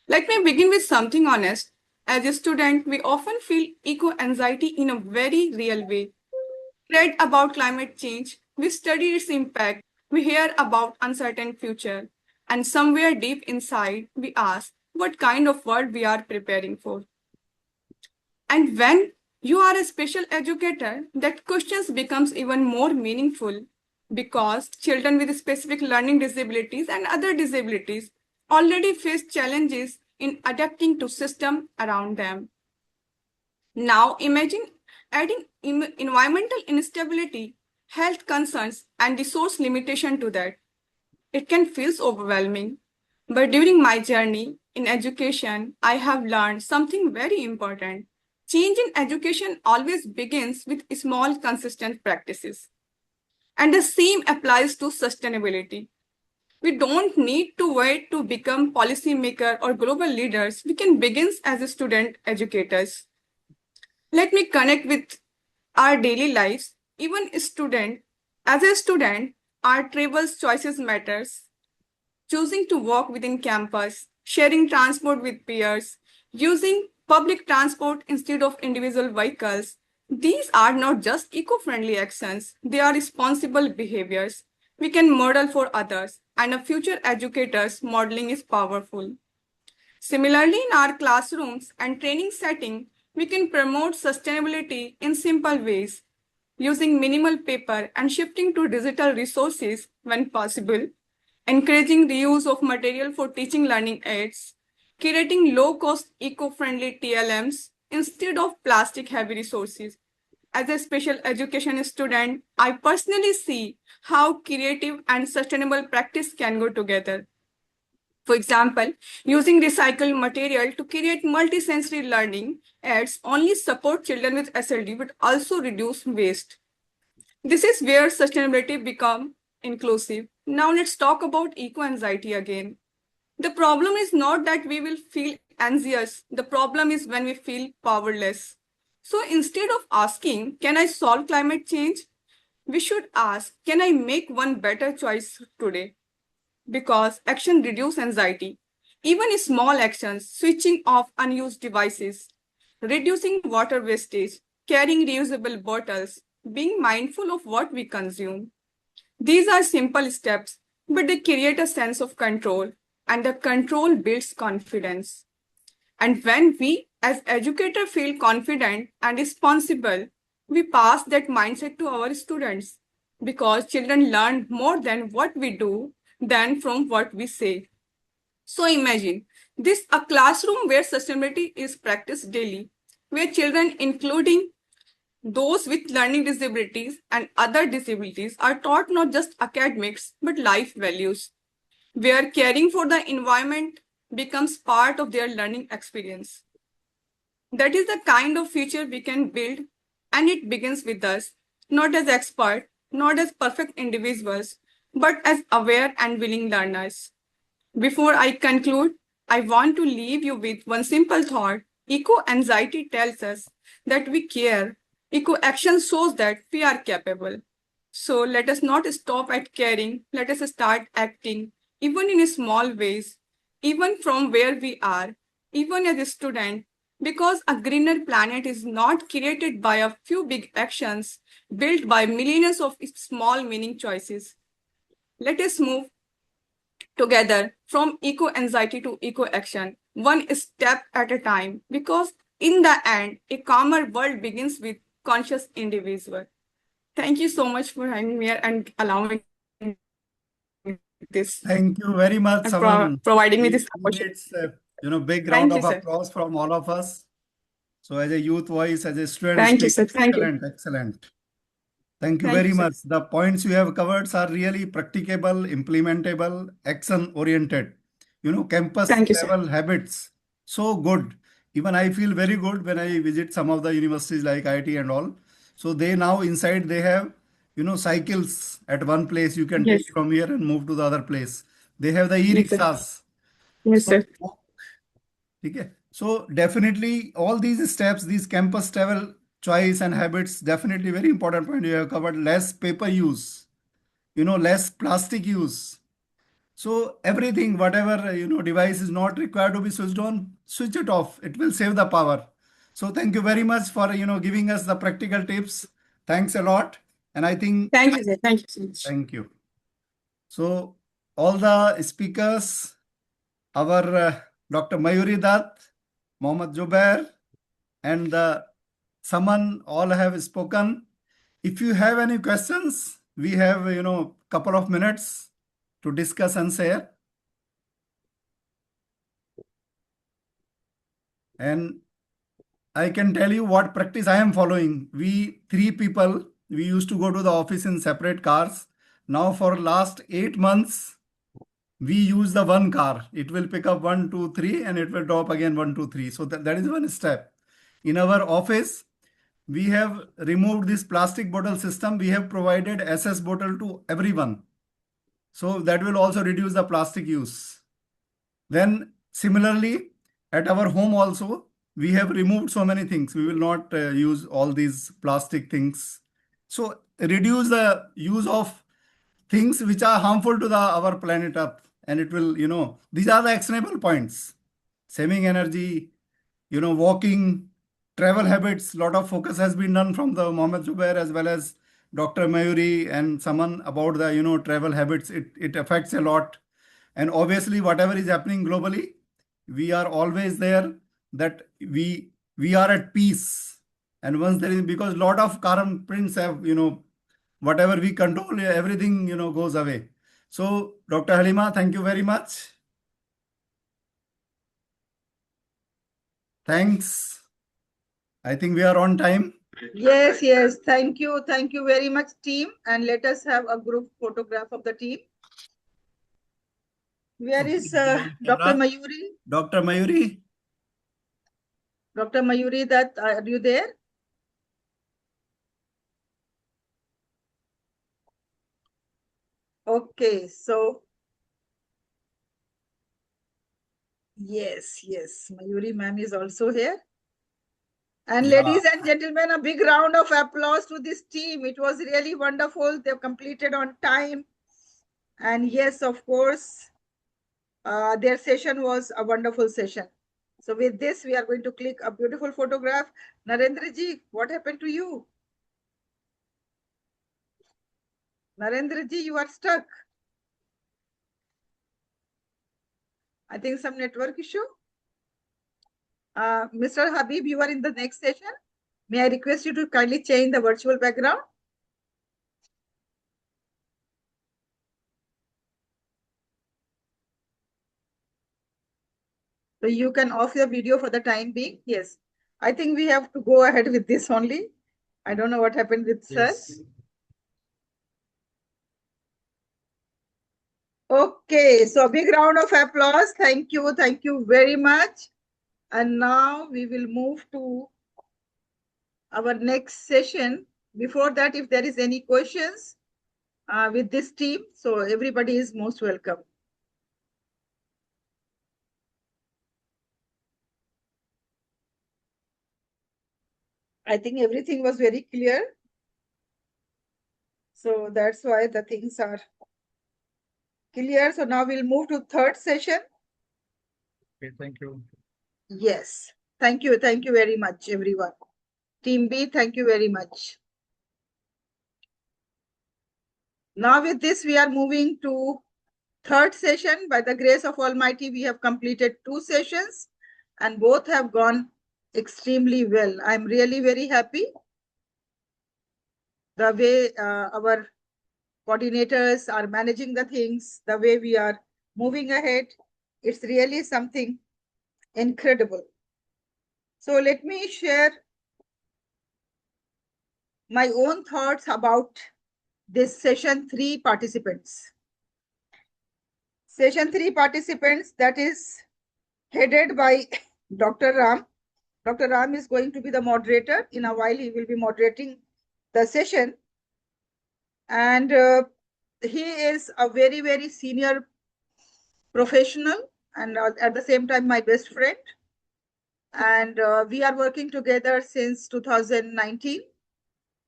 Let me begin with something honest. As a student, we often feel eco-anxiety in a very real way. We read about climate change, we study its impact, we hear about uncertain future, and somewhere deep inside, we ask what kind of world we are preparing for. And when you are a special educator, that questions becomes even more meaningful because children with specific learning disabilities and other disabilities already face challenges in adapting to system around them. Now imagine adding environmental instability, health concerns, and resource limitation to that. It can feel overwhelming, but during my journey in education, I have learned something very important. Change in education always begins with small, consistent practices. And the same applies to sustainability. We don't need to wait to become policymaker or global leaders. We can begin as a student educators. Let me connect with our daily lives. Even as a student, our travels choices matters. Choosing to walk within campus, sharing transport with peers, using public transport instead of individual vehicles. These are not just eco-friendly actions, they are responsible behaviors we can model for others, and a future educator's modeling is powerful. Similarly, in our classrooms and training setting, we can promote sustainability in simple ways, using minimal paper and shifting to digital resources when possible, encouraging the use of material for teaching learning aids, curating low-cost eco-friendly TLMs instead of plastic-heavy resources. As a special education student, I personally see how creative and sustainable practice can go together. For example, using recycled material to create multisensory learning aids only support children with SLD but also reduce waste. This is where sustainability becomes inclusive. Now let's talk about eco-anxiety again. The problem is not that we will feel anxious. The problem is when we feel powerless. So instead of asking, can I solve climate change? We should ask, can I make one better choice today? Because action reduces anxiety. Even small actions, switching off unused devices, reducing water wastage, carrying reusable bottles, being mindful of what we consume. These are simple steps, but they create a sense of control, and the control builds confidence. And when we, as educators, feel confident and responsible, we pass that mindset to our students because children learn more than what we do than from what we say. So imagine this a classroom where sustainability is practiced daily, where children, including those with learning disabilities and other disabilities, are taught not just academics but life values, where caring for the environment becomes part of their learning experience. That is the kind of future we can build, and it begins with us, not as experts, not as perfect individuals, but as aware and willing learners. Before I conclude, I want to leave you with one simple thought. Eco-anxiety tells us that we care. Eco-action shows that we are capable. So let us not stop at caring. Let us start acting, even in small ways, even from where we are, even as a student, because a greener planet is not created by a few big actions, built by millions of small meaning choices. Let us move together from eco-anxiety to eco-action, one step at a time, because in the end, a calmer world begins with conscious individual. Thank you so much for having me here and allowing this. Thank you very much, and Saman. providing me this It opportunity. needs a big Thank round you, of sir. applause from all of us. So as a youth voice, as a student Thank you, speaker, sir. Thank you. excellent, excellent. Thank you Thank very you, sir. much. The points you have covered are really practicable, implementable, action-oriented. Campus Thank you, sir. level habits. So good. Even I feel very good when I visit some of the universities like IIT and all. So they now inside they have, cycles at one place. You can Yes. take from here and move to the other place. They have the Yes, sir. e-rickshaws. Yes, So, sir. okay. So definitely all these steps, these campus travel choice and habits, definitely very important point you have covered. Less paper use, less plastic use. So everything, whatever, device is not required to be switched on, switch it off. It will save the power. So thank you very much for, giving us the practical tips. Thanks a lot. And I think, Thank you, sir. Thank you so much. thank you. So all the speakers, our Dr. Mayuri Dutt, Mohammad Zubair, and Saman all have spoken. If you have any questions, we have, couple of minutes to discuss and share. And I can tell you what practice I am following. We three people, we used to go to the office in separate cars. Now for last 8 months, we use the one car. It will pick up 1, 2, 3, and it will drop again 1, 2, 3. So that is one step. In our office, we have removed this plastic bottle system. We have provided SS bottle to everyone. So that will also reduce the plastic use. Then similarly, at our home also, we have removed so many things. We will not use all these plastic things. So reduce the use of things which are harmful to our planet up, and it will, these are the actionable points. Saving energy, walking, travel habits. Lot of focus has been done from the Mohammed Zubair as well as Dr. Mayuri and Saman about the, travel habits. It affects a lot. And obviously, whatever is happening globally, we are always there that we are at peace. And once there is, because lot of carbon prints have, whatever we control, everything, goes away. So, Dr. Halima, thank you very much. Thanks. I think we are on time. Yes, yes. Thank you. Thank you very much, team. And let us have a group photograph of the team. Where is Dr. Mayuri? Dr. Mayuri? Dr. Mayuri, are you there? Okay, so yes, Mayuri ma'am is also here. And ladies and gentlemen, a big round of applause to this team. It was really wonderful. They've completed on time. And yes, of course, their session was a wonderful session. So with this, we are going to click a beautiful photograph. Narendra ji, what happened to you? Narendra ji, you are stuck. I think some network issue. Mr. Habib, you are in the next session. May I request you to kindly change the virtual background? So you can off your video for the time being. Yes. I think we have to go ahead with this only. I don't know what happened with search. Okay, so a big round of applause. Thank you. Thank you very much. And now we will move to our next session. Before that, if there is any questions with this team, so everybody is most welcome. I think everything was very clear. So that's why the things are clear. So now we'll move to third session. Okay, thank you. Yes. Thank you. Thank you very much, everyone. Team B, thank you very much. Now with this, we are moving to third session. By the grace of Almighty, we have completed 2 sessions and both have gone extremely well. I'm really very happy. The way our coordinators are managing the things, the way we are moving ahead, it's really something incredible. So let me share my own thoughts about this session 3 participants. Session 3 participants, that is headed by Dr. Ram. Dr. Ram is going to be the moderator. In a while, he will be moderating the session. And he is a very, very senior professional and at the same time, my best friend. And we are working together since 2019.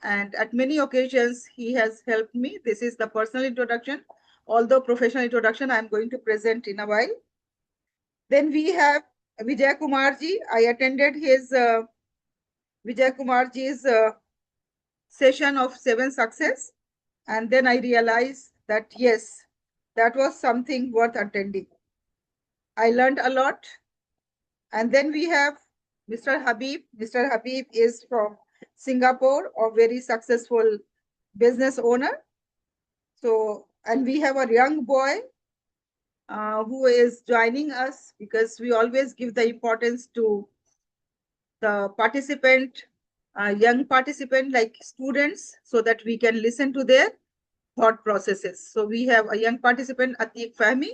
And at many occasions, he has helped me. This is the personal introduction. Although professional introduction, I'm going to present in a while. Then we have Vijay Kumarji. I attended his Vijay Kumarji's session of 7 Success. And then I realized that, yes, that was something worth attending. I learned a lot. And then we have Mr. Habib. Mr. Habib is from Singapore, a very successful business owner. So, and we have a young boy who is joining us because we always give the importance to the participant, young participant like students, so that we can listen to their thought processes. So we have a young participant, Atiq Fahmi.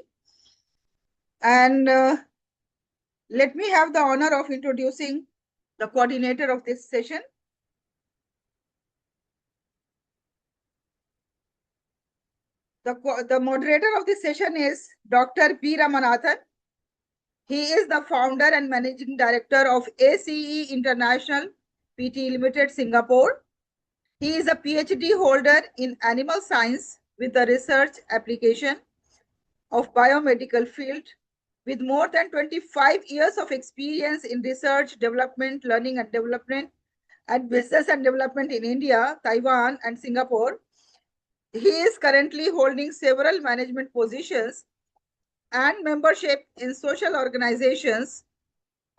And let me have the honor of introducing the coordinator of this session. The moderator of this session is Dr. P. Ramanathan. He is the founder and managing director of ACE International PT Limited, Singapore. He is a PhD holder in animal science with the research application of biomedical field with more than 25 years of experience in research, development, learning and development, and business and development in India, Taiwan, and Singapore. He is currently holding several management positions and membership in social organizations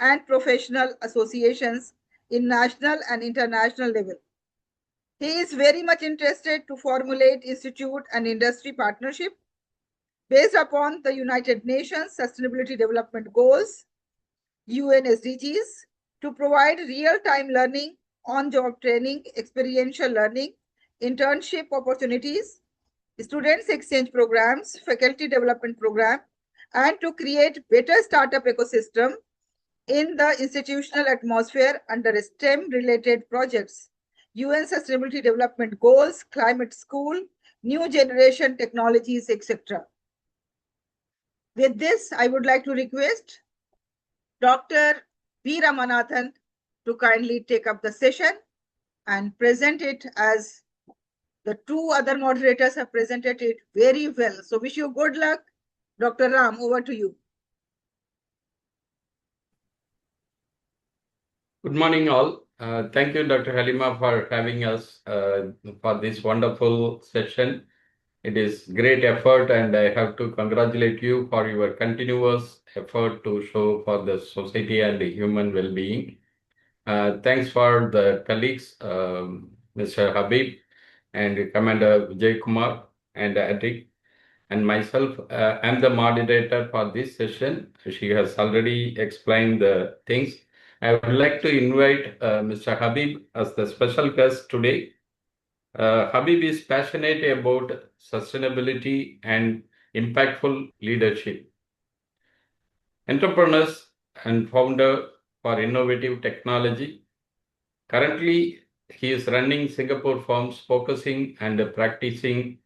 and professional associations in national and international level. He is very much interested to formulate institute and industry partnership based upon the United Nations Sustainability Development Goals, UN SDGs, to provide real-time learning, on-job training, experiential learning, internship opportunities, students exchange programs, faculty development program, and to create better startup ecosystem in the institutional atmosphere under STEM-related projects, UN Sustainability Development Goals, Climate School, New Generation Technologies, etc. With this, I would like to request Dr. V. Ramanathan to kindly take up the session and present it as the two other moderators have presented it very well. So wish you good luck. Dr. Ram, over to you. Good morning, all. Thank you, Dr. Halima, for having us for this wonderful session. It is great effort, and I have to congratulate you for your continuous effort to show for the society and the human well-being. Thanks for the colleagues, Mr. Habib and Commander Vijay Kumar and Adrik and myself. I'm the moderator for this session. She has already explained the things. I would like to invite Mr. Habib as the special guest today. Habib is passionate about sustainability and impactful leadership. Entrepreneurs and founder for innovative technology. Currently, he is running Singapore firms focusing and practicing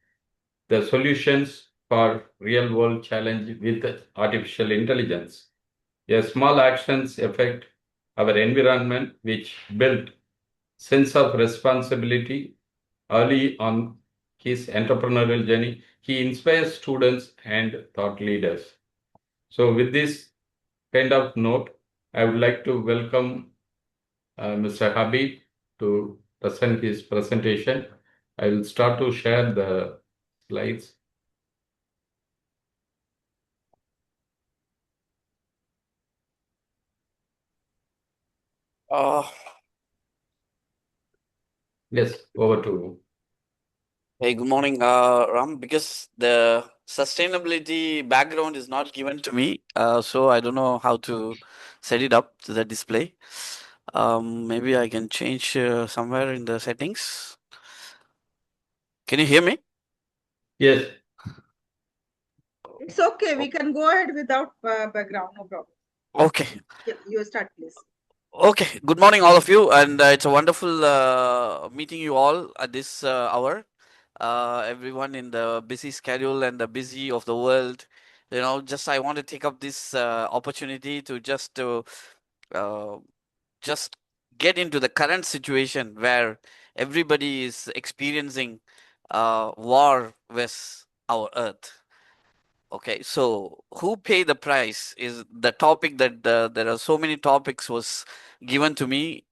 the solutions for real world challenge with artificial intelligence. A small actions affect our environment, which built sense of responsibility early on his entrepreneurial journey. He inspires students and thought leaders. So with this kind of note, I would like to welcome Mr. Habib to present his presentation. I will start to share the slides. Yes, over to you. Hey, good morning, Ram. Because the sustainability background is not given to me, so I don't know how to set it up to the display. Maybe I can change somewhere in the settings. Can you hear me? Yes. It's okay. We can go ahead without background, no problem. Okay. Yeah, you start, please. Okay. Good morning, all of you, and it's a wonderful meeting you all at this hour. Everyone in the busy schedule and the busy of the world, just I want to take up this opportunity to just get into the current situation where everybody is experiencing war with our earth. Okay, so who pay the price is the topic that there are so many topics was given to me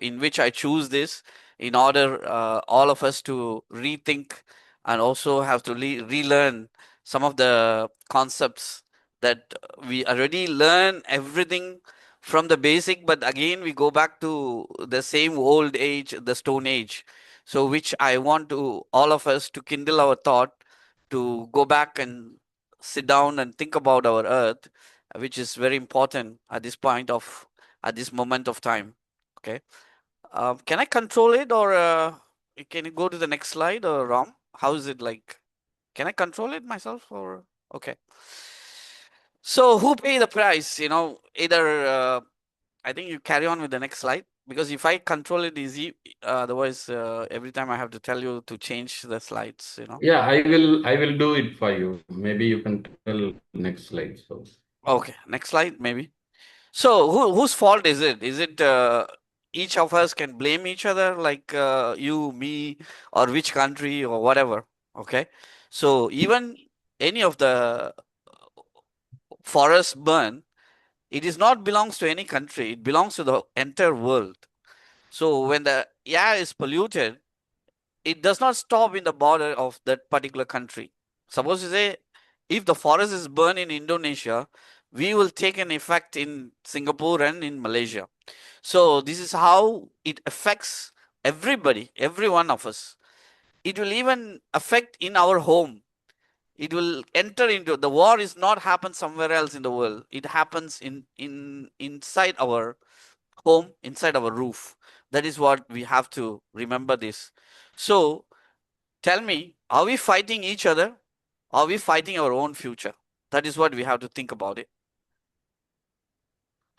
in which I choose this in order all of us to rethink and also have to relearn some of the concepts that we already learn everything from the basic, but again we go back to the same old age, the stone age. So which I want to all of us to kindle our thought to go back and sit down and think about our earth, which is very important at this moment of time. Okay. Can I control it, or can you go to the next slide, or Ram? How is it like? Can I control it myself, or okay? So who pay the price? Either I think you carry on with the next slide. because if I control it easy, otherwise every time I have to tell you to change the slides, you know. Yeah, I will do it for you. Maybe you can tell next slide. So Okay, next slide maybe. So whose fault is it? Is it each of us can blame each other, like you, me, or which country or whatever? Okay. So even any of the forest burn, it is not belongs to any country. It belongs to the entire world. So when the air is polluted, it does not stop in the border of that particular country. Suppose you say, if the forest is burned in Indonesia, we will take an effect in Singapore and in Malaysia. So this is how it affects everybody, every one of us. It will even affect in our home. It will enter into the war is not happen somewhere else in the world. It happens inside our home, inside our roof. That is what we have to remember this. So tell me, are we fighting each other? Are we fighting our own future? That is what we have to think about it.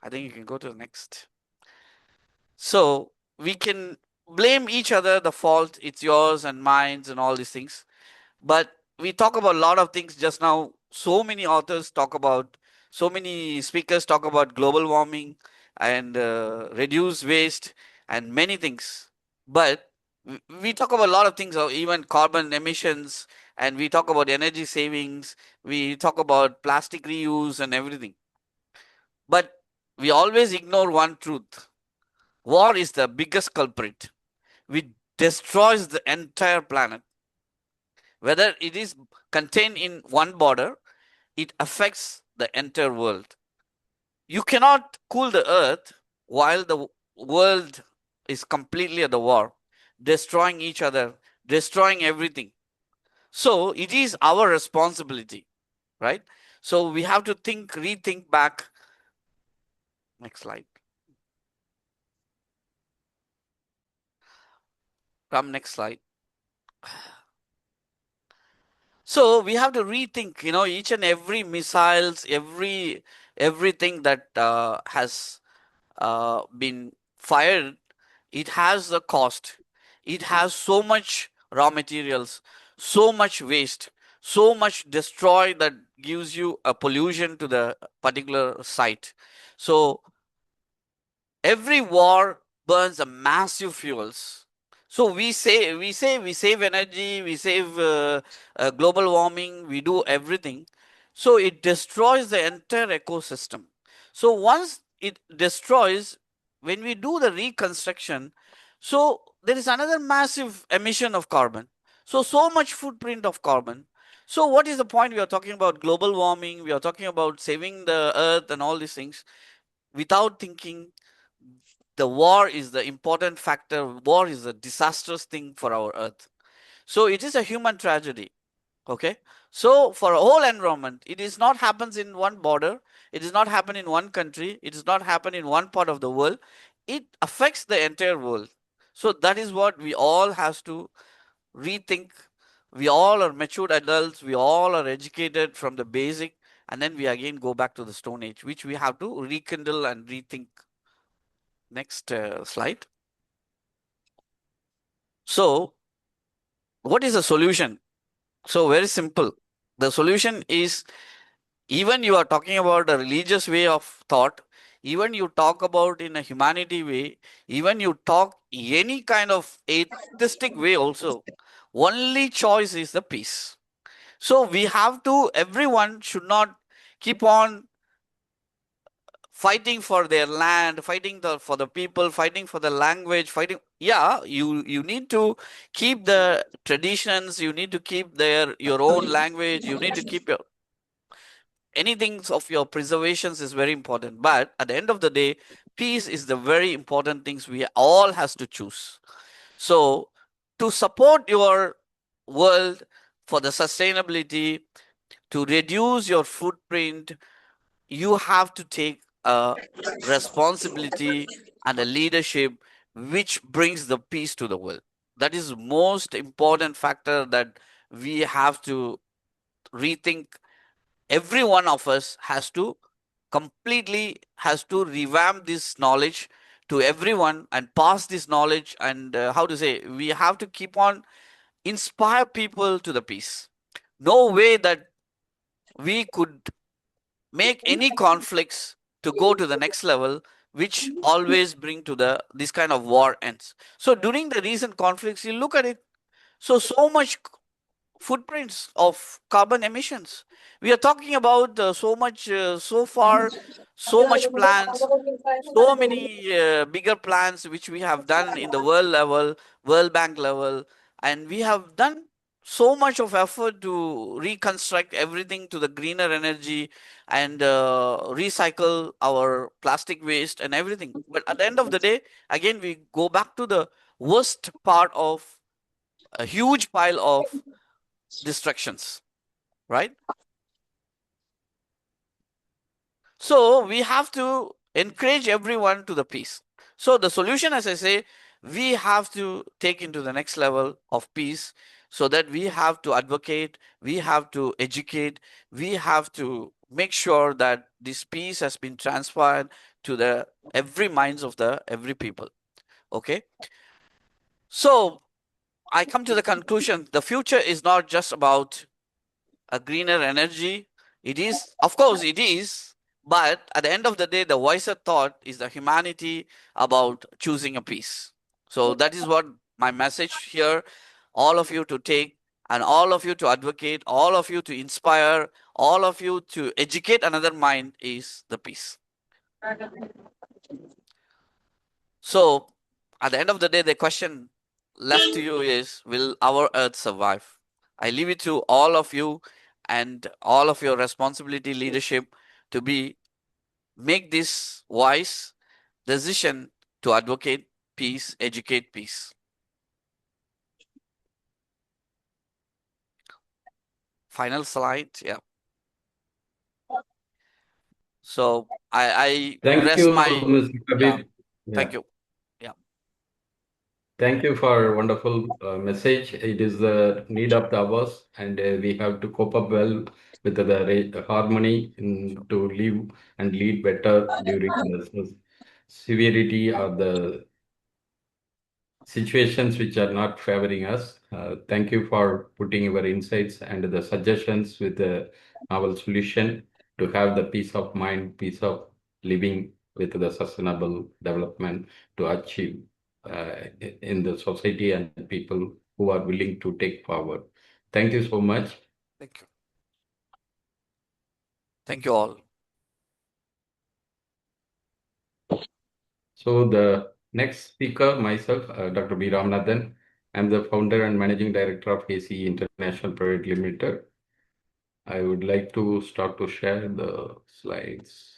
I think you can go to the next. So we can blame each other, the fault, it's yours and mine and all these things. But we talk about a lot of things just now. So many authors talk about, so many speakers talk about global warming and reduce waste and many things. But we talk about a lot of things, even carbon emissions, and we talk about energy savings, we talk about plastic reuse and everything. But we always ignore one truth. War is the biggest culprit. It destroys the entire planet. Whether it is contained in one border, it affects the entire world. You cannot cool the earth while the world is completely at the war, destroying each other, destroying everything. So it is our responsibility, right? So we have to rethink back. Next slide. Come next slide. So we have to rethink, each and every missiles, everything that has been fired, it has a cost. It has so much raw materials, so much waste, so much destroy that gives you a pollution to the particular site. So every war burns a massive fuels. So we save energy, we save global warming, we do everything. So it destroys the entire ecosystem. So once it destroys, when we do the reconstruction, so there is another massive emission of carbon. So much footprint of carbon. So what is the point? We are talking about global warming, we are talking about saving the earth and all these things without thinking the war is the important factor. War is a disastrous thing for our earth. So it is a human tragedy. Okay. So for a whole environment, it is not happens in one border. It does not happen in one country. It does not happen in one part of the world. It affects the entire world. So that is what we all have to rethink. We all are matured adults. We all are educated from the basic. And then we again go back to the Stone Age, which we have to rekindle and rethink. Next slide. So what is the solution? So very simple. The solution is, even you are talking about a religious way of thought, even you talk about in a humanity way, even you talk any kind of atheistic way also, only choice is the peace. So we have to, everyone should not keep on fighting for their land, fighting for the people, fighting for the language, fighting. Yeah, you need to keep the traditions, you need to keep your own language, you need to keep anything of your preservations is very important. But at the end of the day, peace is the very important things we all has to choose. So to support your world for the sustainability, to reduce your footprint, you have to take a responsibility and a leadership which brings the peace to the world. That is most important factor that we have to rethink. Every one of us has to revamp this knowledge to everyone and pass this knowledge, and how to say, we have to keep on inspire people to the peace. No way that we could make any conflicts to go to the next level, which always bring to the this kind of war ends. So during the recent conflicts, you look at it, so much footprints of carbon emissions. We are talking about so much so far, so much plans, so many bigger plans which we have done in the world level, World Bank level, and we have done so much of effort to reconstruct everything to the greener energy and recycle our plastic waste and everything. But at the end of the day, again, we go back to the worst part of a huge pile of destructions, right? So we have to encourage everyone to the peace. So the solution, as I say, we have to take into the next level of peace, so that we have to advocate, we have to educate, we have to make sure that this peace has been transferred to the every minds of the every people. Okay. So I come to the conclusion, the future is not just about a greener energy. It is, of course, it is, but at the end of the day, the wiser thought is the humanity about choosing a peace. So that is what my message here, all of you to take, and all of you to advocate, all of you to inspire, all of you to educate another mind, is the peace. So at the end of the day, the question left to you is, will our earth survive? I leave it to all of you and all of your responsibility leadership to make this wise decision to advocate peace, educate peace. Final slide, yeah. So I Thank rest you, my Mr. Kabir. thank Yeah. you. Yeah. Thank you for a wonderful message. It is the need of the hours, and we have to cope up well with the harmony to live and lead better during the severity or the situations which are not favoring us. Thank you for putting your insights and the suggestions with the novel solution to have the peace of mind, peace of living with the sustainable development to achieve in the society and people who are willing to take forward. Thank you so much. Thank you. Thank you all. So the next speaker, myself, Dr. B. Ramanathan. I'm the founder and managing director of ACE International Private Limited. I would like to start to share the slides.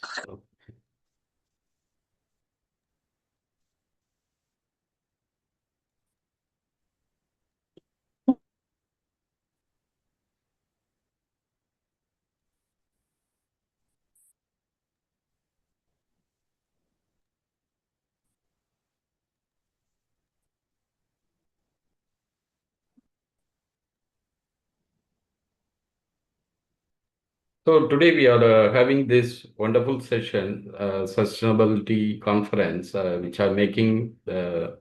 So today we are having this wonderful session, sustainability conference, which are making the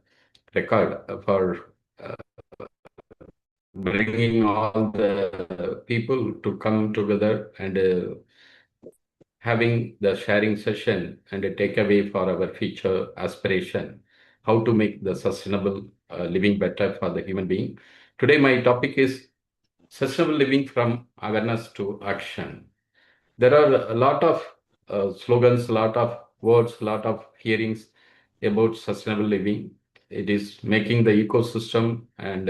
record for bringing all the people to come together and having the sharing session and a takeaway for our future aspiration, how to make the sustainable living better for the human being. Today my topic is sustainable living from awareness to action. There are a lot of slogans, a lot of words, a lot of hearings about sustainable living. It is making the ecosystem and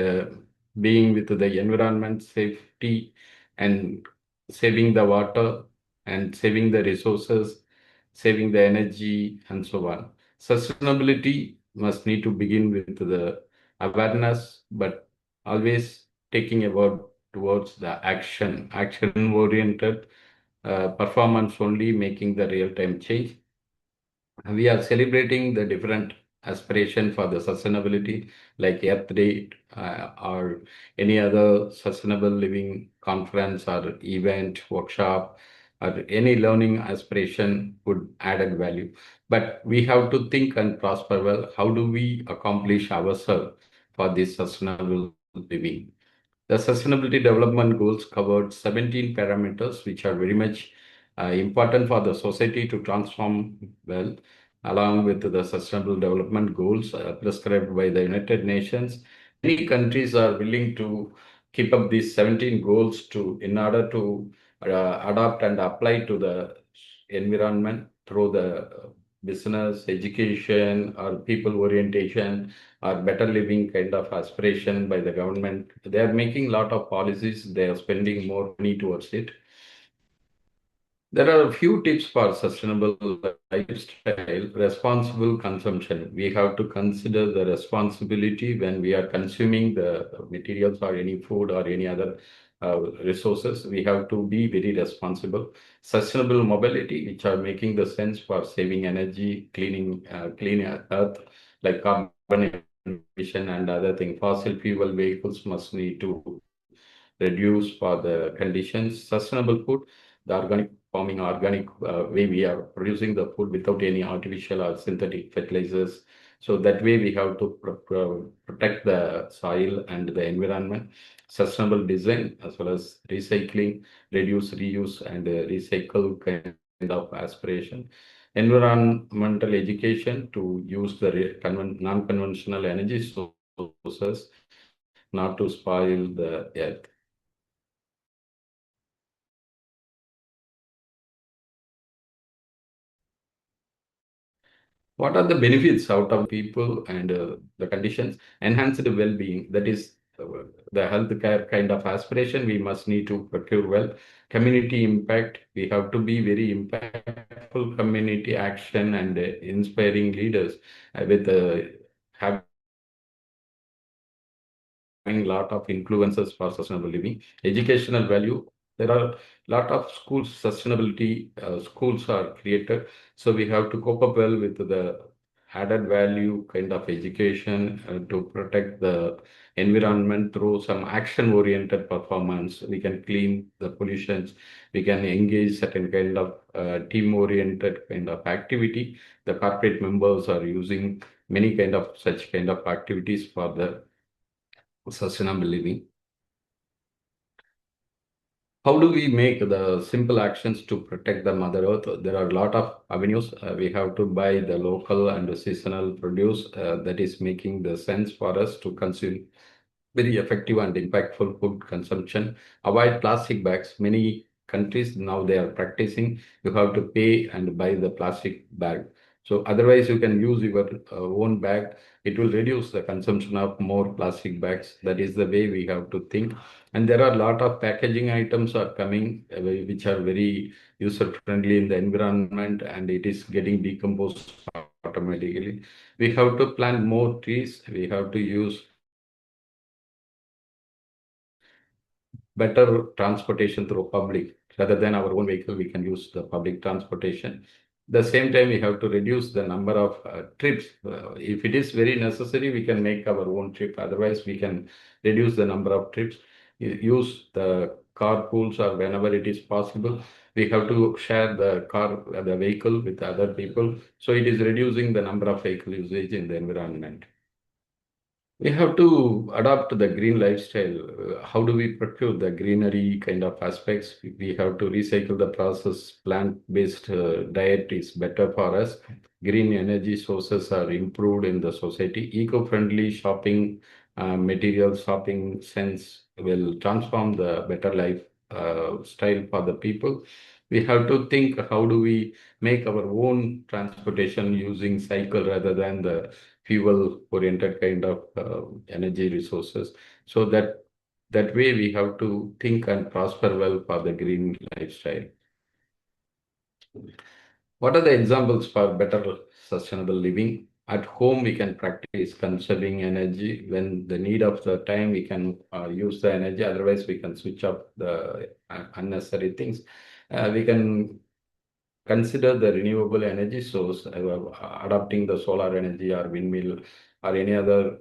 being with the environment, safety, and saving the water and saving the resources, saving the energy, and so on. Sustainability must need to begin with the awareness, but always taking about towards the action oriented performance only, making the real-time change. We are celebrating the different aspiration for the sustainability, like Earth Day or any other sustainable living conference or event, workshop, or any learning aspiration would added value. But we have to think and prosper well. How do we accomplish ourselves for this sustainable living? The Sustainability Development Goals covered 17 parameters, which are very much important for the society to transform well, along with the Sustainable Development Goals prescribed by the United Nations. Many countries are willing to keep up these 17 goals in order to adopt and apply to the environment through the business, education, or people orientation, or better living kind of aspiration by the government. They are making a lot of policies. They are spending more money towards it. There are a few tips for sustainable lifestyle. Responsible consumption. We have to consider the responsibility when we are consuming the materials or any food or any other resources. We have to be very responsible. Sustainable mobility, which are making the sense for saving energy, clean earth, like carbon emission and other things. Fossil fuel vehicles must need to reduce for the conditions. Sustainable food, the organic farming, organic way we are producing the food without any artificial or synthetic fertilizers. So that way we have to protect the soil and the environment. Sustainable design as well as recycling, reduce, reuse, and recycle kind of aspiration. Environmental education to use the non-conventional energy sources, not to spoil the earth. What are the benefits out of people and the conditions? Enhanced well-being, that is the healthcare kind of aspiration we must need to procure well. Community impact, we have to be very impactful community action and inspiring leaders with having a lot of influences for sustainable living. Educational value, there are a lot of schools, sustainability schools are created. So we have to cope up well with the added value kind of education to protect the environment through some action-oriented performance. We can clean the pollutions. We can engage certain kind of team-oriented kind of activity. The corporate members are using many kind of such kind of activities for the sustainable living. How do we make the simple actions to protect the Mother Earth? There are a lot of avenues. We have to buy the local and the seasonal produce that is making the sense for us to consume very effective and impactful food consumption. Avoid plastic bags. Many countries now they are practicing. You have to pay and buy the plastic bag. So otherwise you can use your own bag. It will reduce the consumption of more plastic bags. That is the way we have to think. And there are a lot of packaging items are coming which are very user friendly in the environment and it is getting decomposed automatically. We have to plant more trees. We have to use better transportation through public rather than our own vehicle. We can use the public transportation. The same time, we have to reduce the number of trips. If it is very necessary, we can make our own trip. Otherwise, we can reduce the number of trips. Use the carpools or whenever it is possible. We have to share the vehicle with other people. So it is reducing the number of vehicle usage in the environment. We have to adopt the green lifestyle. How do we procure the greenery kind of aspects? We have to recycle the process. Plant-based diet is better for us. Green energy sources are improved in the society. Eco-friendly shopping, material shopping sense will transform the better life style for the people. We have to think how do we make our own transportation using cycle rather than the fuel oriented kind of energy resources. So that way we have to think and prosper well for the green lifestyle. What are the examples for better sustainable living? At home, we can practice conserving energy. When the need of the time, we can use the energy. Otherwise, we can switch off the unnecessary things. We can consider the renewable energy source, adopting the solar energy or windmill or any other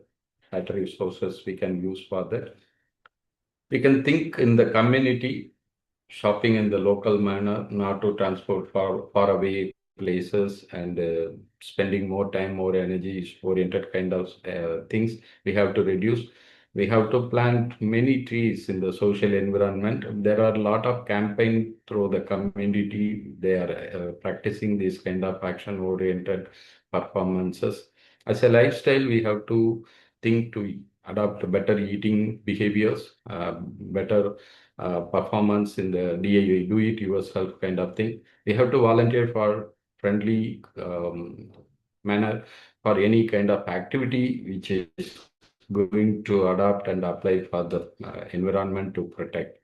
battery sources we can use for that. We can think in the community, shopping in the local manner, not to transport far away places and spending more time, more energy oriented kind of things we have to reduce. We have to plant many trees in the social environment. There are a lot of campaign through the community. They are practicing this kind of action oriented performances. As a lifestyle, we have to think to adopt better eating behaviors, better performance in the DIY, do it yourself kind of thing. We have to volunteer for friendly manner for any kind of activity which is going to adapt and apply for the environment to protect.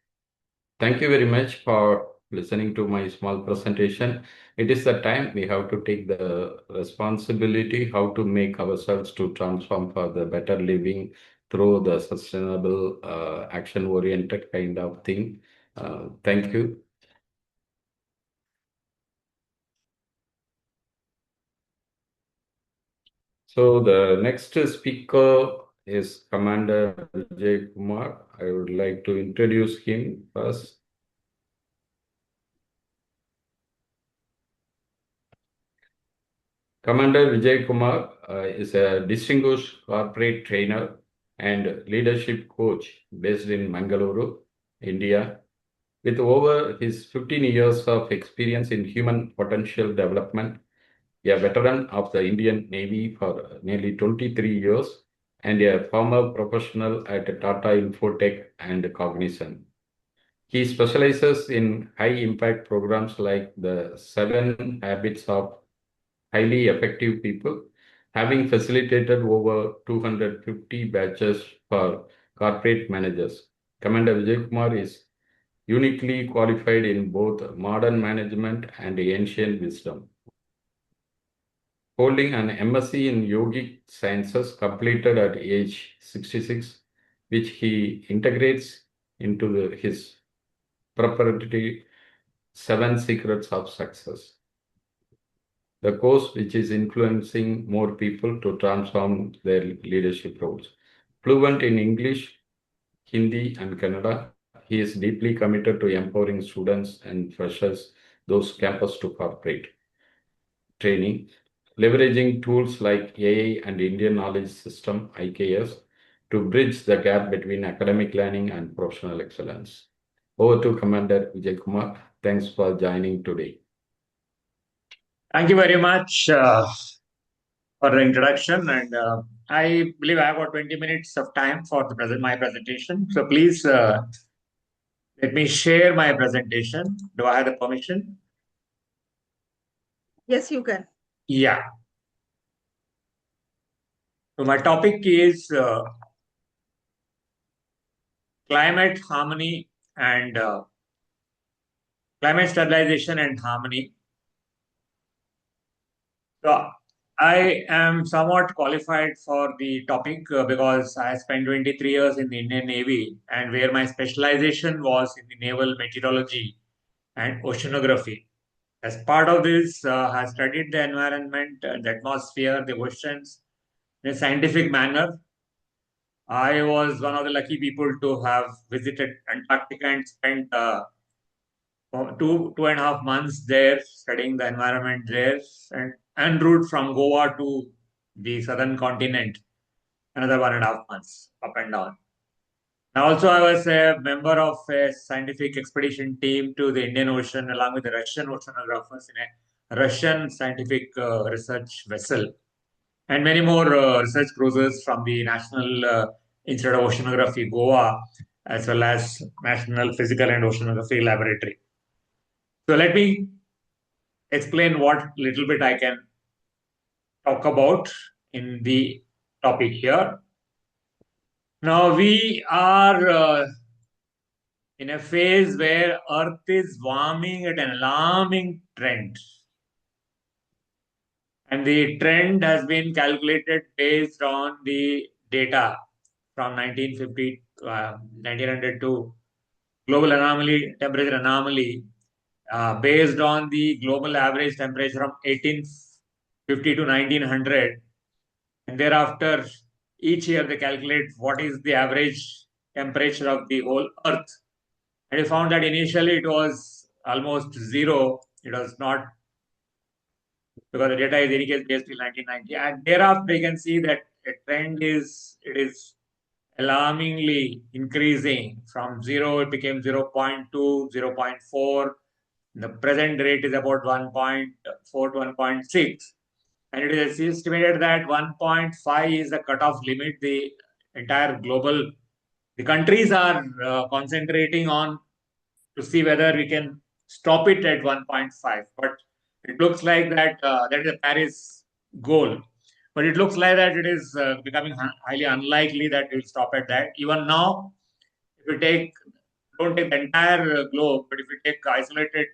Thank you very much for listening to my small presentation. It is the time we have to take the responsibility how to make ourselves to transform for the better living through the sustainable action oriented kind of thing. Thank you. So the next speaker is Commander Vijay Kumar. I would like to introduce him first. Commander Vijay Kumar is a distinguished corporate trainer and leadership coach based in Mangaluru, India. With over his 15 years of experience in human potential development, a veteran of the Indian Navy for nearly 23 years, and a former professional at Tata Infotech and Cognizant. He specializes in high-impact programs like the 7 Habits of Highly Effective People, having facilitated over 250 batches for corporate managers. Commander Vijay Kumar is uniquely qualified in both modern management and ancient wisdom. Holding an MSc in Yogic Sciences completed at age 66, which he integrates into his proprietary 7 Secrets of Success. The course which is influencing more people to transform their leadership roles. Fluent in English, Hindi, and Kannada, he is deeply committed to empowering students and freshers, those campus to corporate training, leveraging tools like AI and Indian Knowledge System, IKS, to bridge the gap between academic learning and professional excellence. Over to Commander Vijay Kumar. Thanks for joining today. Thank you very much for the introduction, and I believe I have about 20 minutes of time for my presentation. So please let me share my presentation. Do I have the permission? Yes, you can. Yeah. So my topic is climate harmony and climate stabilization and harmony. So I am somewhat qualified for the topic because I spent 23 years in the Indian Navy, and where my specialization was in the naval meteorology and oceanography. As part of this, I studied the environment, the atmosphere, the oceans in a scientific manner. I was one of the lucky people to have visited Antarctica and spent 2.5 months there studying the environment there, and en route from Goa to the southern continent, another 1.5 months up and down. And also, I was a member of a scientific expedition team to the Indian Ocean along with the Russian oceanographers in a Russian scientific research vessel, and many more research cruises from the National Institute of Oceanography, Goa, as well as National Physical and Oceanography Laboratory. So let me explain what little bit I can talk about in the topic here. Now we are in a phase where Earth is warming at an alarming trend. And the trend has been calculated based on the data from 1950, 1900 to global anomaly, temperature anomaly, based on the global average temperature from 1850 to 1900. And thereafter, each year they calculate what is the average temperature of the whole Earth. And we found that initially it was almost zero. It was not because the data is any case based till 1990. And thereafter, you can see that the trend is alarmingly increasing. From 0, it became 0.2, 0.4. The present rate is about 1.4 to 1.6. And it is estimated that 1.5 is the cutoff limit. The entire global, the countries are concentrating on to see whether we can stop it at 1.5. But it looks like that that is a Paris goal. But it looks like that it is becoming highly unlikely that it will stop at that. Even now, if you don't take the entire globe, but if you take isolated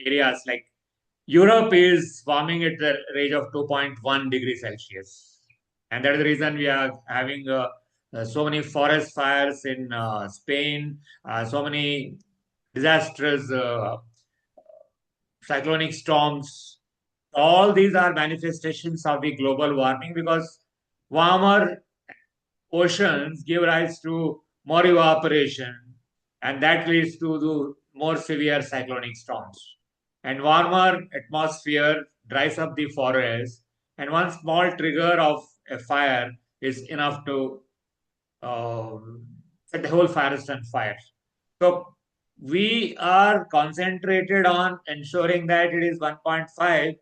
areas like Europe is warming at the rate of 2.1 degrees Celsius. And that is the reason we are having so many forest fires in Spain, so many disastrous cyclonic storms. All these are manifestations of the global warming, because warmer oceans give rise to more evaporation, and that leads to the more severe cyclonic storms. And warmer atmosphere dries up the forest, and one small trigger of a fire is enough to set the whole forest on fire. So we are concentrated on ensuring that it is 1.5,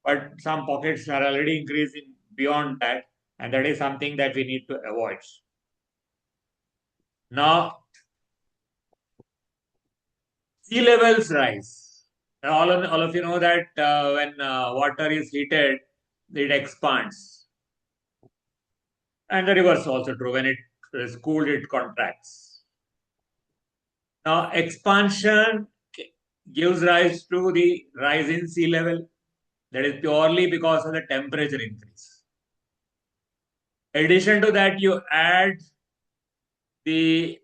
but some pockets are already increasing beyond that, and that is something that we need to avoid. Now, sea levels rise. All of you know that when water is heated, it expands. And the reverse is also true. When it is cooled, it contracts. Now, expansion gives rise to the rise in sea level. That is purely because of the temperature increase. In addition to that, you add the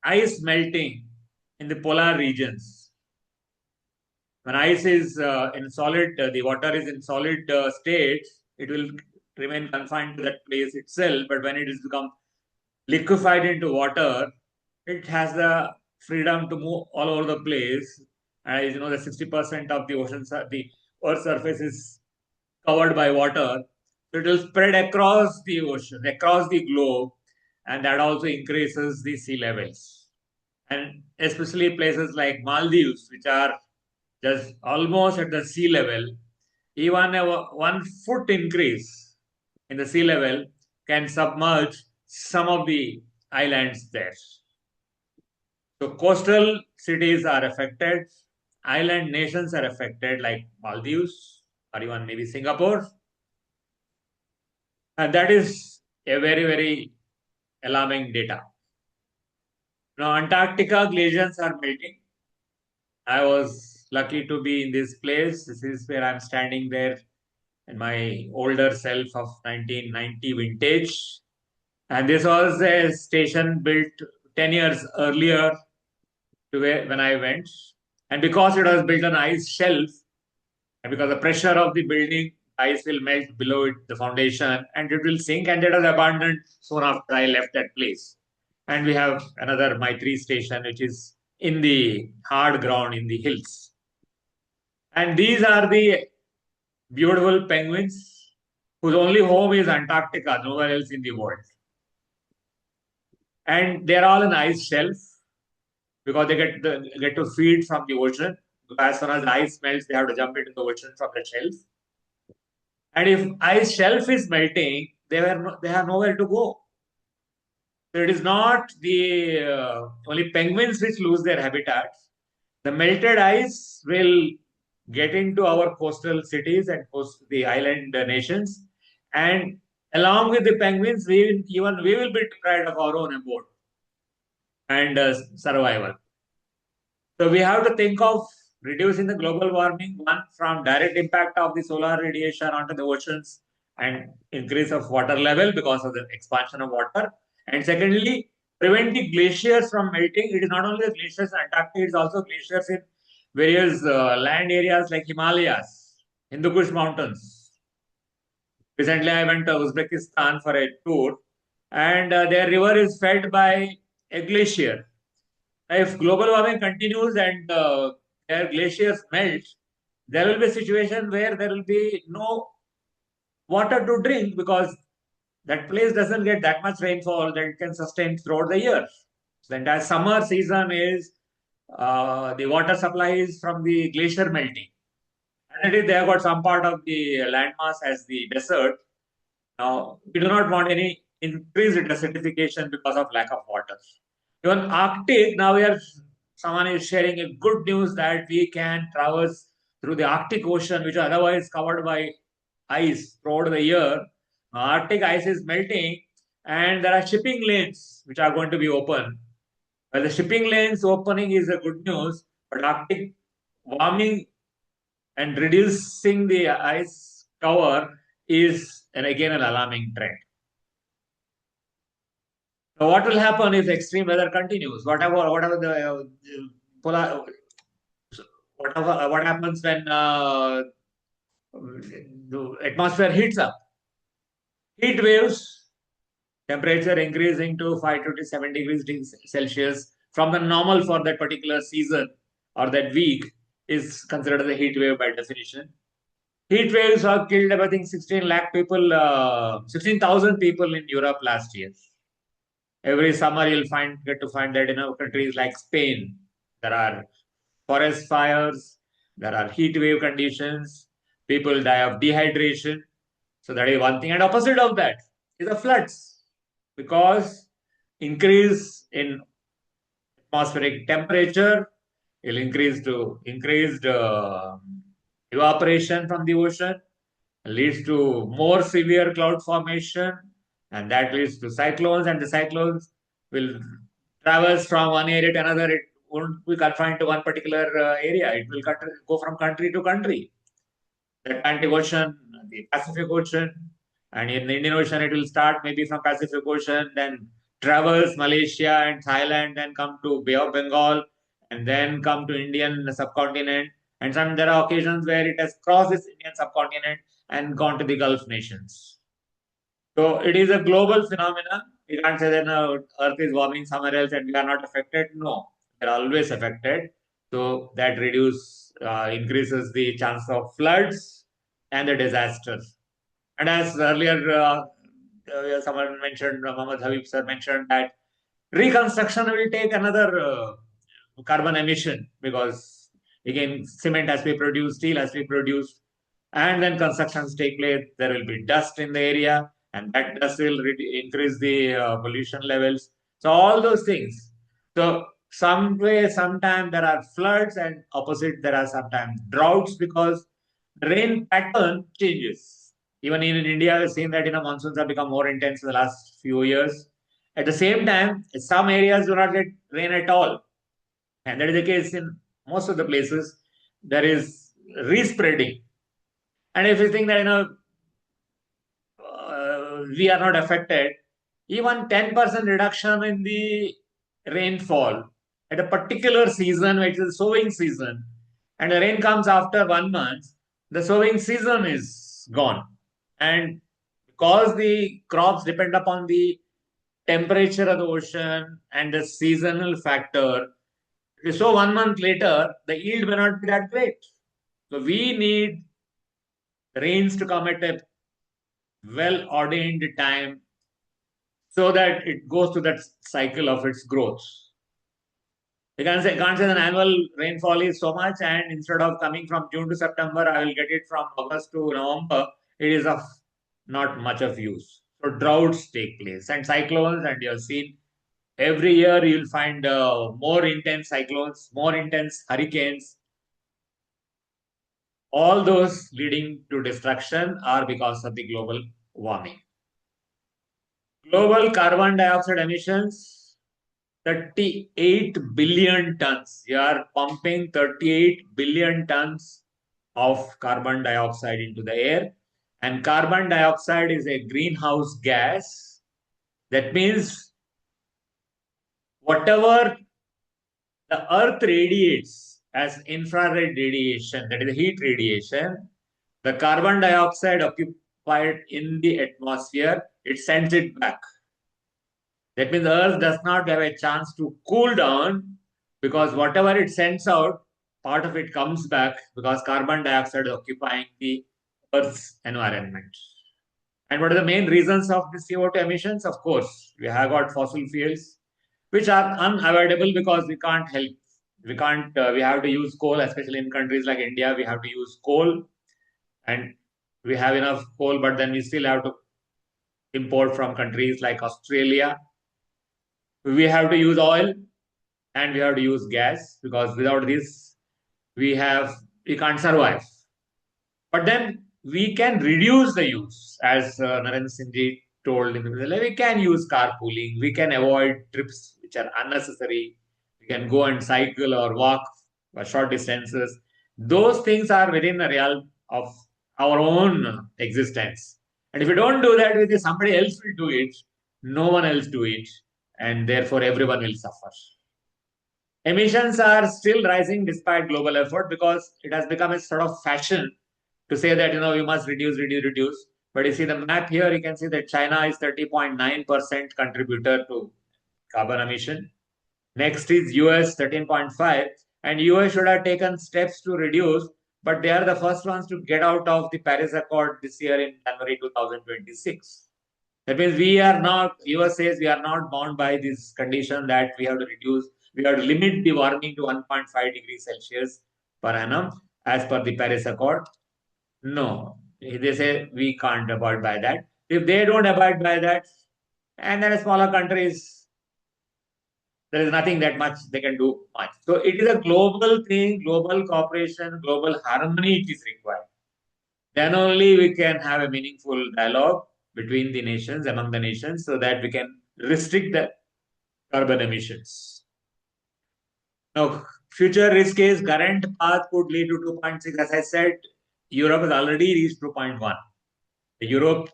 ice melting in the polar regions. When ice is in solid, the water is in solid state, it will remain confined to that place itself. But when it is become liquefied into water, it has the freedom to move all over the place. As you know, the 60% of the oceans, the Earth's surface is covered by water. So it will spread across the ocean, across the globe, and that also increases the sea levels. And especially places like Maldives, which are just almost at the sea level, even a 1 foot increase in the sea level can submerge some of the islands there. So coastal cities are affected, island nations are affected, like Maldives or even maybe Singapore. And that is a very, very alarming data. Now, Antarctica glaciers are melting. I was lucky to be in this place. This is where I'm standing there in my older self of 1990 vintage. And this was a station built 10 years earlier to when I went. And because it was built on ice shelf, and because the pressure of the building, ice will melt below it, the foundation, and it will sink, and it was abandoned soon after I left that place. And we have another Maitri station, which is in the hard ground in the hills. And these are the beautiful penguins whose only home is Antarctica, nowhere else in the world. And they're all in ice shelf because they get to feed from the ocean. As soon as the ice melts, they have to jump into the ocean from the shelf. And if ice shelf is melting, they have nowhere to go. So it is not the only penguins which lose their habitats. The melted ice will get into our coastal cities and the island nations, and along with the penguins, we will be deprived of our own abode and survival. So we have to think of reducing the global warming, one from direct impact of the solar radiation onto the oceans and increase of water level because of the expansion of water. And secondly, prevent the glaciers from melting. It is not only the glaciers in Antarctica, it is also glaciers in various land areas like Himalayas, Hindu Kush Mountains. Recently, I went to Uzbekistan for a tour, and their river is fed by a glacier. If global warming continues and their glaciers melt, there will be a situation where there will be no water to drink because that place doesn't get that much rainfall that it can sustain throughout the year. So the entire summer season is the water supply is from the glacier melting. And it is, they have got some part of the landmass as the desert. Now, we do not want any increased desertification because of lack of water. Even Arctic, now someone is sharing a good news that we can traverse through the Arctic Ocean, which is otherwise covered by ice throughout the year. Arctic ice is melting and there are shipping lanes which are going to be open. Well, the shipping lanes opening is a good news, but Arctic warming and reducing the ice cover is again an alarming trend. So what will happen if extreme weather continues? What happens when the atmosphere heats up? Heat waves, temperature increasing to 5 to 7 degrees Celsius from the normal for that particular season or that week is considered as a heat wave by definition. Heat waves have killed, I think, 16,000 people in Europe last year. Every summer, you'll get to find that in countries like Spain, there are forest fires, there are heat wave conditions, people die of dehydration. So that is one thing. And opposite of that is the floods, because increase in atmospheric temperature will increase to increased evaporation from the ocean, leads to more severe cloud formation, and that leads to cyclones, and the cyclones will traverse from one area to another. It won't be confined to one particular area. It will go from country to country. The Atlantic Ocean, the Pacific Ocean, and in the Indian Ocean, it will start maybe from Pacific Ocean, then traverse Malaysia and Thailand, then come to Bay of Bengal, and then come to Indian subcontinent. And there are occasions where it has crossed this Indian subcontinent and gone to the Gulf nations. So it is a global phenomenon. You can't say that Earth is warming somewhere else and we are not affected. No, we are always affected. So that increases the chance of floods and the disasters. And as earlier someone mentioned, Mohammed Habib sir mentioned that reconstruction will take another carbon emission, because again, cement has to be produced, steel has to be produced, and when constructions take place, there will be dust in the area, and that dust will increase the pollution levels. So all those things. So sometime there are floods, and opposite there are sometimes droughts, because the rain pattern changes. Even in India, we've seen that monsoons have become more intense in the last few years. At the same time, some areas do not get rain at all. And that is the case in most of the places. There is respreading. And if you think that, we are not affected, even 10% reduction in the rainfall at a particular season, which is sowing season, and the rain comes after 1 month, the sowing season is gone. And because the crops depend upon the temperature of the ocean and the seasonal factor, if you sow 1 month later, the yield may not be that great. So we need rains to come at a well-ordained time so that it goes to that cycle of its growth. You can't say the annual rainfall is so much, and instead of coming from June to September, I will get it from August to November. It is of not much of use. So droughts take place and cyclones, and you have seen every year you'll find more intense cyclones, more intense hurricanes. All those leading to destruction are because of the global warming. Global carbon dioxide emissions, 38 billion tons. You are pumping 38 billion tons of carbon dioxide into the air. And carbon dioxide is a greenhouse gas. That means whatever the earth radiates as infrared radiation, that is the heat radiation, the carbon dioxide occupied in the atmosphere, it sends it back. That means the earth does not have a chance to cool down, because whatever it sends out, part of it comes back because carbon dioxide is occupying the Earth's environment. And what are the main reasons of the CO2 emissions? Of course, we have got fossil fuels, which are unavoidable because we can't help. We can't, we have to use coal, especially in countries like India, we have to use coal. And we have enough coal, but then we still have to import from countries like Australia. We have to use oil and we have to use gas because without this, we can't survive. But then we can reduce the use, as Narendra Singh ji told in the middle. We can use carpooling. We can avoid trips which are unnecessary. We can go and cycle or walk for short distances. Those things are within the realm of our own existence. And if you don't do that, somebody else will do it. No one else do it, and therefore everyone will suffer. Emissions are still rising despite global effort because it has become a sort of fashion to say that, we must reduce. But you see the map here, you can see that China is 30.9% contributor to carbon emission. Next is US 13.5%, and US should have taken steps to reduce, but they are the first ones to get out of the Paris Accord this year in January 2026. That means US says we are not bound by this condition that we have to reduce, we have to limit the warming to 1.5 degrees Celsius per annum as per the Paris Accord. No, they say we can't abide by that. If they don't abide by that, and there are smaller countries, there is nothing that much they can do much. So it is a global thing, global cooperation, global harmony it is required. Then only we can have a meaningful dialogue between the nations, among the nations, so that we can restrict the carbon emissions. Now, future risk is current path could lead to 2.6. As I said, Europe has already reached 2.1. Europe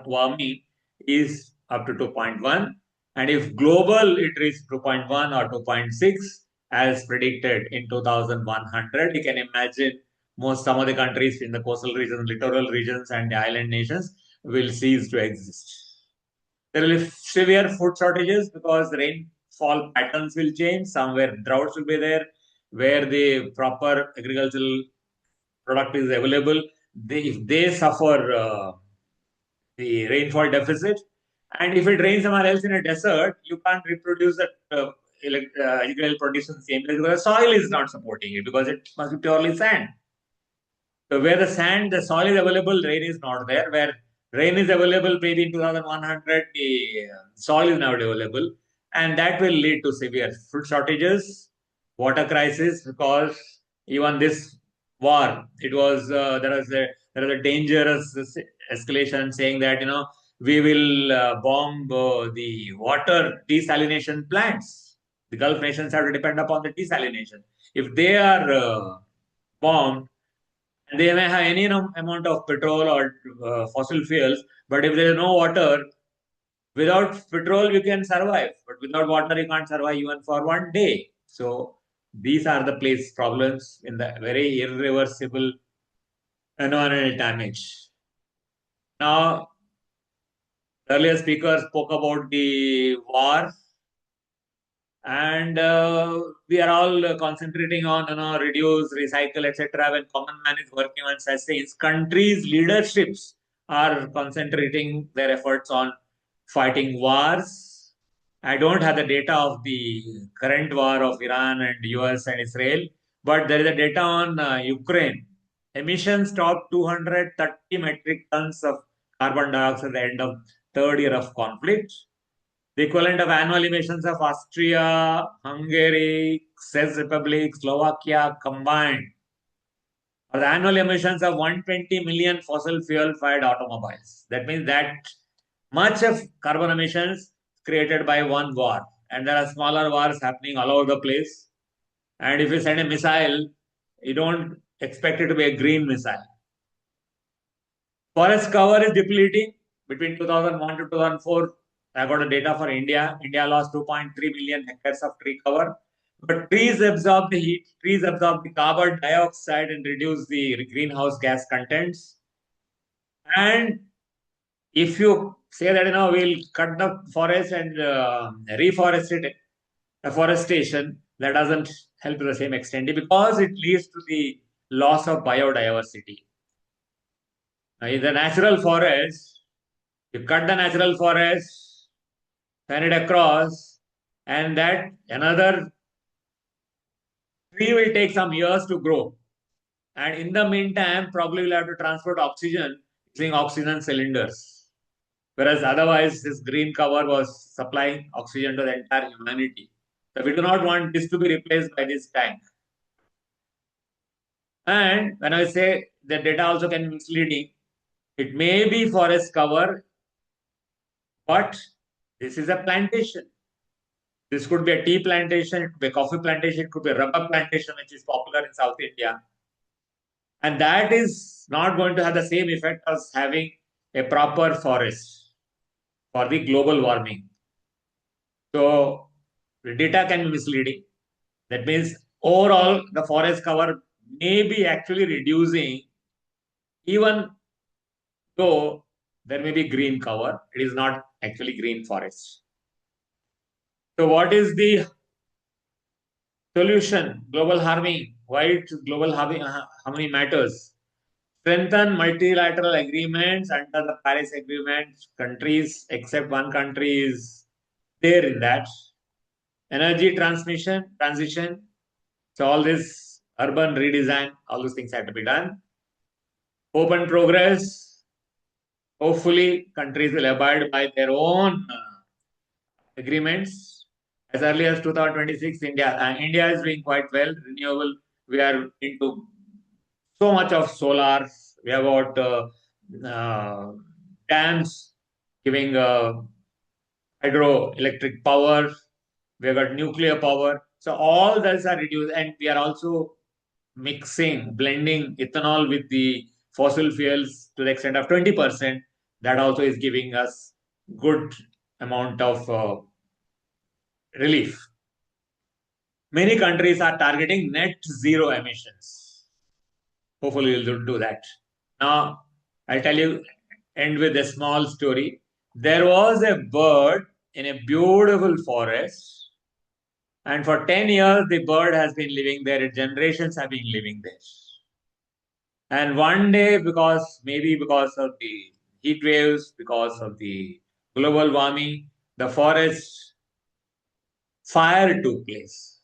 warming is up to 2.1. And if global it reaches 2.1 or 2.6, as predicted in 2100, you can imagine some of the countries in the coastal regions, littoral regions, and the island nations will cease to exist. There will be severe food shortages because the rainfall patterns will change. Somewhere droughts will be there, where the proper agricultural product is available. If they suffer the rainfall deficit, and if it rains somewhere else in a desert, you can't reproduce that agricultural produce in the same place because the soil is not supporting it because it must be purely sand. So where the soil is available, rain is not there. Where rain is available, maybe in 2100, the soil is not available, and that will lead to severe food shortages, water crisis, because even this war, it was there was a dangerous escalation saying that we will bomb the water desalination plants. The Gulf nations have to depend upon the desalination. If they are bombed, they may have any amount of petrol or fossil fuels, but if there is no water, without petrol you can survive, but without water you can't survive even for one day. So these are the problems in the very irreversible environmental damage. Now, earlier speaker spoke about the war, and we are all concentrating on reduce, recycle, etc. When common man is working on such things, countries' leaderships are concentrating their efforts on fighting wars. I don't have the data of the current war of Iran and US and Israel, but there is a data on Ukraine. Emissions topped 230 metric tons of carbon dioxide at the end of third year of conflict. The equivalent of annual emissions of Austria, Hungary, Czech Republic, Slovakia combined are the annual emissions of 120 million fossil fuel fired automobiles. That means that much of carbon emissions created by one war, and there are smaller wars happening all over the place. And if you send a missile, you don't expect it to be a green missile. Forest cover is depleting. Between 2001 to 2004, I got the data for India. India lost 2.3 million hectares of tree cover. But trees absorb the heat, trees absorb the carbon dioxide and reduce the greenhouse gas contents. And if you say that we'll cut the forest and reforest it, afforestation, that doesn't help to the same extent because it leads to the loss of biodiversity. In the natural forest, you cut the natural forest, fan it across, and that another tree will take some years to grow. And in the meantime, probably we'll have to transport oxygen using oxygen cylinders. Whereas otherwise, this green cover was supplying oxygen to the entire humanity. So we do not want this to be replaced by this tank. And when I say the data also can be misleading, it may be forest cover, but this is a plantation. This could be a tea plantation, it could be a coffee plantation, it could be a rubber plantation, which is popular in South India. And that is not going to have the same effect as having a proper forest for the global warming. So the data can be misleading. That means overall the forest cover may be actually reducing, even though there may be green cover. It is not actually green forest. So what is the solution? Global harming. Why global harming matters? Strengthen multilateral agreements under the Paris Agreement. Countries, except one country, is there in that. Energy transition. So all this urban redesign, all those things have to be done. Open progress. Hopefully, countries will abide by their own agreements. As early as 2026, India is doing quite well. Renewable, we are into so much of solar. We have got dams giving hydroelectric power. We have got nuclear power. So all those are reduced, and we are also blending ethanol with the fossil fuels to the extent of 20%. That also is giving us good amount of relief. Many countries are targeting net zero emissions. Hopefully we'll do that. Now, I'll tell you, end with a small story. There was a bird in a beautiful forest, and for 10 years, the bird has been living there. Generations have been living there. And one day, maybe because of the heat waves, because of the global warming, the forest fire took place.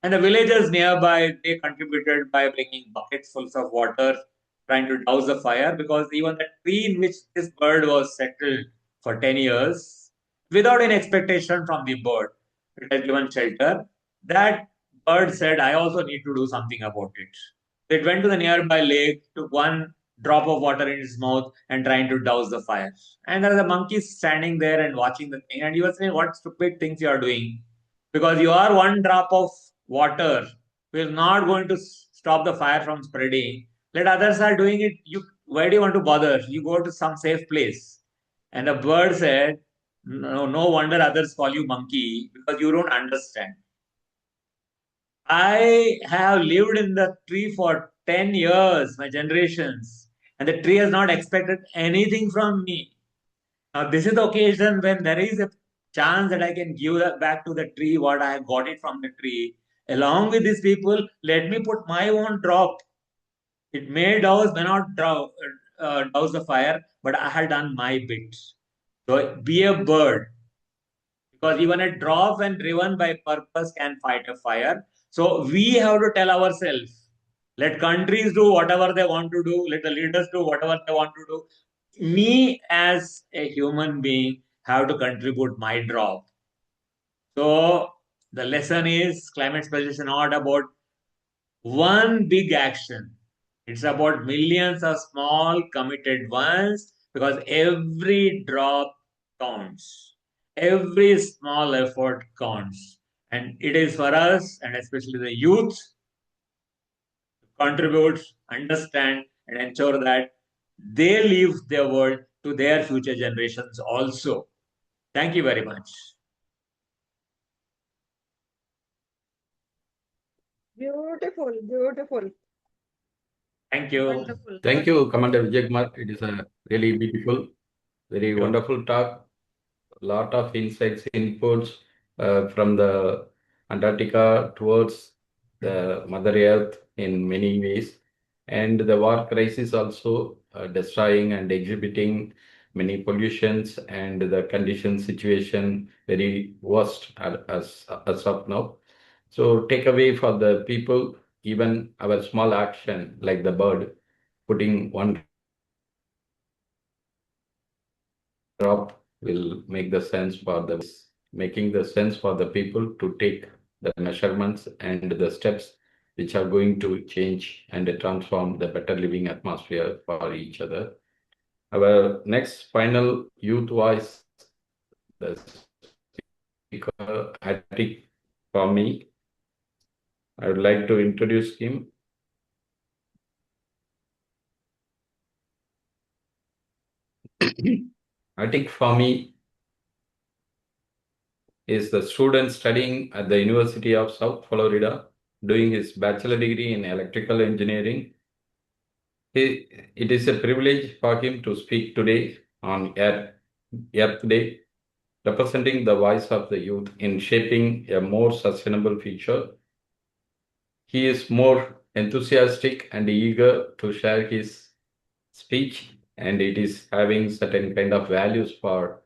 And the villagers nearby, they contributed by bringing buckets full of water, trying to douse the fire, because even the tree in which this bird was settled for 10 years, without any expectation from the bird, it has given shelter. That bird said, I also need to do something about it. It went to the nearby lake, took one drop of water in his mouth and trying to douse the fire. And there was a monkey standing there and watching the thing. And he was saying, what stupid things you are doing. Because your one drop of water is not going to stop the fire from spreading. Let others are doing it. Why do you want to bother? You go to some safe place. And the bird said, no wonder others call you monkey, because you don't understand. I have lived in the tree for 10 years, my generations, and the tree has not expected anything from me. Now, this is the occasion when there is a chance that I can give back to the tree what I have got it from the tree. Along with these people, let me put my own drop. It may douse, may not douse the fire, but I have done my bit. So be a bird, because even a drop when driven by purpose can fight a fire. So we have to tell ourselves, let countries do whatever they want to do, let the leaders do whatever they want to do. Me as a human being have to contribute my drop. So the lesson is climate solution is not about one big action. It's about millions of small committed ones, because every drop counts. Every small effort counts. And it is for us, and especially the youth, to contribute, understand, and ensure that they leave their world to their future generations also. Thank you very much. Beautiful, beautiful. Thank you. Wonderful. Thank you, Commander Vijay Kumar. It is a really beautiful, very wonderful talk. A lot of insights, inputs from the Antarctica towards the Mother Earth in many ways. And the war crisis also destroying and exhibiting many pollutions and the condition situation very worst as of now. So take away for the people, even our small action like the bird, putting one drop will make the sense for making the sense for the people to take the measurements and the steps which are going to change and transform the better living atmosphere for each other. Our next final youth voice, the speaker, Attic Fahmy. I would like to introduce him. Attic Fahmy is the student studying at the University of South Florida, doing his bachelor degree in electrical engineering. It is a privilege for him to speak today on Earth Day, representing the voice of the youth in shaping a more sustainable future. He is more enthusiastic and eager to share his speech, and it is having certain kind of values for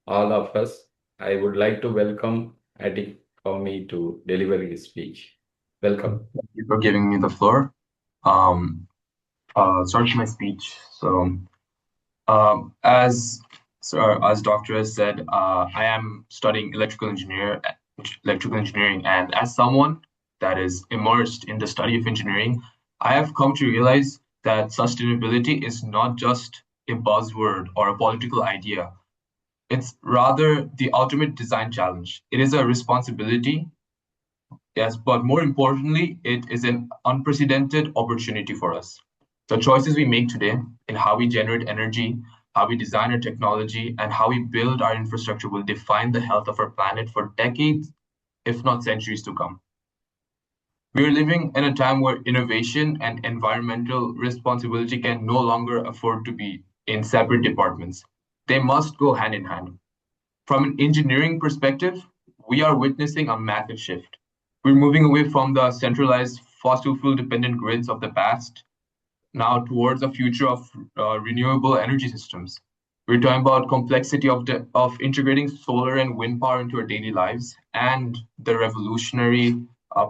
all of us. I would like to welcome Attic Fahmy to deliver his speech. Welcome. Thank you for giving me the floor. Start my speech. So, as Doctor has said, I am studying electrical engineering, and as someone that is immersed in the study of engineering, I have come to realize that sustainability is not just a buzzword or a political idea. It's rather the ultimate design challenge. It is a responsibility, yes, but more importantly, it is an unprecedented opportunity for us. The choices we make today in how we generate energy, how we design our technology, and how we build our infrastructure will define the health of our planet for decades, if not centuries to come. We are living in a time where innovation and environmental responsibility can no longer afford to be in separate departments. They must go hand in hand. From an engineering perspective, we are witnessing a massive shift. We're moving away from the centralized fossil fuel dependent grids of the past now towards a future of renewable energy systems. We're talking about complexity of integrating solar and wind power into our daily lives and the revolutionary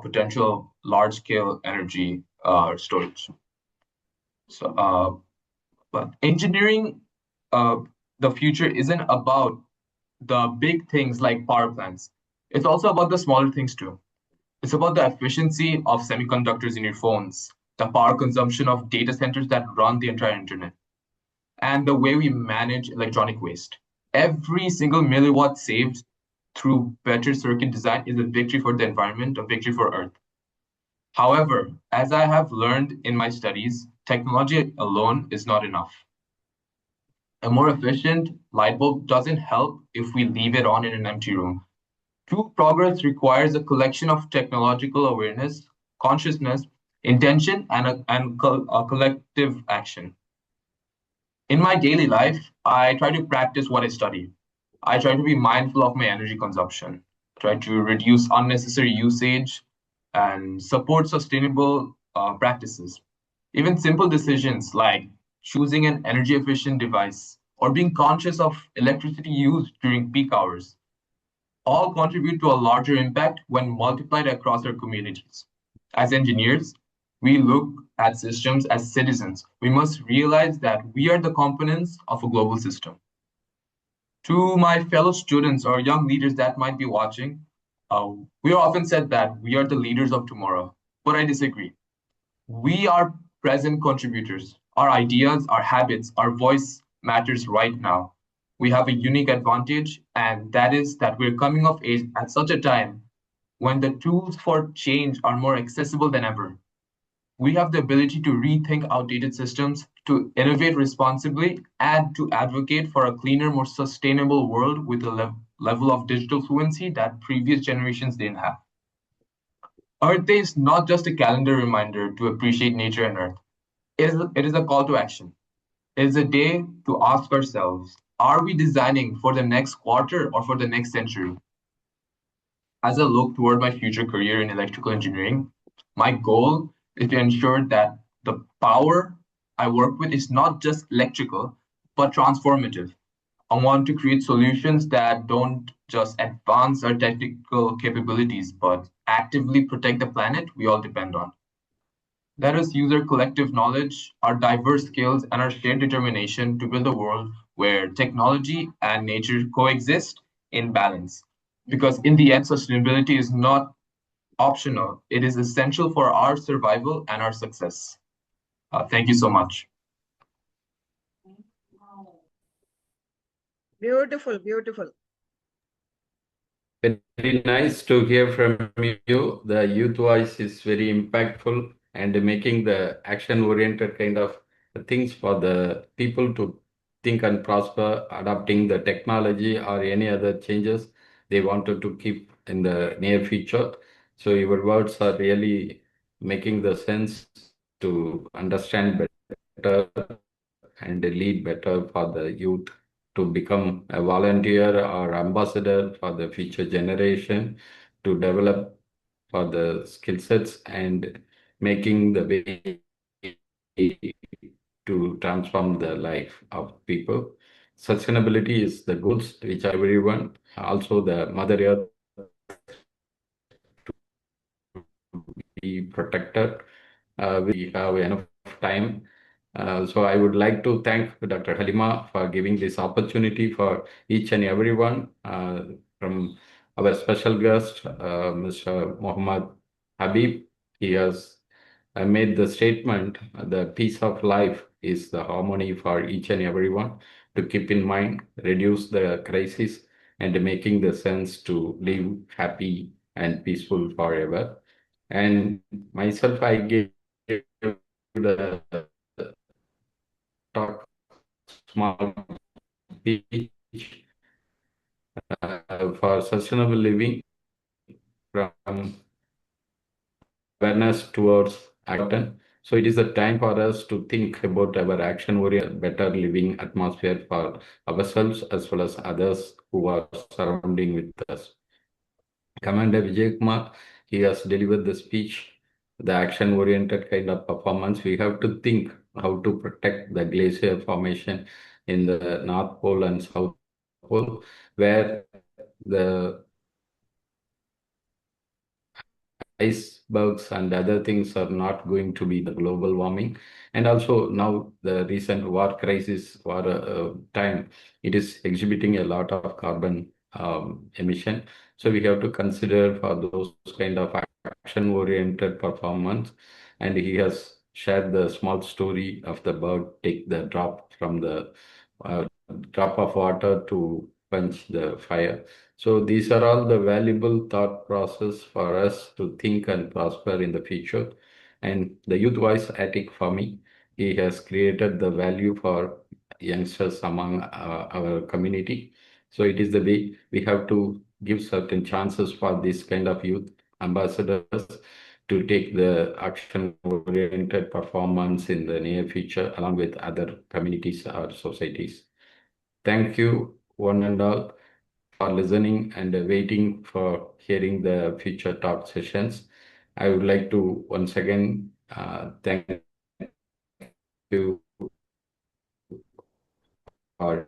potential of large-scale energy storage. So, but engineering, the future isn't about the big things like power plants. It's also about the smaller things too. It's about the efficiency of semiconductors in your phones, the power consumption of data centers that run the entire internet, and the way we manage electronic waste. Every single milliwatt saved through better circuit design is a victory for the environment, a victory for Earth. However, as I have learned in my studies, technology alone is not enough. A more efficient light bulb doesn't help if we leave it on in an empty room. True progress requires a collection of technological awareness, consciousness, intention, and a collective action. In my daily life, I try to practice what I study. I try to be mindful of my energy consumption, try to reduce unnecessary usage, and support sustainable practices. Even simple decisions like choosing an energy efficient device or being conscious of electricity used during peak hours all contribute to a larger impact when multiplied across our communities. As engineers, we look at systems as citizens. We must realize that we are the components of a global system. To my fellow students or young leaders that might be watching, we are often said that we are the leaders of tomorrow, but I disagree. We are present contributors. Our ideas, our habits, our voice matters right now. We have a unique advantage, and that is that we're coming of age at such a time when the tools for change are more accessible than ever. We have the ability to rethink outdated systems, to innovate responsibly, and to advocate for a cleaner, more sustainable world with a level of digital fluency that previous generations didn't have. Earth Day is not just a calendar reminder to appreciate nature and Earth. It is a call to action. It is a day to ask ourselves, are we designing for the next quarter or for the next century? as I look toward my future career in electrical engineering, my goal is to ensure that the power I work with is not just electrical, but transformative. I want to create solutions that don't just advance our technical capabilities, but actively protect the planet we all depend on. Let us use our collective knowledge, our diverse skills, and our shared determination to build a world where technology and nature coexist in balance. Because in the end, sustainability is not optional, it is essential for our survival and our success. Thank you so much. Beautiful, beautiful. Very nice to hear from you. The youth voice is very impactful and making the action-oriented kind of things for the people to think and prosper, adopting the technology or any other changes they wanted to keep in the near future. So your words are really making the sense to understand better and lead better for the youth to become a volunteer or ambassador for the future generation to develop for the skill sets and making the way to transform the life of people. Sustainability is the goods which everyone, also the Mother Earth, to be protected. We have enough time. So I would like to thank Dr. Halima for giving this opportunity for each and everyone, from our special guest, Mr. Muhammad Habib. He has made the statement, the peace of life is the harmony for each and everyone to keep in mind, reduce the crisis, and making the sense to live happy and peaceful forever. And myself, I gave the talk small speech for sustainable living from awareness towards action. So it is a time for us to think about our action-oriented, better living atmosphere for ourselves as well as others who are surrounding with us. Commander Vijay Kumar, he has delivered the speech, the action-oriented kind of performance. We have to think how to protect the glacier formation in the North Pole and South Pole, where the icebergs and other things are not going to be the global warming. And also now the recent war crisis, war time, it is exhibiting a lot of carbon emission. So we have to consider for those kind of action-oriented performance. And he has shared the small story of the bird take the drop from the drop of water to quench the fire. So these are all the valuable thought process for us to think and prosper in the future. And the youth voice attic for me, he has created the value for youngsters among our community. So it is the way we have to give certain chances for this kind of youth ambassadors to take the action-oriented performance in the near future along with other communities or societies. Thank you, one and all, for listening and waiting for hearing the future talk sessions. I would like to once again thank you for